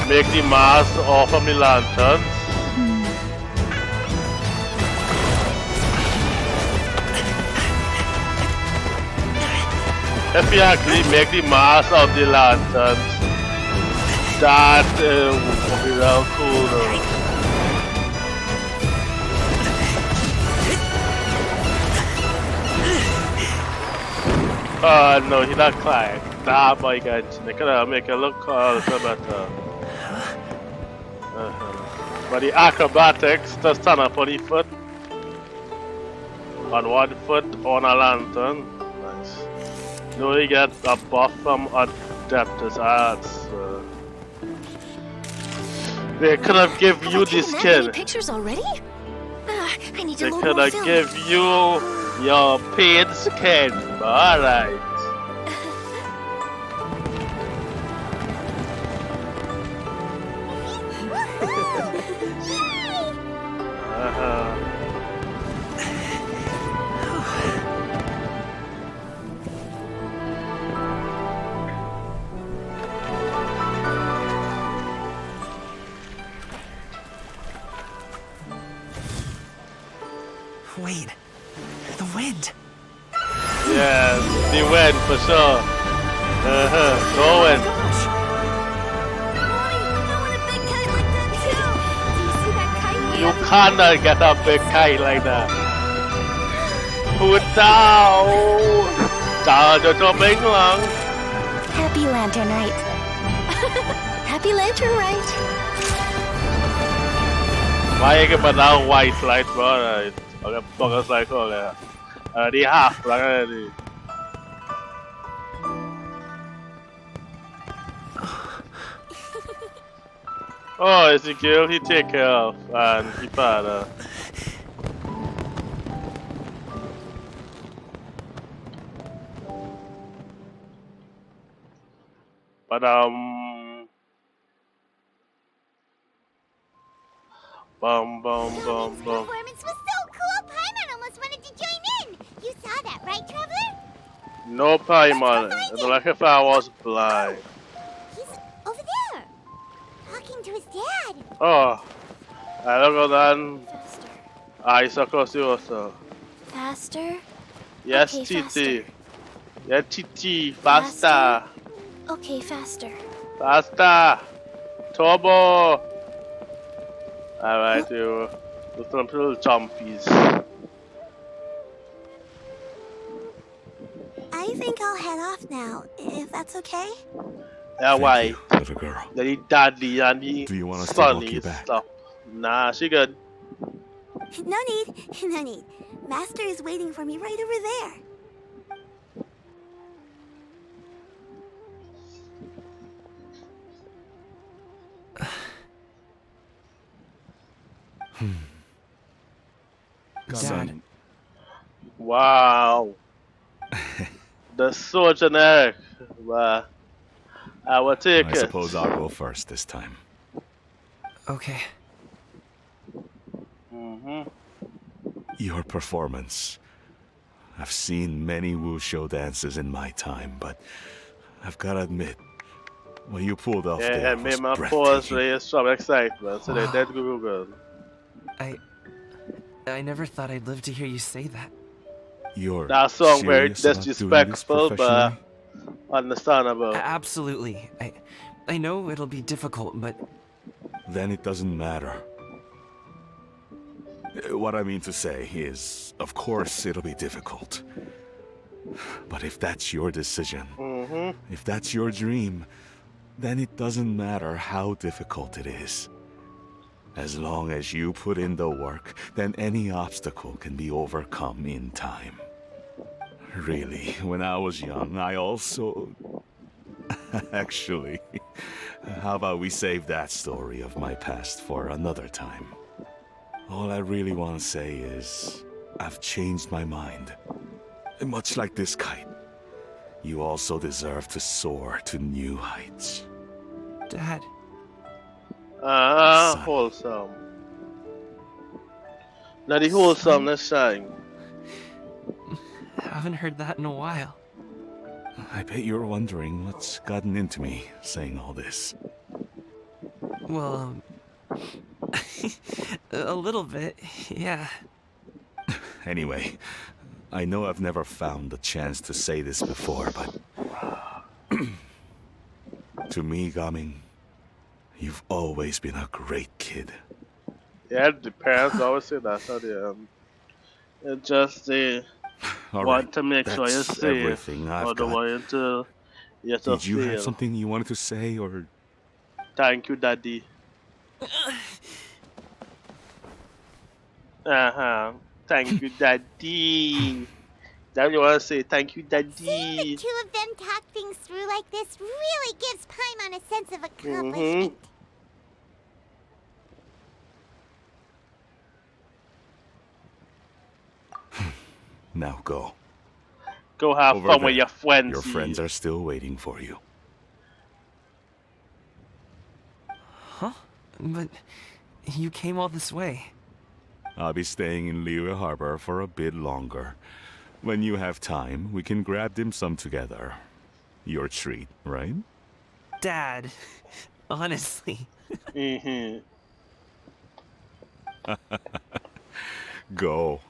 make the mask off of the lanterns. If you actually make the mask of the lanterns, that would be real cool though. Oh no, he's not crying. Nah, my God, they could make it look a little better. But the acrobatics, to stand up on the foot, on one foot on a lantern. Nice. No, he get a buff from Adeptus Arts. They could have given you this skin. Pictures already? I need is it gonna give you your paid skin? Alright. Wait, the wind. Yes, the wind for sure. Going. You cannot get a big kite like that. Put down. Down to the big long. Happy Lantern Rite. Happy Lantern Rite. Why you get down white light, bro? Okay, focus like all that. The half like already. Oh, Ezekiel, he take care of and he father. But bum. Performance was so cool, Paimon almost wanted to join in. You saw that, right, Traveler? No Paimon. It's like if I was blind. He's over there, talking to his dad. Oh, I don't know then. Eyes across the water. Faster? Yes, Okay, TT. faster. Yeah, TT. Faster. Okay, faster. Faster. Turbo. Alright, you. Do some little jumpies. I think I'll head off now, if that's okay. Yeah, why? Little girl. The daddy and the Do you want us to walk sunny you back? stuff. Nah, she good. No need. Master is waiting for me right over there. Son, Wow. That's so generic. But I will take I it. suppose I'll go first this time. Okay. Your performance. I've seen many wuxia dances in my time, but I've gotta admit, what you pulled off Yeah, there and was made my breathtaking. pause raise from excitement, so they did Google. I never thought I'd live to hear you say that. You're That song very serious about doing this disrespectful, but professionally? understandable. Absolutely. I know it'll be difficult, but Then it doesn't matter. What I mean to say is, of course it'll be difficult. But if that's your decision, if that's your dream, then it doesn't matter how difficult it is. As long as you put in the work, then any obstacle can be overcome in time. Really, when I was young, I also... Actually, how about we save that story of my past for another time? All I really want to say is, I've changed my mind. Much like this kite, you also deserve to soar to new heights. Dad. Wholesome. Now the wholesomeness shine. Haven't heard that in a while. I bet you're wondering what's gotten into me saying all this. Well, a little bit, yeah. Anyway, I know I've never found the chance to say this before, but... to me, Gaming, you've always been a great kid. Yeah, the parents always say that. So they, it's just they All want right, to make sure you're that's safe. everything I've Or they got. want you to Did you have feel. something you wanted to say, or... Thank you, Daddy. Thank you, Daddy. That you want to say thank you, Daddy. Seeing the two of them talk things through like this really gives Paimon a sense of accomplishment. Now go. Go have Over fun there. with your friends. Your friends are still waiting for you. Huh? But you came all this way. I'll be staying in Liyue Harbor for a bit longer. When you have time, we can grab dim sum together. Your treat, right? Dad, honestly. Go.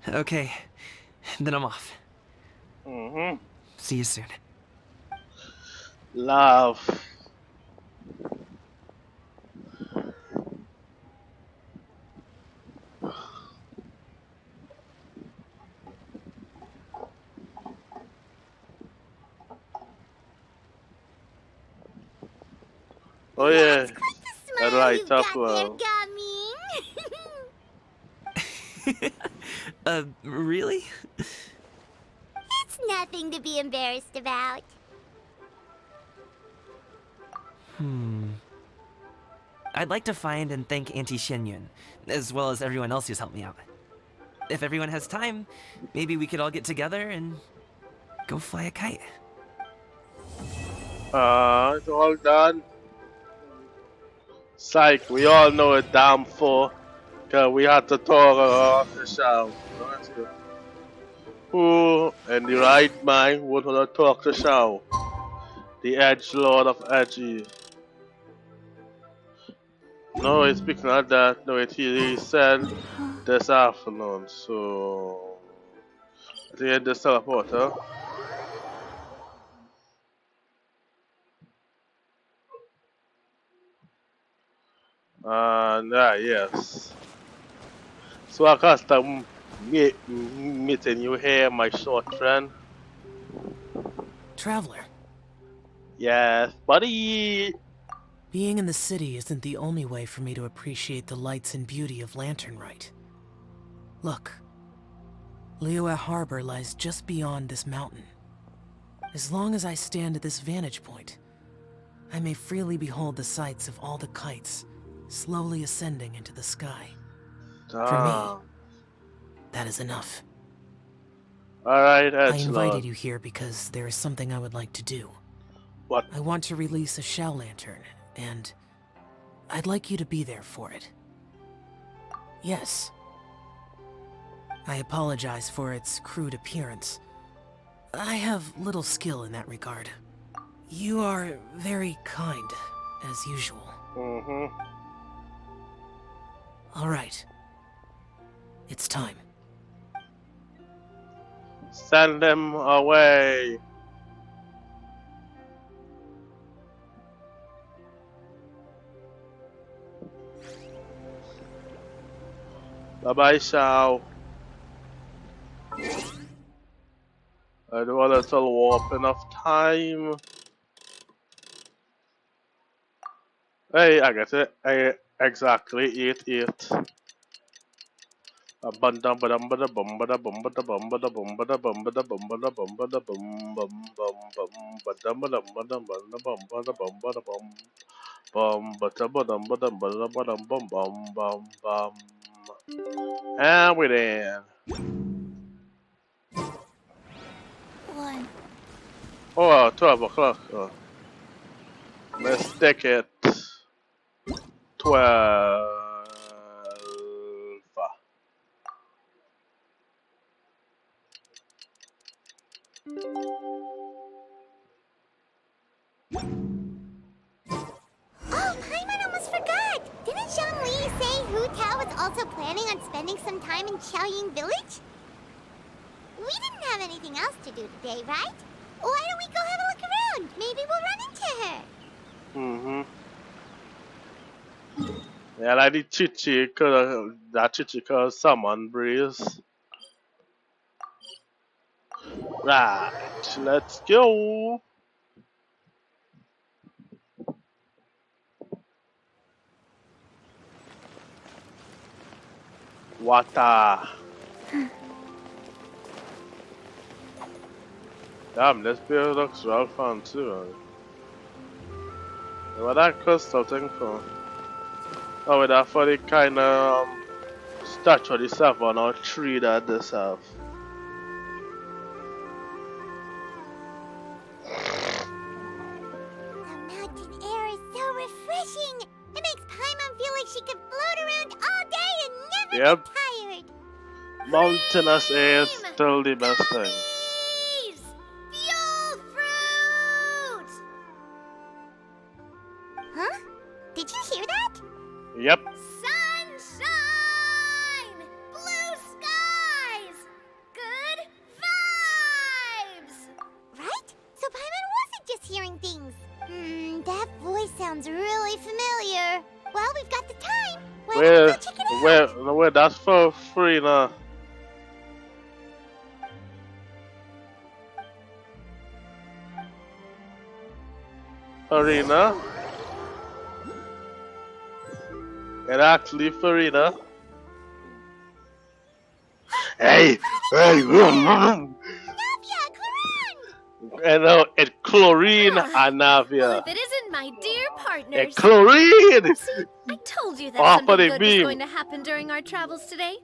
Okay, then I'm off. See you soon. Love. Oh yeah, that light up well. Really? It's nothing to be embarrassed about. I'd like to find and thank Auntie Xianyun, as well as everyone else who's helped me out. If everyone has time, maybe we could all get together and go fly a kite. It's all done. Psych, we all know it damn for. Cause we had to talk off the show. Who in the right mind would want to talk the show? The Edge Lord of Edgy. No, it's speaking of that. No, he said this afternoon. So I think the teleporter. Yes. So I custom meeting you here, my short friend. Traveler, Yes, buddy. being in the city isn't the only way for me to appreciate the lights and beauty of Lantern Rite. Look, Liyue Harbor lies just beyond this mountain. As long as I stand at this vantage point, I may freely behold the sights of all the kites slowly ascending into the sky. For me, that is enough. Alright, I invited you here because there is something I would like to do. What? I want to release a shell lantern, and I'd like you to be there for it. Yes. I apologize for its crude appearance. I have little skill in that regard. You are very kind, as usual. All right. It's time. Send them away. Bye bye, Shao. I do a little warping of time. Hey, I get it. Exactly 8-8. Bum bum bada bum bada bum bada bum bada bum bada bum bada bum bada bum bada bum bum bum bum bada bada bada bada bum bada bum bada bum bum bada bada bada bada bada bum bum bum bum. And we're there. 1. Oh, 12 o'clock. Oh. Let's take it. 12. Oh, Paimon almost forgot! Didn't Zhongli say Hu Tao was also planning on spending some time in Xiaoying Village? We didn't have anything else to do today, right? Why don't we go have a look around? Maybe we'll run into her. Yeah, like the Chichi, that Chichi called Summon Breeze. Right, let's go. Water. Damn, this build looks real fun too. What that crystal thing for? Oh, with that funny kind of statue of the savannah or tree that this have. The mountain air is so refreshing. It makes Paimon feel like she could float around all day and never Yep. get tired. Mountainous air is still the best thing. Fuel fruit! Huh? Did you hear that? Yep. Sunshine! Blue skies! Good vibes! Right? So Paimon wasn't just hearing things. That voice sounds really familiar. Well, we've got the time. Why don't we go check it out? Where, that's for free now. Farina. And actually Farina. Hey! And it's Chlorine and Navia. If it isn't my dear partners. And Chlorine! See, I told you that Oh, something but it good was beam. going to happen during our travels today.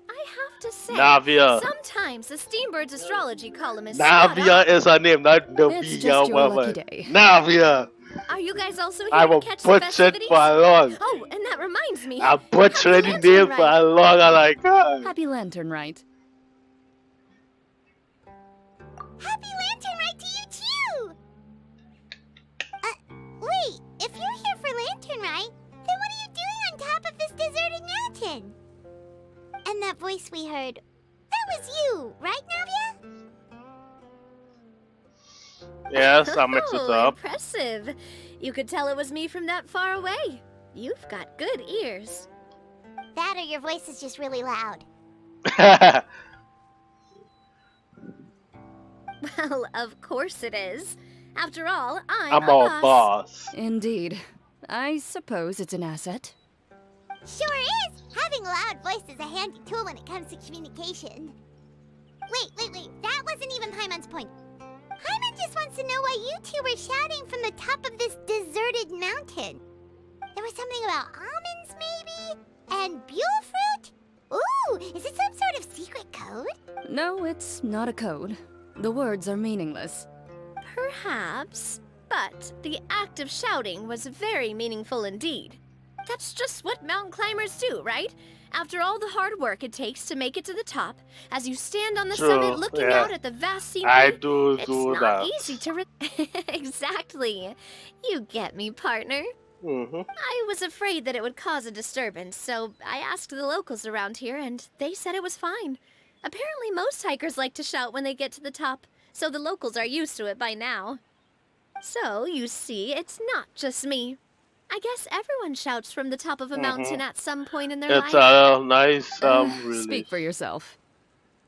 I have to say, Navia. sometimes the Steambird's astrology column is Navia is her name, not It's just Navia your lucky woman. day. Navia! Are you guys also here I to will catch the butcher it festivities? for long. Oh, and that reminds me. I butchered the name for a long, I'm like, God. Happy Lantern Rite. Happy Lantern Rite to you too! Wait, if you're here for Lantern Rite, then what are you doing on top of this deserted mountain? And that voice we heard, that was you, right, Navia? Yes, I mixed it up. Impressive. You could tell it was me from that far away. You've got good ears. That or your voice is just really loud. Well, of course it is. After all, I'm a boss. Indeed. I suppose it's an asset. Sure is! Having a loud voice is a handy tool when it comes to communication. Wait. That wasn't even Paimon's point. Paimon just wants to know why you two were shouting from the top of this deserted mountain. There was something about almonds, maybe? And buell fruit? Ooh, is it some sort of secret code? No, it's not a code. The words are meaningless. Perhaps, but the act of shouting was very meaningful indeed. That's just what mountain climbers do, right? After all the hard work it takes to make it to the top, as you stand on the True, summit looking yeah. out at the vast scenery, I do it's do not that. easy to Exactly. You get me, partner. Mm-hmm. I was afraid that it would cause a disturbance, so I asked the locals around here, and they said it was fine. Apparently most hikers like to shout when they get to the top, so the locals are used to it by now. So, you see, it's not just me. I guess everyone shouts from the top of a mountain at some point in their It's life. a nice relief. Speak for yourself.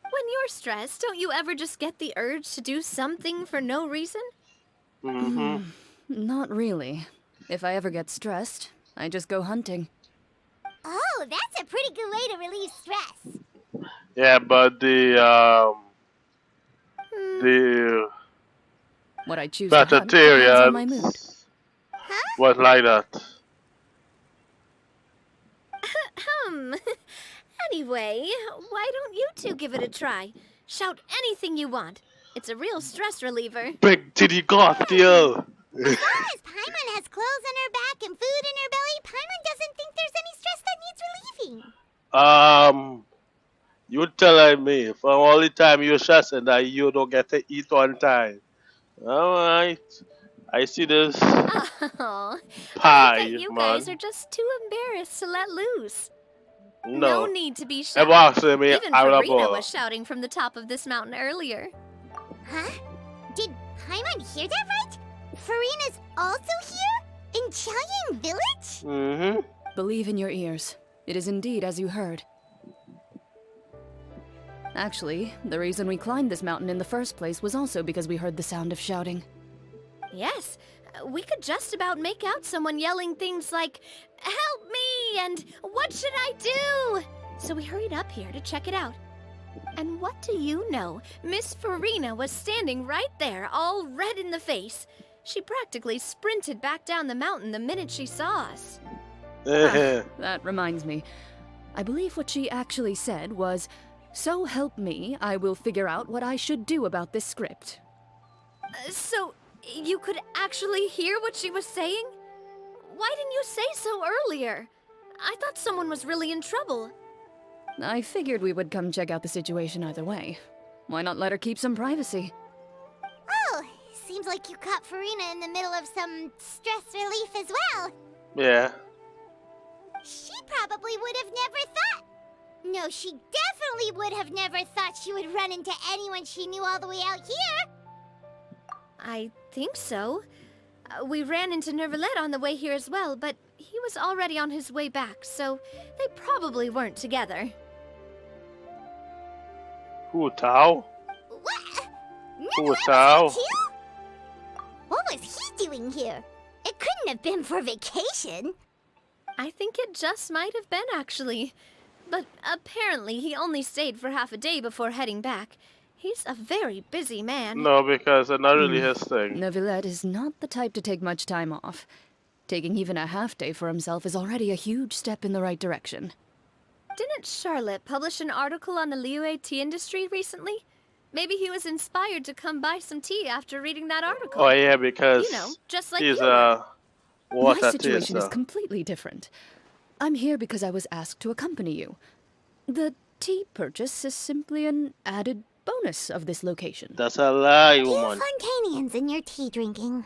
When you're stressed, don't you ever just get the urge to do something for no reason? Mm-hmm. Not really. If I ever get stressed, I just go hunting. Oh, that's a pretty good way to relieve stress. Yeah, but the What I choose to hunt depends on my mood. vegetarian was like that. Anyway, why don't you two give it a try? Shout anything you want. It's a real stress reliever. Big titty goth, yo. As long as Paimon has clothes on her back and food in her belly, Paimon doesn't think there's any stress that needs relieving. You telling me for all the time you're stressing that you don't get to eat on time. Alright. I see this Oh, pie, I bet you man. guys are just too embarrassed to let loose. No. need to be If shouting. actually me, Even I would have Farina bought. was shouting from the top of this mountain earlier. Huh? Did Paimon hear that right? Farina's also here? In Chaoyang Village? Mm-hmm. Believe in your ears. It is indeed as you heard. Actually, the reason we climbed this mountain in the first place was also because we heard the sound of shouting. Yes, we could just about make out someone yelling things like, "Help me!" and "What should I do?" So we hurried up here to check it out. And what do you know? Miss Farina was standing right there, all red in the face. She practically sprinted back down the mountain the minute she saw us. That reminds me. I believe what she actually said was, "So help me, I will figure out what I should do about this script." So, you could actually hear what she was saying? Why didn't you say so earlier? I thought someone was really in trouble. I figured we would come check out the situation either way. Why not let her keep some privacy? Oh, seems like you caught Farina in the middle of some stress relief as well. Yeah. She probably would have never thought. No, she definitely would have never thought she would run into anyone she knew all the way out here. I think so. We ran into Nervalet on the way here as well, but he was already on his way back, so they probably weren't together. Hu Tao? What? Hu Tao? What was he doing here? It couldn't have been for vacation. I think it just might have been, actually. But apparently he only stayed for half a day before heading back. He's a very busy man. No, because it's not really his thing. Neuvillette is not the type to take much time off. Taking even a half day for himself is already a huge step in the right direction. Didn't Charlotte publish an article on the Liyue tea industry recently? Maybe he was inspired to come buy some tea after reading that article. Oh yeah, because you know, just like he's you were. water My situation is taster. completely different. I'm here because I was asked to accompany you. The tea purchase is simply an added bonus of this location. That's a lie, You woman. Fontanians and your tea drinking.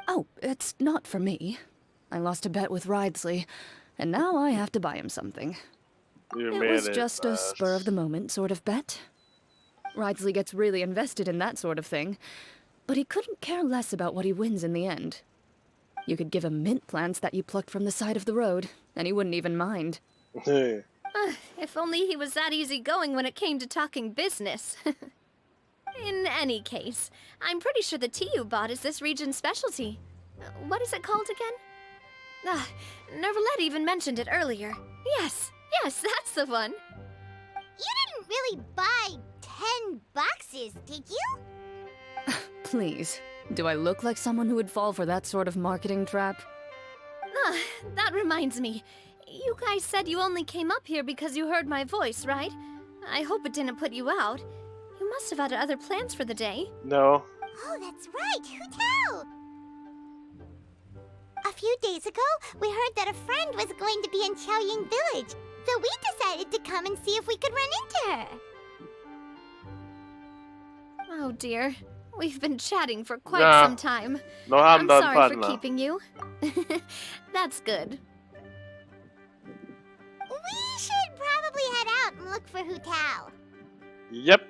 Oh, it's not for me. I lost a bet with Ridesley, and now I have to buy him something. You It made was it just a fast. spur-of-the-moment sort of bet. Ridesley gets really invested in that sort of thing, but he couldn't care less about what he wins in the end. You could give him mint plants that you plucked from the side of the road, and he wouldn't even mind. If only he was that easygoing when it came to talking business. In any case, I'm pretty sure the tea you bought is this region's specialty. What is it called again? Nervalet even mentioned it earlier. Yes, that's the one. You didn't really buy 10 boxes, did you? Please, do I look like someone who would fall for that sort of marketing trap? That reminds me. You guys said you only came up here because you heard my voice, right? I hope it didn't put you out. You must have had other plans for the day. No. Oh, that's right. Who tell? A few days ago, we heard that a friend was going to be in Chaoying Village, so we decided to come and see if we could run into her. Oh dear. We've been chatting for quite Nah. some time. No harm I'm done, sorry partner. for keeping you. That's good. We should probably head out and look for Hu Tao. Yep.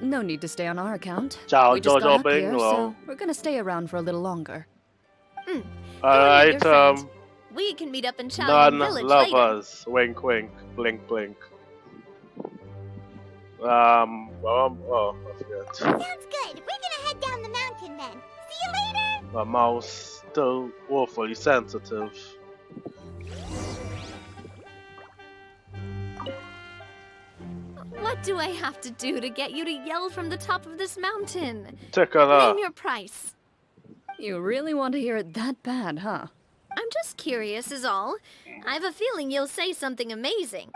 No need to stay on our account. Ciao, We just Jojo got up here, Bingo. so we're gonna stay around for a little longer. Alright, We can meet up in Chaoying Village later. non-lovers. Wink, wink. Blink, blink. Oh, I forgot. Sounds good. We're gonna head down the mountain then. See you later. My mouse still woefully sensitive. What do I have to do to get you to yell from the top of this mountain? Tickle her. Name your price. You really want to hear it that bad, huh? I'm just curious is all. I have a feeling you'll say something amazing.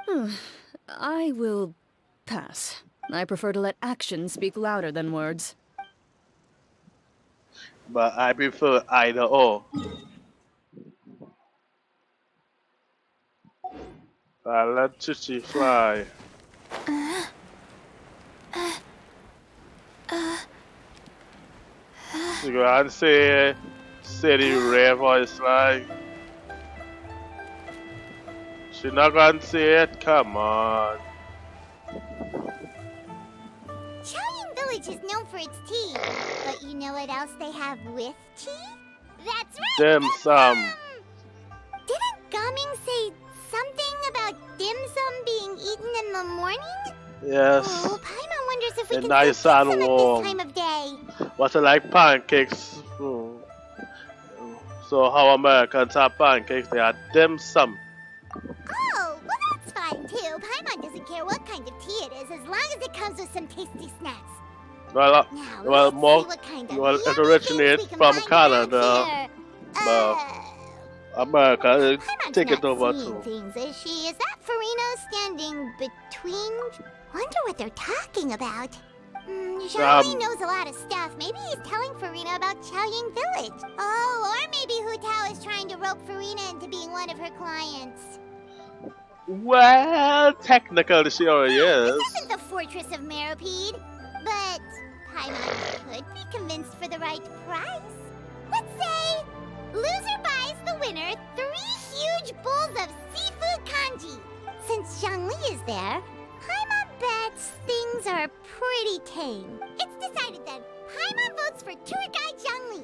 I will pass. I prefer to let actions speak louder than words. But I prefer either or. Let Chichi fly. You go and say the rare voice like. She not gonna say it, come on. Chaoying Village is known for its tea, but you know what else they have with tea? That's right! Dim sum. Didn't Gaming say something about dim sum being eaten in the morning? Yes. Oh, Paimon wonders if we And can nice still and dim sum warm. at this time of day. What's it like pancakes? So how Americans have pancakes, they are dim sum. Oh, well that's fine too. Paimon doesn't care what kind of tea it is, as long as it comes with some tasty snacks. Well, Now, well, let's more, see what kind of well, it yummy originates things we can from find around Canada. here. But America, Paimon's take it not over seeing too. things, is she? Is that Farina standing between? Wonder what they're talking about. Zhongli knows a lot of stuff. Maybe he's telling Farina about Chaoying Village. Oh, or maybe Hu Tao is trying to rope Farina into being one of her clients. Well, technically she already is. This isn't the Fortress of Meropide, but Paimon could be convinced for the right price. Let's say loser buys the winner 3 huge bowls of seafood kanji. Since Zhongli is there, Paimon bets things are pretty tame. It's decided then. Paimon votes for tour guide Zhongli.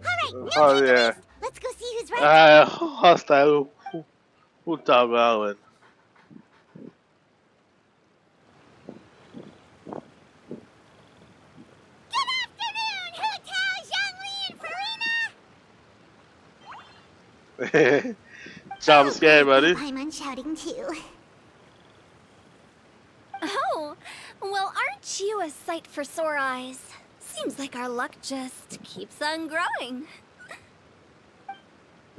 Alright, new Oh yeah. Let's go see who's right. Hostile. Who talk about it? Good afternoon, Hu Tao, Zhongli, and Farina! Jump scare, buddy. Paimon shouting too. Oh, well, aren't you a sight for sore eyes? Seems like our luck just keeps on growing.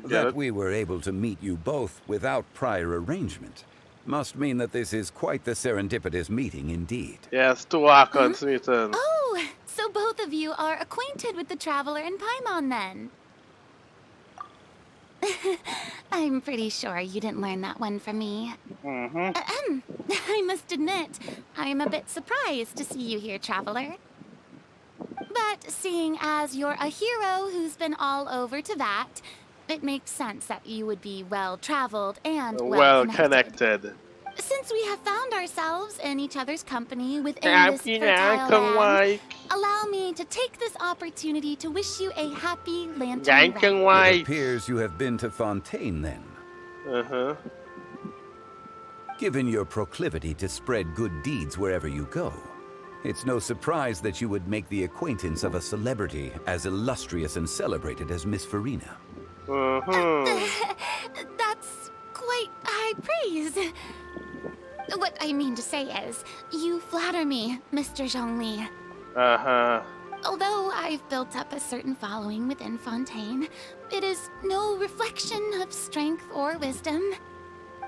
That we were able to meet you both without prior arrangement must mean that this is quite the serendipitous meeting indeed. Yes, 2 icons meeting. Oh, so both of you are acquainted with the Traveler and Paimon then? I'm pretty sure you didn't learn that one from me. I must admit, I am a bit surprised to see you here, Traveler. But seeing as you're a hero who's been all over Teyvat, it makes sense that you would be well-traveled and well-connected. Since we have found ourselves in each other's company within this fertile land, allow me to take this opportunity to wish you a happy lantern ride. It appears you have been to Fontaine then. Given your proclivity to spread good deeds wherever you go, it's no surprise that you would make the acquaintance of a celebrity as illustrious and celebrated as Miss Farina. That's quite high praise. What I mean to say is, you flatter me, Mr. Zhongli. Although I've built up a certain following within Fontaine, it is no reflection of strength or wisdom.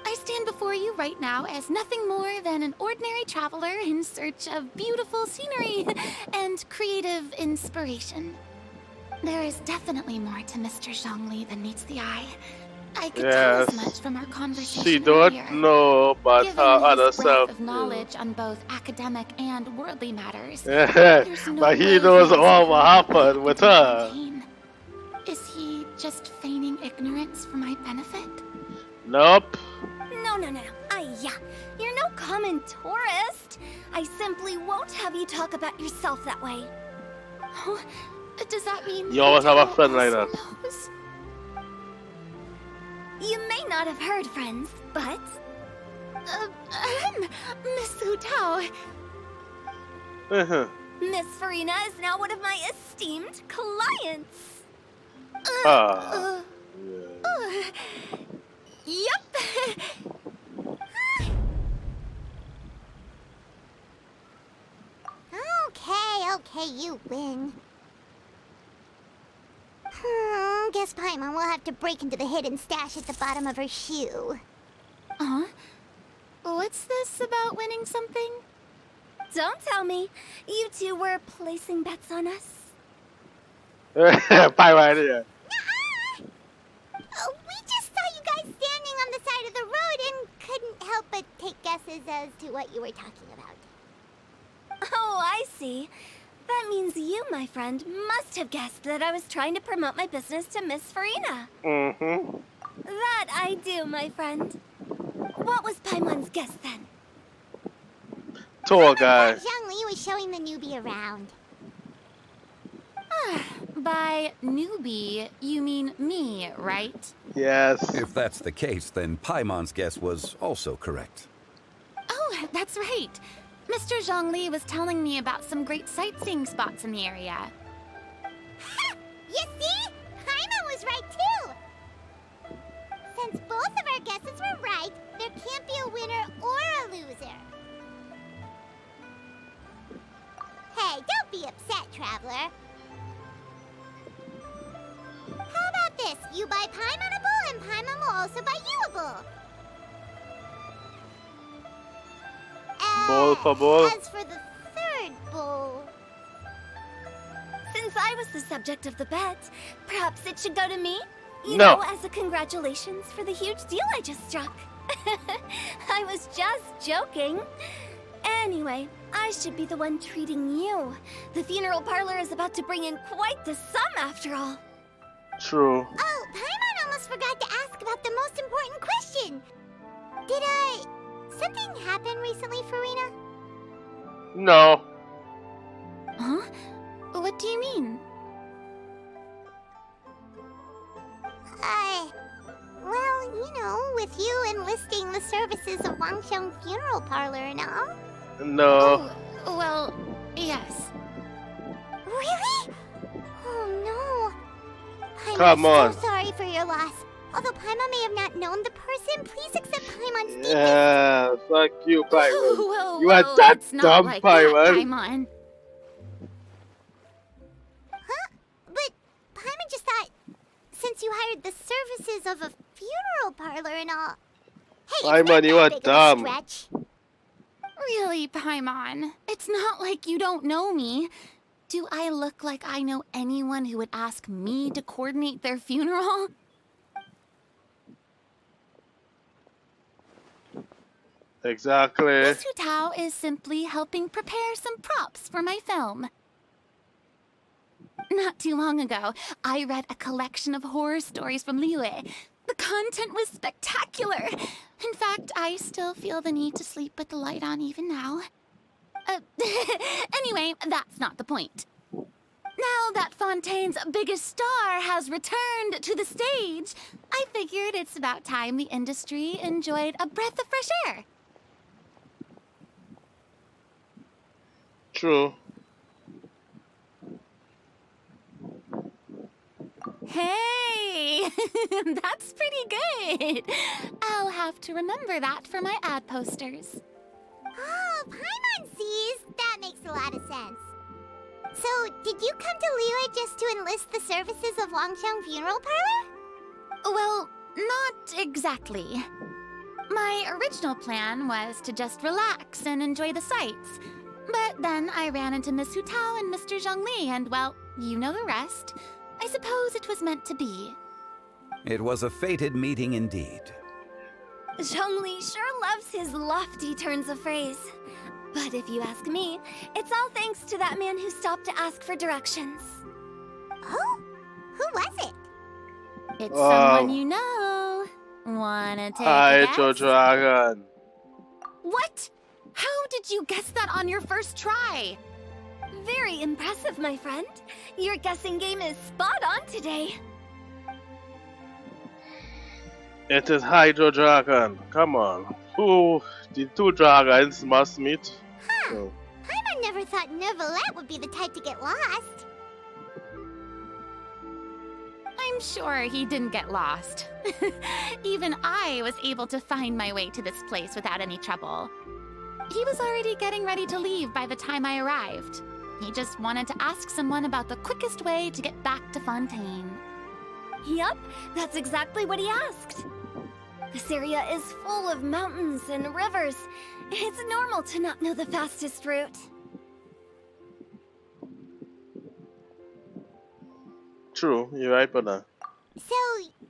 I stand before you right now as nothing more than an ordinary traveler in search of beautiful scenery and creative inspiration. There is definitely more to Mr. Zhongli than meets the eye. I could tell as much from our conversation She don't earlier. know about her other Given his self. breadth of knowledge on both academic and worldly matters, Yeah, there's no but he way knows has all what ever happened with her. Fontaine. Is he just feigning ignorance for my benefit? Nope. No. Yeah. You're no common tourist. I simply won't have you talk about yourself that way. Oh, does that mean You always have a friend like that. You may not have heard, friends, but... Miss Hu Tao. Miss Farina is now one of my esteemed clients. Yep. Okay, you win. Guess Paimon will have to break into the hidden stash at the bottom of her shoe. What's this about winning something? Don't tell me. You two were placing bets on us. Paimon, yeah. We just saw you guys standing on the side of the road and couldn't help but take guesses as to what you were talking about. Oh, I see. That means you, my friend, must have guessed that I was trying to promote my business to Miss Farina. That I do, my friend. What was Paimon's guess then? Tour guide. Zhongli was showing the newbie around. By newbie, you mean me, right? Yes. If that's the case, then Paimon's guess was also correct. Oh, that's right. Mr. Zhongli was telling me about some great sightseeing spots in the area. You see? Paimon was right too! Since both of our guesses were right, there can't be a winner or a loser. Hey, don't be upset, Traveler. You buy Paimon a bowl, and Paimon will also buy you a bowl. Bowl for bowl. As for the third bowl... Since I was the subject of the bet, perhaps it should go to me? You No. know, as a congratulations for the huge deal I just struck. I was just joking. Anyway, I should be the one treating you. The funeral parlor is about to bring in quite the sum after all. True. Oh, Paimon almost forgot to ask about the most important question. Did, something happen recently for Rena? No. Huh? What do you mean? Well, you know, with you enlisting the services of Wangsheng Funeral Parlor and all. No. Oh, well, yes. Really? Oh no. Paimon, Come I'm on. so sorry for your loss. Although Paimon may have not known the person, please accept Paimon's deepest... Yeah, fuck you, Paimon. Whoa, You are whoa, that it's not dumb, like Paimon. that, Paimon. Huh? But Paimon just thought, since you hired the services of a funeral parlor and all... Hey, it's Paimon, not you that are big of a dumb. stretch. Really, Paimon? It's not like you don't know me. Do I look like I know anyone who would ask me to coordinate their funeral? Exactly. Miss Hu Tao is simply helping prepare some props for my film. Not too long ago, I read a collection of horror stories from Liu. The content was spectacular. In fact, I still feel the need to sleep with the light on even now. Anyway, that's not the point. Now that Fontaine's biggest star has returned to the stage, I figured it's about time the industry enjoyed a breath of fresh air. True. Hey, that's pretty good. I'll have to remember that for my ad posters. Oh, Paimon sees. That makes a lot of sense. So, did you come to Liyue just to enlist the services of Wangsheng Funeral Parlor? Well, not exactly. My original plan was to just relax and enjoy the sights. But then I ran into Miss Hu Tao and Mr. Zhongli, and well, you know the rest. I suppose it was meant to be. It was a fated meeting indeed. Zhongli sure loves his lofty turns of phrase. But if you ask me, it's all thanks to that man who stopped to ask for directions. Oh? Who was it? It's someone you know. Wanna take a Hydro guess? Dragon. What? How did you guess that on your first try? Very impressive, my friend. Your guessing game is spot on today. It is Hydro Dragon. Come on. Who the two dragons must meet? Huh. Oh. Paimon never thought Neuvillette would be the type to get lost. I'm sure he didn't get lost. Even I was able to find my way to this place without any trouble. He was already getting ready to leave by the time I arrived. He just wanted to ask someone about the quickest way to get back to Fontaine. Yup, that's exactly what he asked. This area is full of mountains and rivers. It's normal to not know the fastest route. True, you're right, Bana. So,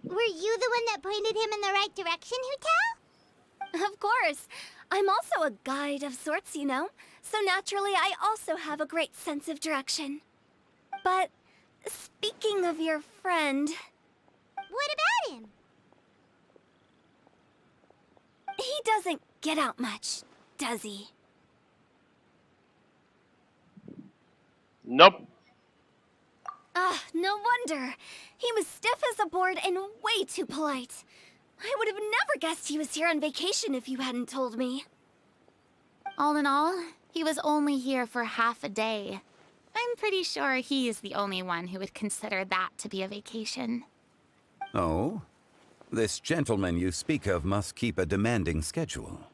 were you the one that pointed him in the right direction, Hu Tao? Of course. I'm also a guide of sorts, you know. So naturally, I also have a great sense of direction. But speaking of your friend... What about him? He doesn't get out much, does he? Nope. Ah, no wonder. He was stiff as a board and way too polite. I would have never guessed he was here on vacation if you hadn't told me. All in all, he was only here for half a day. I'm pretty sure he is the only one who would consider that to be a vacation. Oh? This gentleman you speak of must keep a demanding schedule.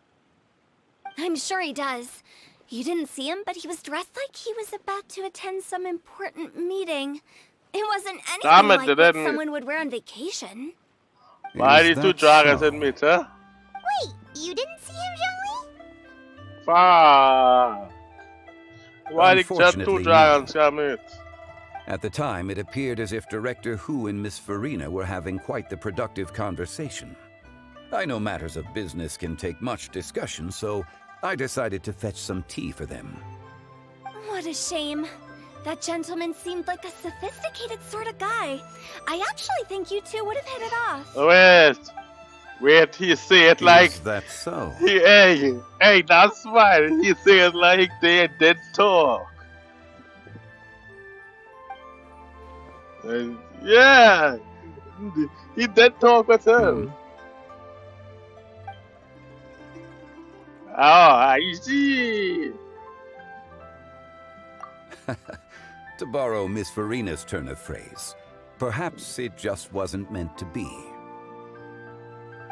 I'm sure he does. You didn't see him, but he was dressed like he was about to attend some important meeting. It wasn't anything Damn it, like they what didn't. someone would wear on vacation. Why Is the two that dragons so? in meet, huh? Wait, you didn't see him, Joey? Fuck. Why did just two Unfortunately, dragons no. come meet? At the time, it appeared as if Director Hu and Miss Farina were having quite the productive conversation. I know matters of business can take much discussion, so I decided to fetch some tea for them. What a shame. That gentleman seemed like a sophisticated sort of guy. I actually think you two would have hit it off. Wait, he say it like... Is that so? Hey, that's fine. He say it like they did talk. Yeah, he did talk with him. Oh, I see. To borrow Miss Farina's turn of phrase, perhaps it just wasn't meant to be.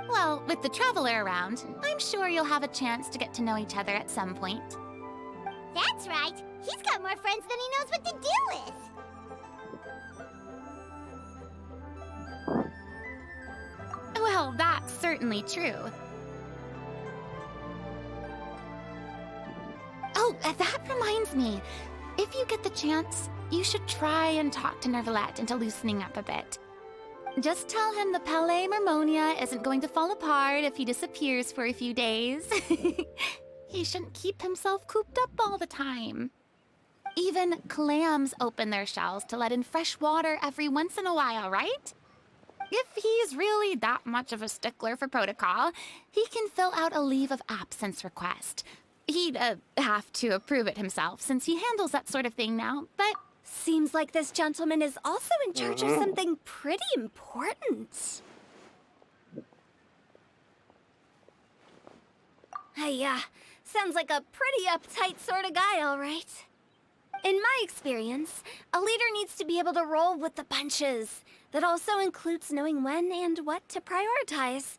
Well, with the Traveler around, I'm sure you'll have a chance to get to know each other at some point. That's right. He's got more friends than he knows what to do with. Well, that's certainly true. Oh, that reminds me. If you get the chance, you should try and talk to Nervalette into loosening up a bit. Just tell him the Palais Mermonia isn't going to fall apart if he disappears for a few days. He shouldn't keep himself cooped up all the time. Even clams open their shells to let in fresh water every once in a while, right? If he's really that much of a stickler for protocol, he can fill out a leave of absence request. He'd have to approve it himself since he handles that sort of thing now, but... Seems like this gentleman is also in charge of something pretty important. Hey, sounds like a pretty uptight sort of guy, all right. In my experience, a leader needs to be able to roll with the punches. That also includes knowing when and what to prioritize.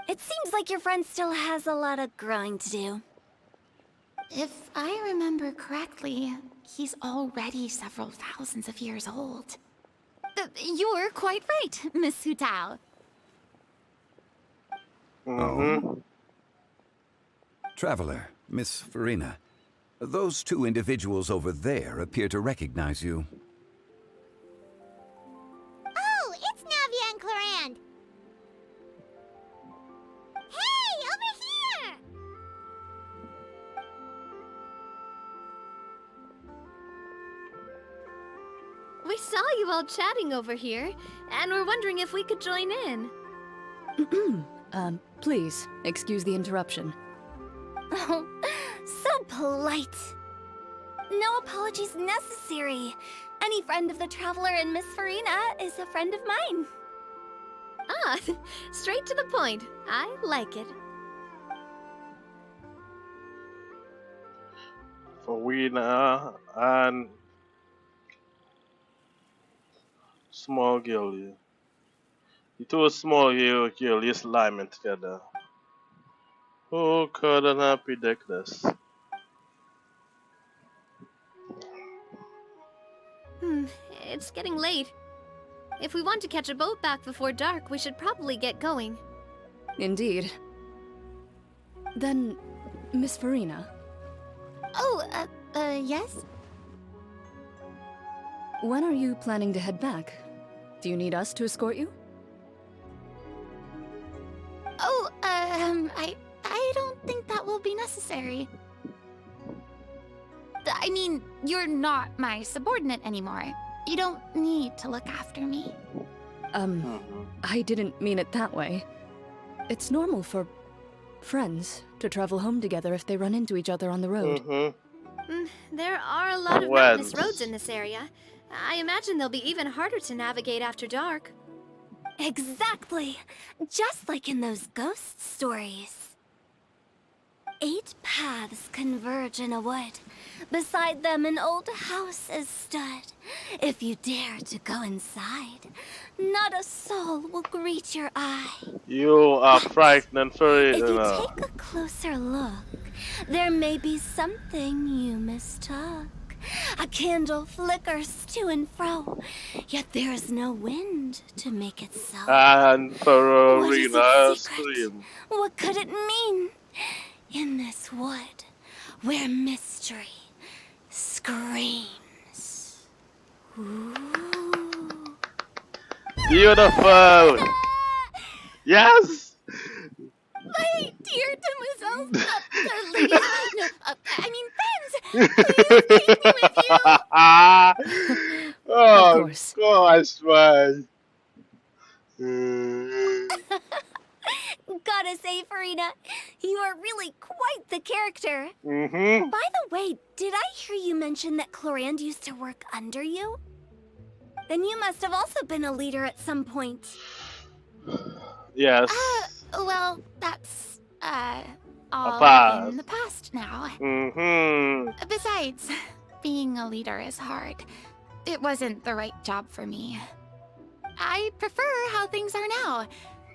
It seems like your friend still has a lot of growing to do. If I remember correctly, he's already several thousands of years old. You're quite right, Miss Hu Tao. Traveler, Miss Farina, those two individuals over there appear to recognize you. Oh, it's Navia and Clarand. Hey, over here! We saw you all chatting over here, and we're wondering if we could join in. Please, excuse the interruption. Oh, so polite. No apologies necessary. Any friend of the Traveler and Miss Farina is a friend of mine. Ah, straight to the point. I like it. Farina and small girl, yeah. The two small girl is liming together. Who couldn't have predicted this? It's getting late. If we want to catch a boat back before dark, we should probably get going. Indeed. Then, Miss Farina. Oh, yes? When are you planning to head back? Do you need us to escort you? Oh, I don't think that will be necessary. I mean, you're not my subordinate anymore. You don't need to look after me. I didn't mean it that way. It's normal for friends to travel home together if they run into each other on the road. There are a lot of mountainous roads in this area. I imagine they'll be even harder to navigate after dark. Exactly. Just like in those ghost stories. 8 paths converge in a wood. Beside them an old house is stood. If you dare to go inside, not a soul will greet your eye. You are frightened for it. If you take a closer look, there may be something you mistook. A candle flickers to and fro, yet there is no wind to make it so. And for What is Arena its secret? Scream. What could it mean? In this wood, where mystery screams. Ooh. Beautiful! Yes! My dear demoiselles, ladies, no, I mean friends, please take me with you. Oh, Of course. gosh, man. Gotta say, Farina, you are really quite the character. Mm-hmm. By the way, did I hear you mention that Clorand used to work under you? Then you must have also been a leader at some point. Yes. Well, that's, all past. in the past now. Mm-hmm. Besides, being a leader is hard. It wasn't the right job for me. I prefer how things are now.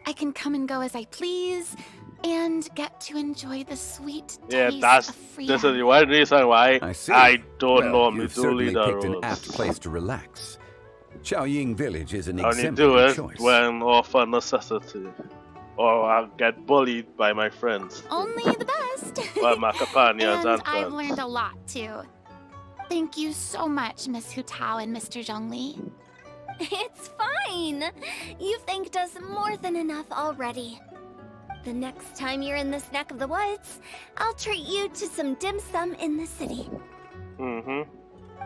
I can come and go as I please, and get to enjoy the sweet Yeah, taste that's of this is freedom. the one reason why I see. I don't Well, normally you've do certainly leader picked an roles. apt place to relax. Xiaoying Village is an I only do exemplary it choice. when of a necessity, or I get bullied by my friends, Only the best. by my companions And and I've friends. learned a lot, too. Thank you so much, Miss Hu Tao and Mr. Zhongli. It's fine. You thanked us more than enough already. The next time you're in this neck of the woods, I'll treat you to some dim sum in the city. Mm-hmm.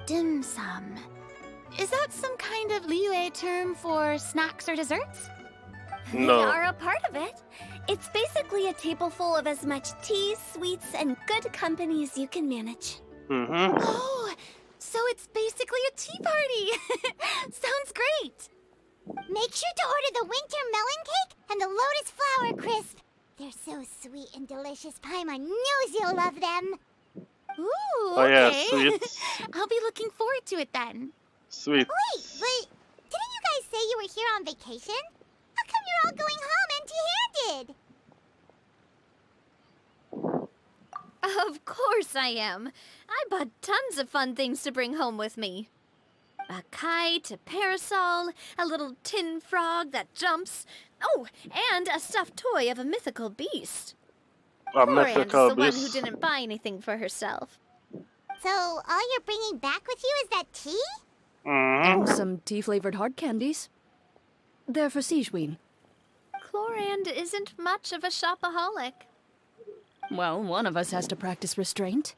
Dim sum. Is that some kind of Liyue term for snacks or desserts? No. They are a part of it. It's basically a table full of as much tea, sweets, and good company as you can manage. Mm-hmm. Oh, so it's basically a tea party. Sounds great. Make sure to order the winter melon cake and the lotus flower crisp. They're so sweet and delicious. Paimon knows you'll love them. Ooh, Oh, yeah, okay. sweets. I'll be looking forward to it then. Sweet. Wait, but didn't you guys say you were here on vacation? How come you're all going home empty-handed? Of course I am. I bought tons of fun things to bring home with me. A kite, a parasol, a little tin frog that jumps. Oh, and a stuffed toy of a mythical beast. A Poor Anne is mythical the one who beast. didn't buy anything for herself. So all you're bringing back with you is that tea? Mm-hmm. And some tea-flavored hard candies. They're for Sigewin. Clorand isn't much of a shopaholic. Well, one of us has to practice restraint.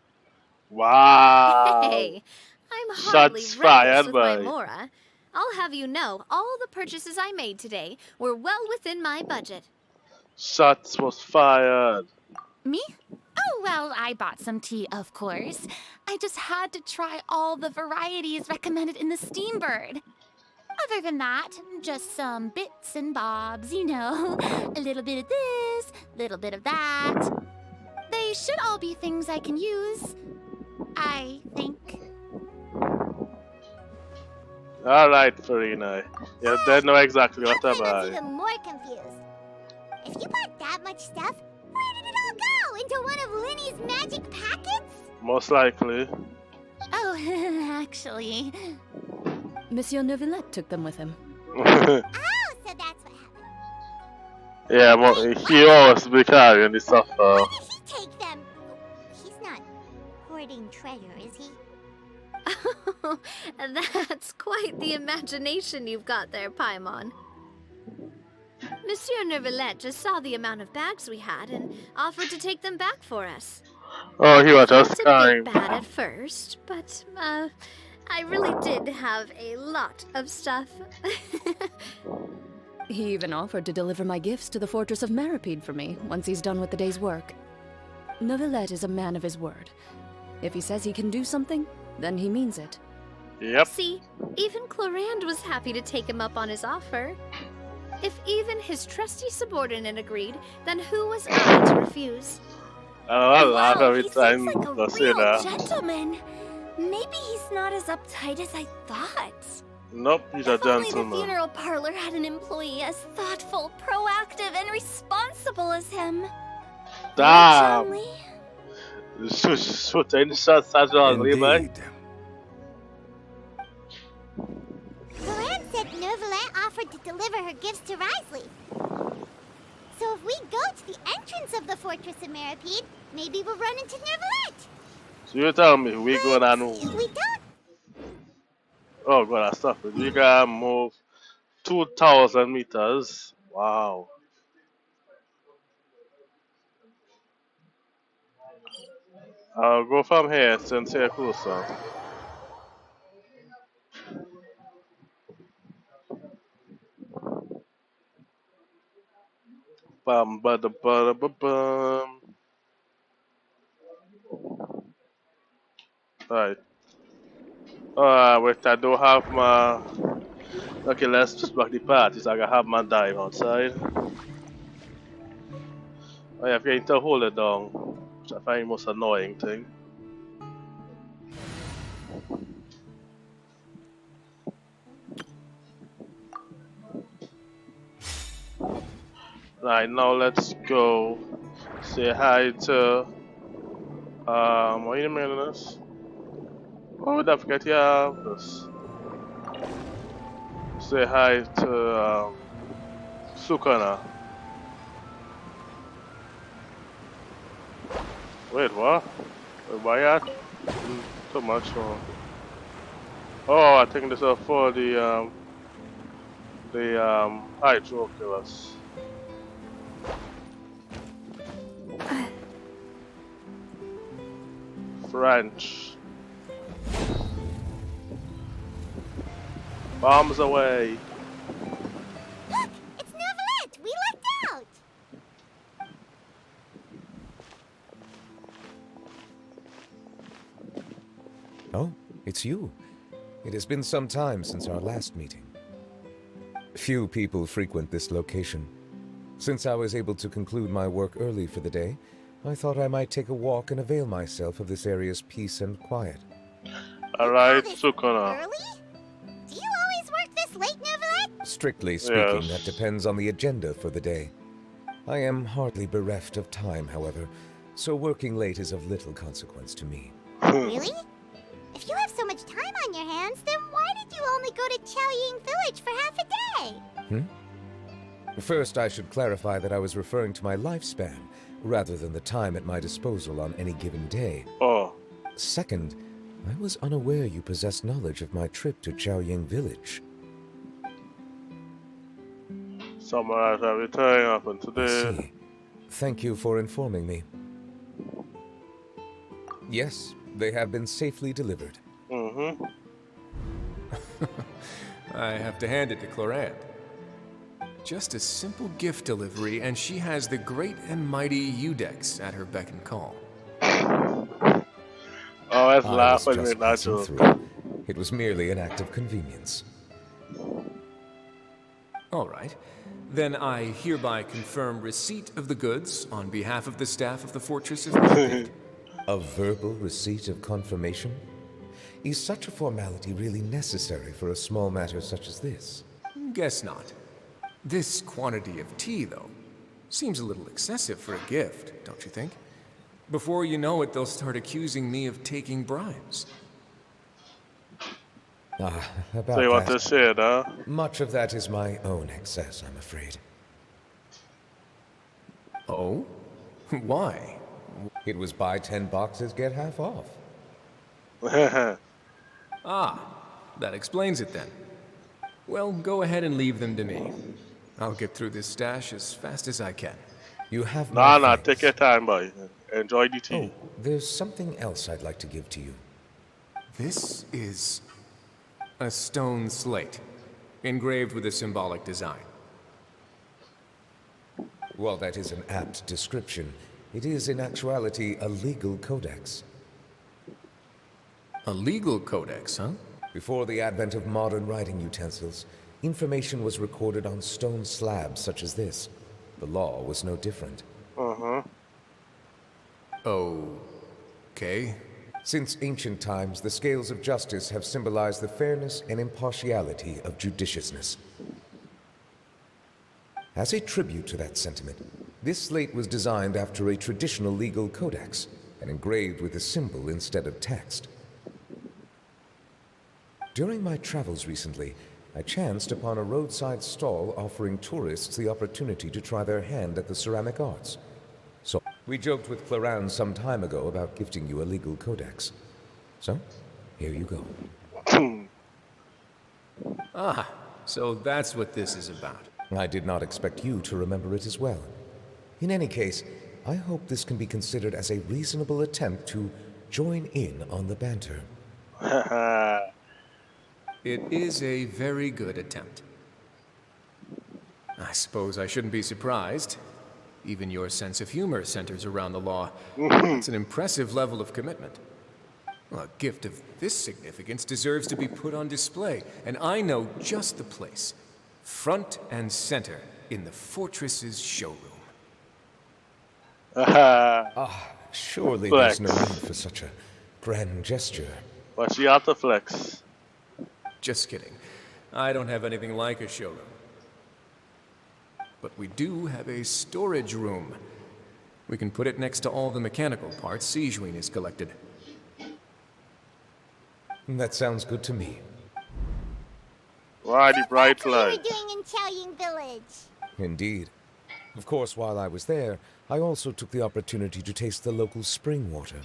Wow. Hey, I'm hardly Shots reckless fired with my by- Mora. I'll have you know, all the purchases I made today were well within my budget. Shots was fired. Me? Oh, well, I bought some tea, of course. I just had to try all the varieties recommended in the Steambird. Other than that, just some bits and bobs, you know. A little bit of this, little bit of that. They should all be things I can use, I think. Alright, Farina. You don't know exactly what to I'm buy. even more confused. If you bought that much stuff, where did it all go? Into one of Linny's magic packets? Most likely. Oh, actually. Monsieur Neuvillette took them with him. Oh, so that's what happened. Yeah, well, he always be carrying this stuff. Why did he take them? He's not hoarding treasure, is he? That's quite the imagination you've got there, Paimon. Monsieur Neuvillette just saw the amount of bags we had and offered to take them back for us. Oh, he was Felt just a bit kind. bad at first, but I really did have a lot of stuff. He even offered to deliver my gifts to the Fortress of Maripede for me once he's done with the day's work. Neuvillette is a man of his word. If he says he can do something, then he means it. Yep. See, even Clorand was happy to take him up on his offer. If even his trusty subordinate agreed, then who was I to refuse? I laugh every he time seems like I a see real that. gentleman. Maybe he's not as uptight as I thought. Nope, he's a If only the gentleman. funeral parlor had an employee as thoughtful, proactive, and responsible as him. Damn. Right, Shooting shots at Zhongli, man. Indeed. offered to deliver her gifts to Risley. So if we go to the entrance of the Fortress of Meripede, maybe we'll run into Neuvillette. So you tell me we gonna move. We don't. Oh, God, I stop it. We gotta move 2,000 meters. Wow. I'll go from here since here closer. Bum ba da ba da ba bum. Right. Wait, I don't have my. Okay, let's just back the parties. I gotta have my dive outside. I have to hold it down, which I find the most annoying thing. Right, now let's go say hi to what you mean this? Oh, don't forget this. Say hi to Sukana. Wait, what? Wait, why at? So much for. Oh, I think this is for the hydro killers. French. Bombs away. Look, it's Neuvillette. We lucked out. Oh, it's you. It has been some time since our last meeting. Few people frequent this location. Since I was able to conclude my work early for the day, I thought I might take a walk and avail myself of this area's peace and quiet. Alright, Sukuna. Early? Do you always work this late, Neuvillette? Strictly speaking, Yes. that depends on the agenda for the day. I am hardly bereft of time, however, so working late is of little consequence to me. Really? If you have so much time on your hands, then why did you only go to Chaoying Village for half a day? First, I should clarify that I was referring to my lifespan, rather than the time at my disposal on any given day. Oh. Second, I was unaware you possessed knowledge of my trip to Chaoying Village. Summarize everything happened I today. see. Thank you for informing me. Yes, they have been safely delivered. Mm-hmm. I have to hand it to Clorant. Just a simple gift delivery, and she has the great and mighty Udex at her beck and call. Oh, that's I was laughing just at that passing joke. through. It was merely an act of convenience. All right. Then I hereby confirm receipt of the goods on behalf of the staff of the Fortress of Meripede. A verbal receipt of confirmation? Is such a formality really necessary for a small matter such as this? Guess not. This quantity of tea, though, seems a little excessive for a gift, don't you think? Before you know it, they'll start accusing me of taking bribes. About So you want that, to say it, huh? much of that is my own excess, I'm afraid. Oh? Why? It was buy 10 boxes, get half off. Ah, that explains it then. Well, go ahead and leave them to me. I'll get through this stash as fast as I can. You have Nah, my take your time, boy. Enjoy the tea. Oh, there's something else I'd like to give to you. This is a stone slate, engraved with a symbolic design. While that is an apt description, it is in actuality a legal codex. A legal codex, huh? Before the advent of modern writing utensils, information was recorded on stone slabs such as this. The law was no different. Uh-huh. Okay. Since ancient times, the scales of justice have symbolized the fairness and impartiality of judiciousness. As a tribute to that sentiment, this slate was designed after a traditional legal codex and engraved with a symbol instead of text. During my travels recently, I chanced upon a roadside stall offering tourists the opportunity to try their hand at the ceramic arts. So, we joked with Claran some time ago about gifting you a legal codex. So, here you go. Ah, so that's what this is about. I did not expect you to remember it as well. In any case, I hope this can be considered as a reasonable attempt to join in on the banter. It is a very good attempt. I suppose I shouldn't be surprised. Even your sense of humor centers around the law. It's an impressive level of commitment. Well, a gift of this significance deserves to be put on display, and I know just the place. Front and center in the fortress's showroom. Surely Flex. there's no need for such a grand gesture. But she had to flex. Just kidding. I don't have anything like a showroom. But we do have a storage room. We can put it next to all the mechanical parts Sijuin has collected. That sounds good to me. Why the bright That's what you light? were doing in Chaoying Village. Indeed. Of course, while I was there, I also took the opportunity to taste the local spring water.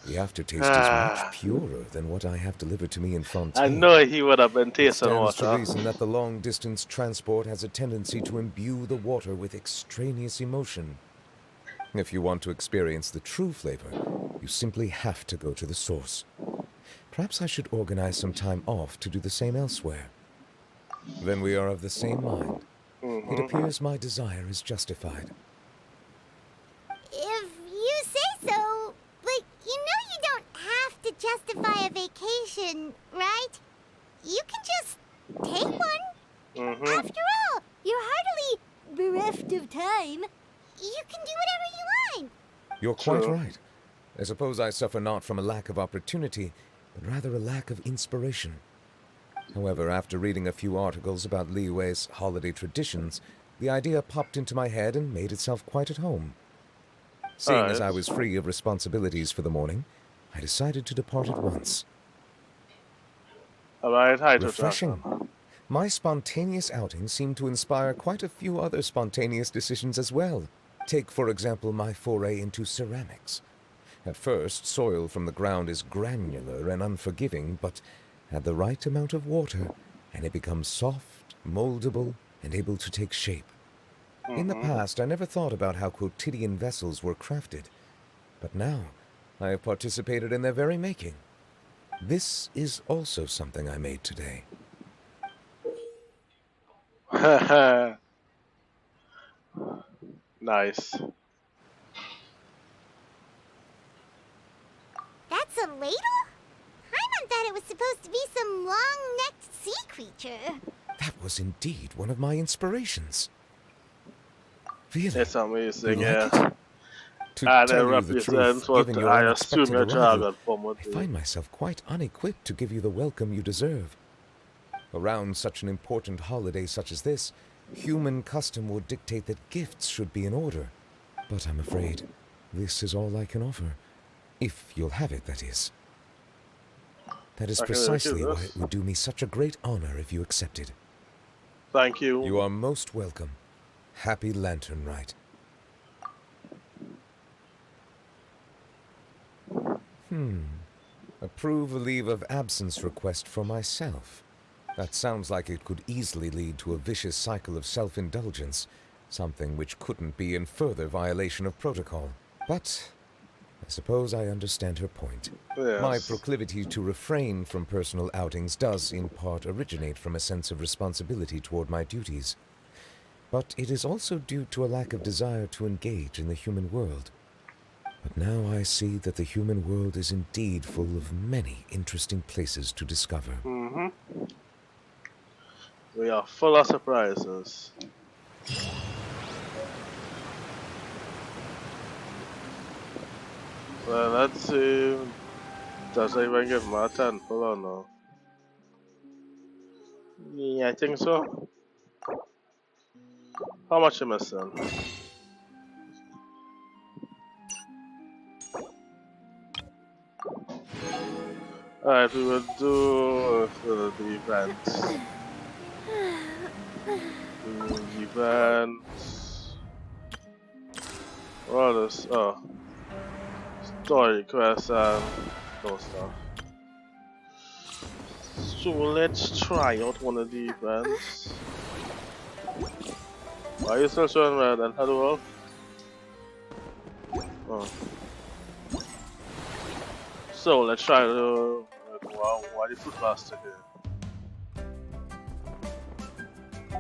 The aftertaste is much purer than what I have delivered to me in Fontaine. I know he would have been It tasting stands to water. reason that the long-distance transport has a tendency to imbue the water with extraneous emotion. If you want to experience the true flavor, you simply have to go to the source. Perhaps I should organize some time off to do the same elsewhere. Then we are of the same mind. It appears my desire is justified. If you say so, but you know you don't have to justify a vacation, right? You can just take one. After all, you're hardly bereft of time. You can do whatever you want. You're quite right. I suppose I suffer not from a lack of opportunity, but rather a lack of inspiration. However, after reading a few articles about Liyue's holiday traditions, the idea popped into my head and made itself quite at home. Seeing as I was free of responsibilities for the morning, I decided to depart at once. Alright, hi to Refreshing. My spontaneous outing seemed to inspire quite a few other spontaneous decisions as well. Take, for example, my foray into ceramics. At first, soil from the ground is granular and unforgiving, but add the right amount of water, and it becomes soft, moldable, and able to take shape. In the past, I never thought about how quotidian vessels were crafted, but now I have participated in their very making. This is also something I made today. Nice. That's a ladle? Paimon thought it was supposed to be some long-necked sea creature. That was indeed one of my inspirations. Really? It's amazing, You like yeah. it? To And it tell you the represents truth, what given your I unexpected assume your arrival, jargon form would I be. find myself quite unequipped to give you the welcome you deserve. Around such an important holiday such as this, human custom would dictate that gifts should be in order. But I'm afraid this is all I can offer. If you'll have it, that is. That is precisely why it would do me such a great honor if you accepted. Thank you. You are most welcome. Happy Lantern Rite. Approve a leave of absence request for myself. That sounds like it could easily lead to a vicious cycle of self-indulgence, something which couldn't be in further violation of protocol. But I suppose I understand her point. Yes. My proclivity to refrain from personal outings does in part originate from a sense of responsibility toward my duties. But it is also due to a lack of desire to engage in the human world. But now I see that the human world is indeed full of many interesting places to discover. We are full of surprises. Well, let's see. Does anyone give him a 10 or no? Yeah, I think so. How much am I missing? Alright, we will do the event. Events. What is story quest and those stuff. So let's try out one of the events. Why are you still showing red and hello? Oh. So let's try to wow, why the food plastic here?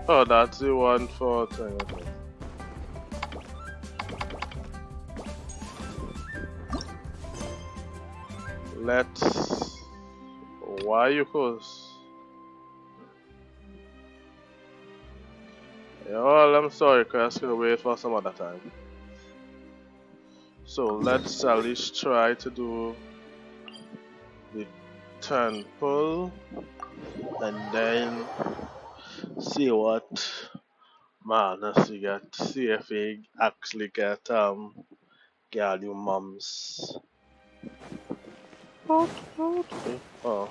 Oh, that's the one for thing, okay. Let's why you close? Yeah, well, I'm sorry, Chris, gonna wait for some other time. So let's at least try to do the temple and then see what madness we get. See if we actually get get new mums. Oh,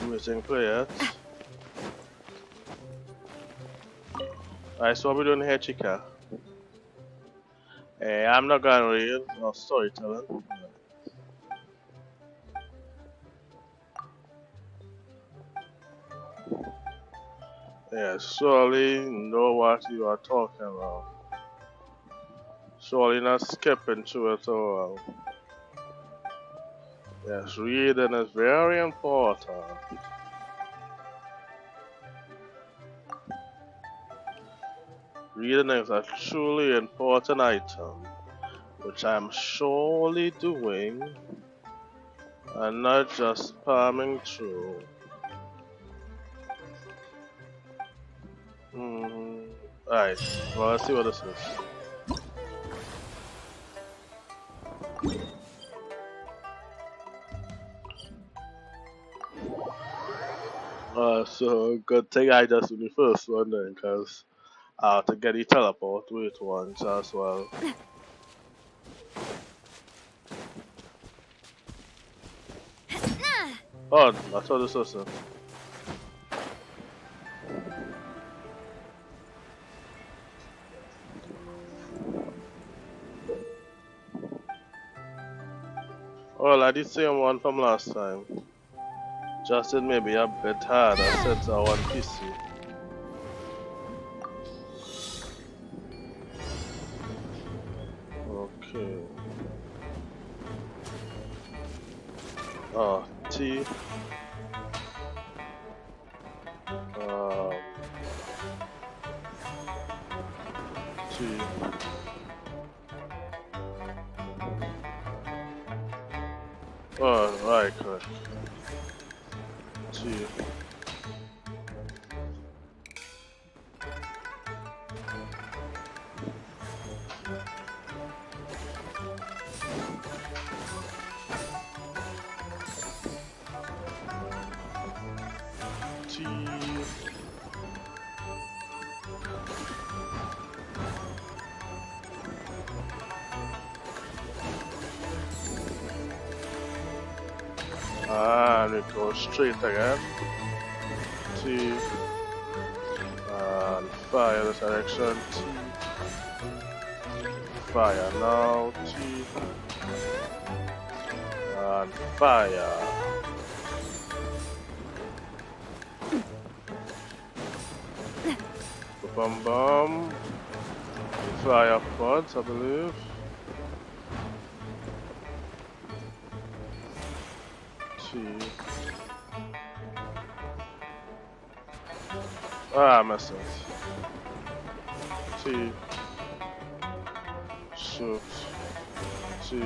missing players. Alright, so what we doing here, Chica? Hey, I'm not gonna read no storytelling. Yeah, surely know what you are talking about. Surely not skipping through it all. Yes, reading is very important. Reading is a truly important item, which I'm surely doing, and not just spamming through. Alright, well, let's see what this is. So good thing I just do the first one then, because I have to get the teleport with once as well. Oh, that's what this is. Well, I did the same one from last time. Just it may be a bit harder since I want PC. Okay. Oh, T. T. Oh, right, correct. T. And it goes straight again. T. And fire this direction. T. Fire now. T. And fire. Bum bum. Fire pods, I believe. Ah, I messed up. T. Shoot. T.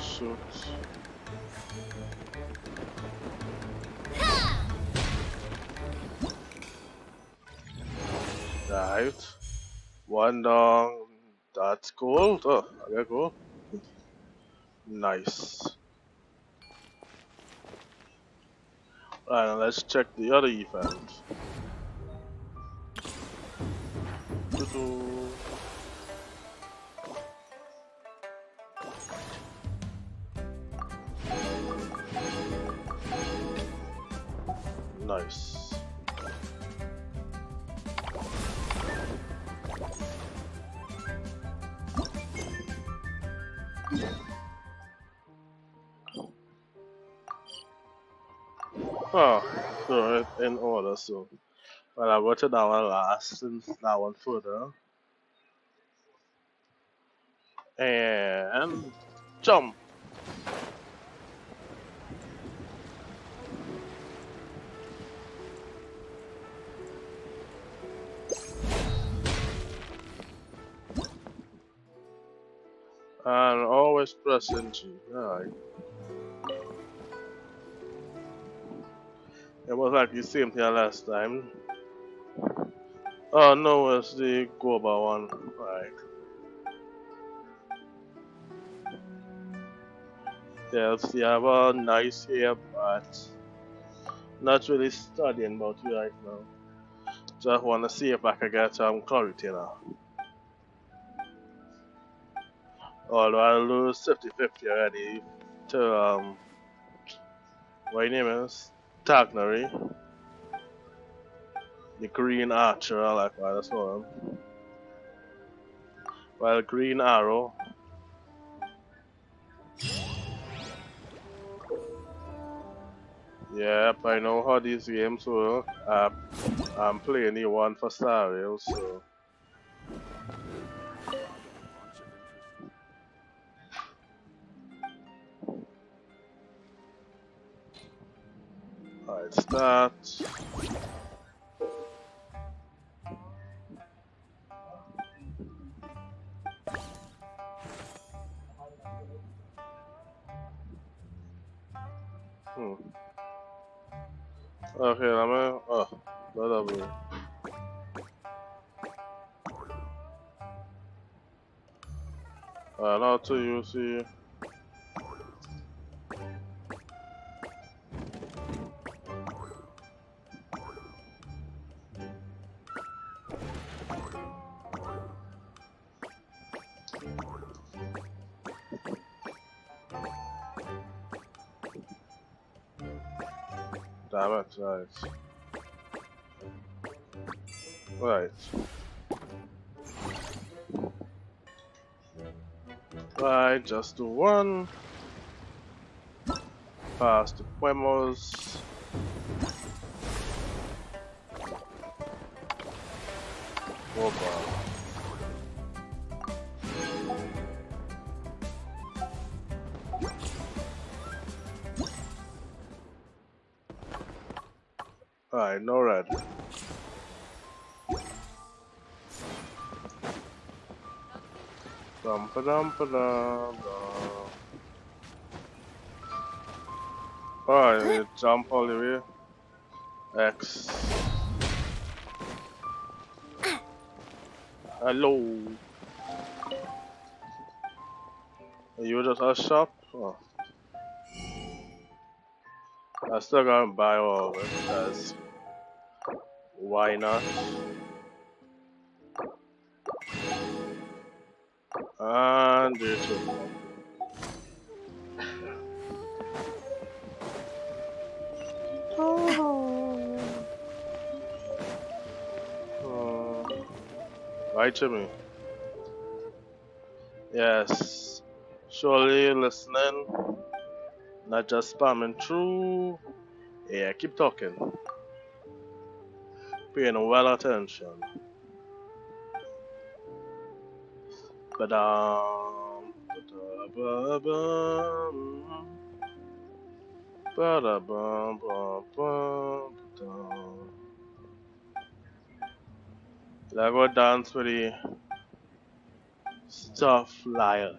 Shoot. Right. One down. That's gold. Oh, I got gold. Nice. Alright, let's check the other event. Nice. Oh, so it in order, so. Well, I wrote it down last, since that one further. And jump. And always press into. Alright. It was like the same thing last time. Oh no, it's the Goba one. Right. Yes, you have a nice hair, but not really studying about you right now. Just wanna see if I can get some clarity now. Although I lose 50-50 already to what your name is? Tagnary. The green archer, I like why that's one. Well, green arrow. Yep, I know how these games work. I'm playing the one for Star Rail, so. Alright, start. Okay, let me. Oh, whatever. Now to you see. Damn it, right. Right. Right, just do one. Pass the Puemos. Opa. Alright, no red. Dum pa dum pa dum dum. Alright, jump all the way. X. Hello. Are you just a shop? Oh. I still gotta buy all of it because why not? And do it. Right to me. Yes. Surely listening. Not just spamming through. Yeah, keep talking. Paying well attention. Ba-dum. Ba-da-ba-bum. Ba-da-bum, bum, bum, ba-dum. Let's go dance with the stuff liar.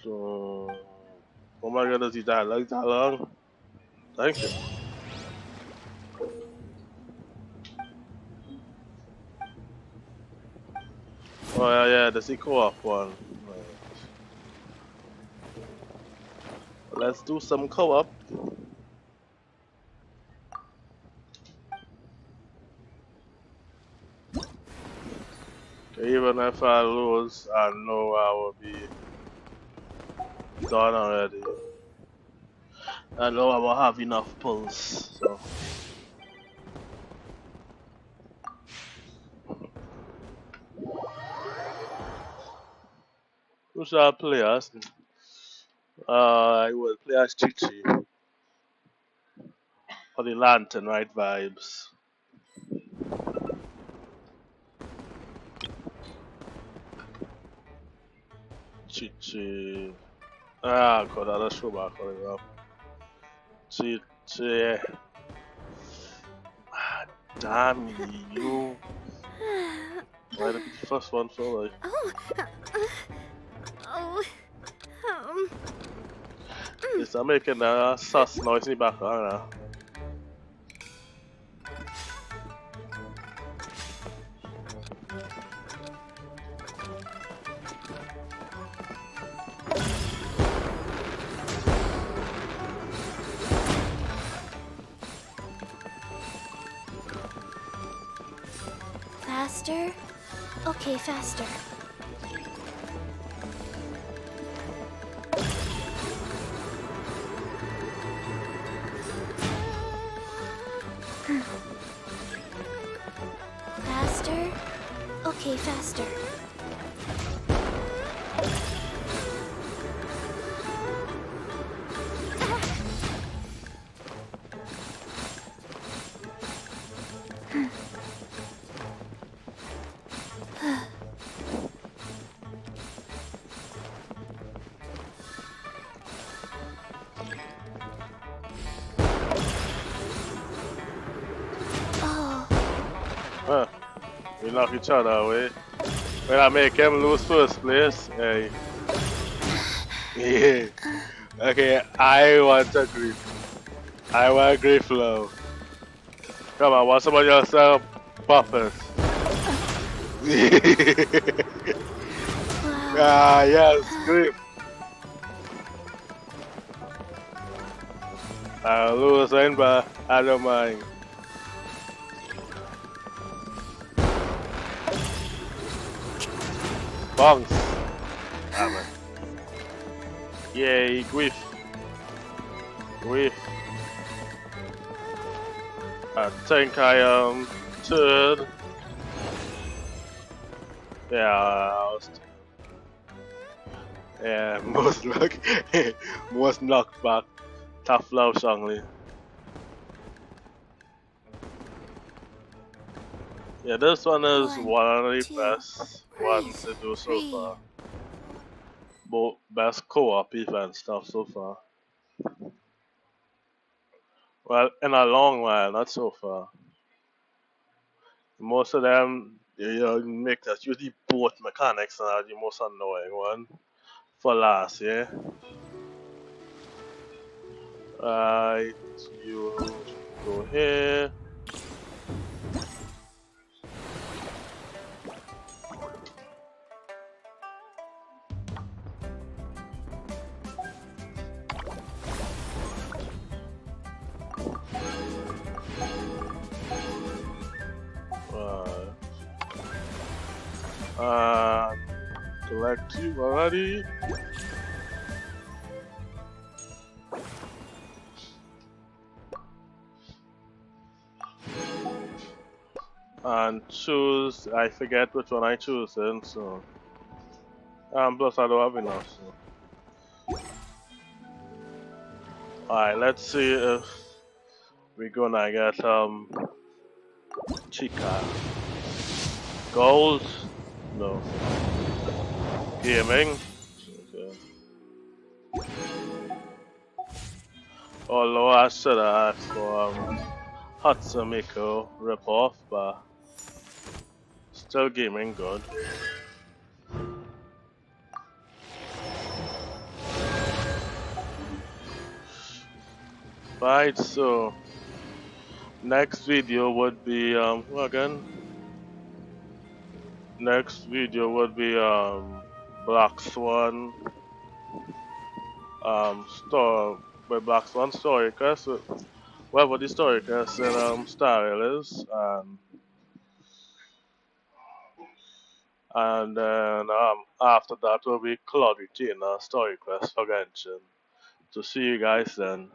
So, oh my god, does he dialogue that long? Thank you. Oh yeah, the co-op one. Right. Let's do some co-op. Even if I lose, I know I will be done already. I know I will have enough pulls, so. Who shall I play as? I will play as Chichi for the Lantern Rite vibes. Chichi. Ah, God, I'll show back on it up. Chichi. Ah, damn you. Why did the first one feel like? Yes, I'm making a sus noise in the background now. Faster? Okay, faster. Faster? Okay, faster. Huh. We knock each other away. When I make him lose first place, hey. Yeah. Okay, I want a grief. I want a grief flow. Come on, want somebody else to buff us? Ah, yes, grief. I'll lose in, but I don't mind. Bongs. Damn it. Yay, grief. Grief. I think I am third. Yeah, I was yeah, most luck. Most knocked back. Tough love, Shangli. Yeah, this one is one of the best ones to do so far. Both best co-op event stuff so far. Well, in a long while, not so far. Most of them, you make that usually both mechanics are the most annoying one for last, yeah. Right, you go here. Collect you already. And choose, I forget which one I choose then, so. Plus I don't have enough, so. Alright, let's see if we're gonna get, Chica. Gold? No. Gaming? Okay. Although I should have asked for, Hatsumiko ripoff, but still gaming good. Right, so next video would be what again? Next video would be Black Swan Black Swan story quest, whatever the story quest in Star Rail is, and then after that will be Cloud Retainer story quest for Genshin. So see you guys then.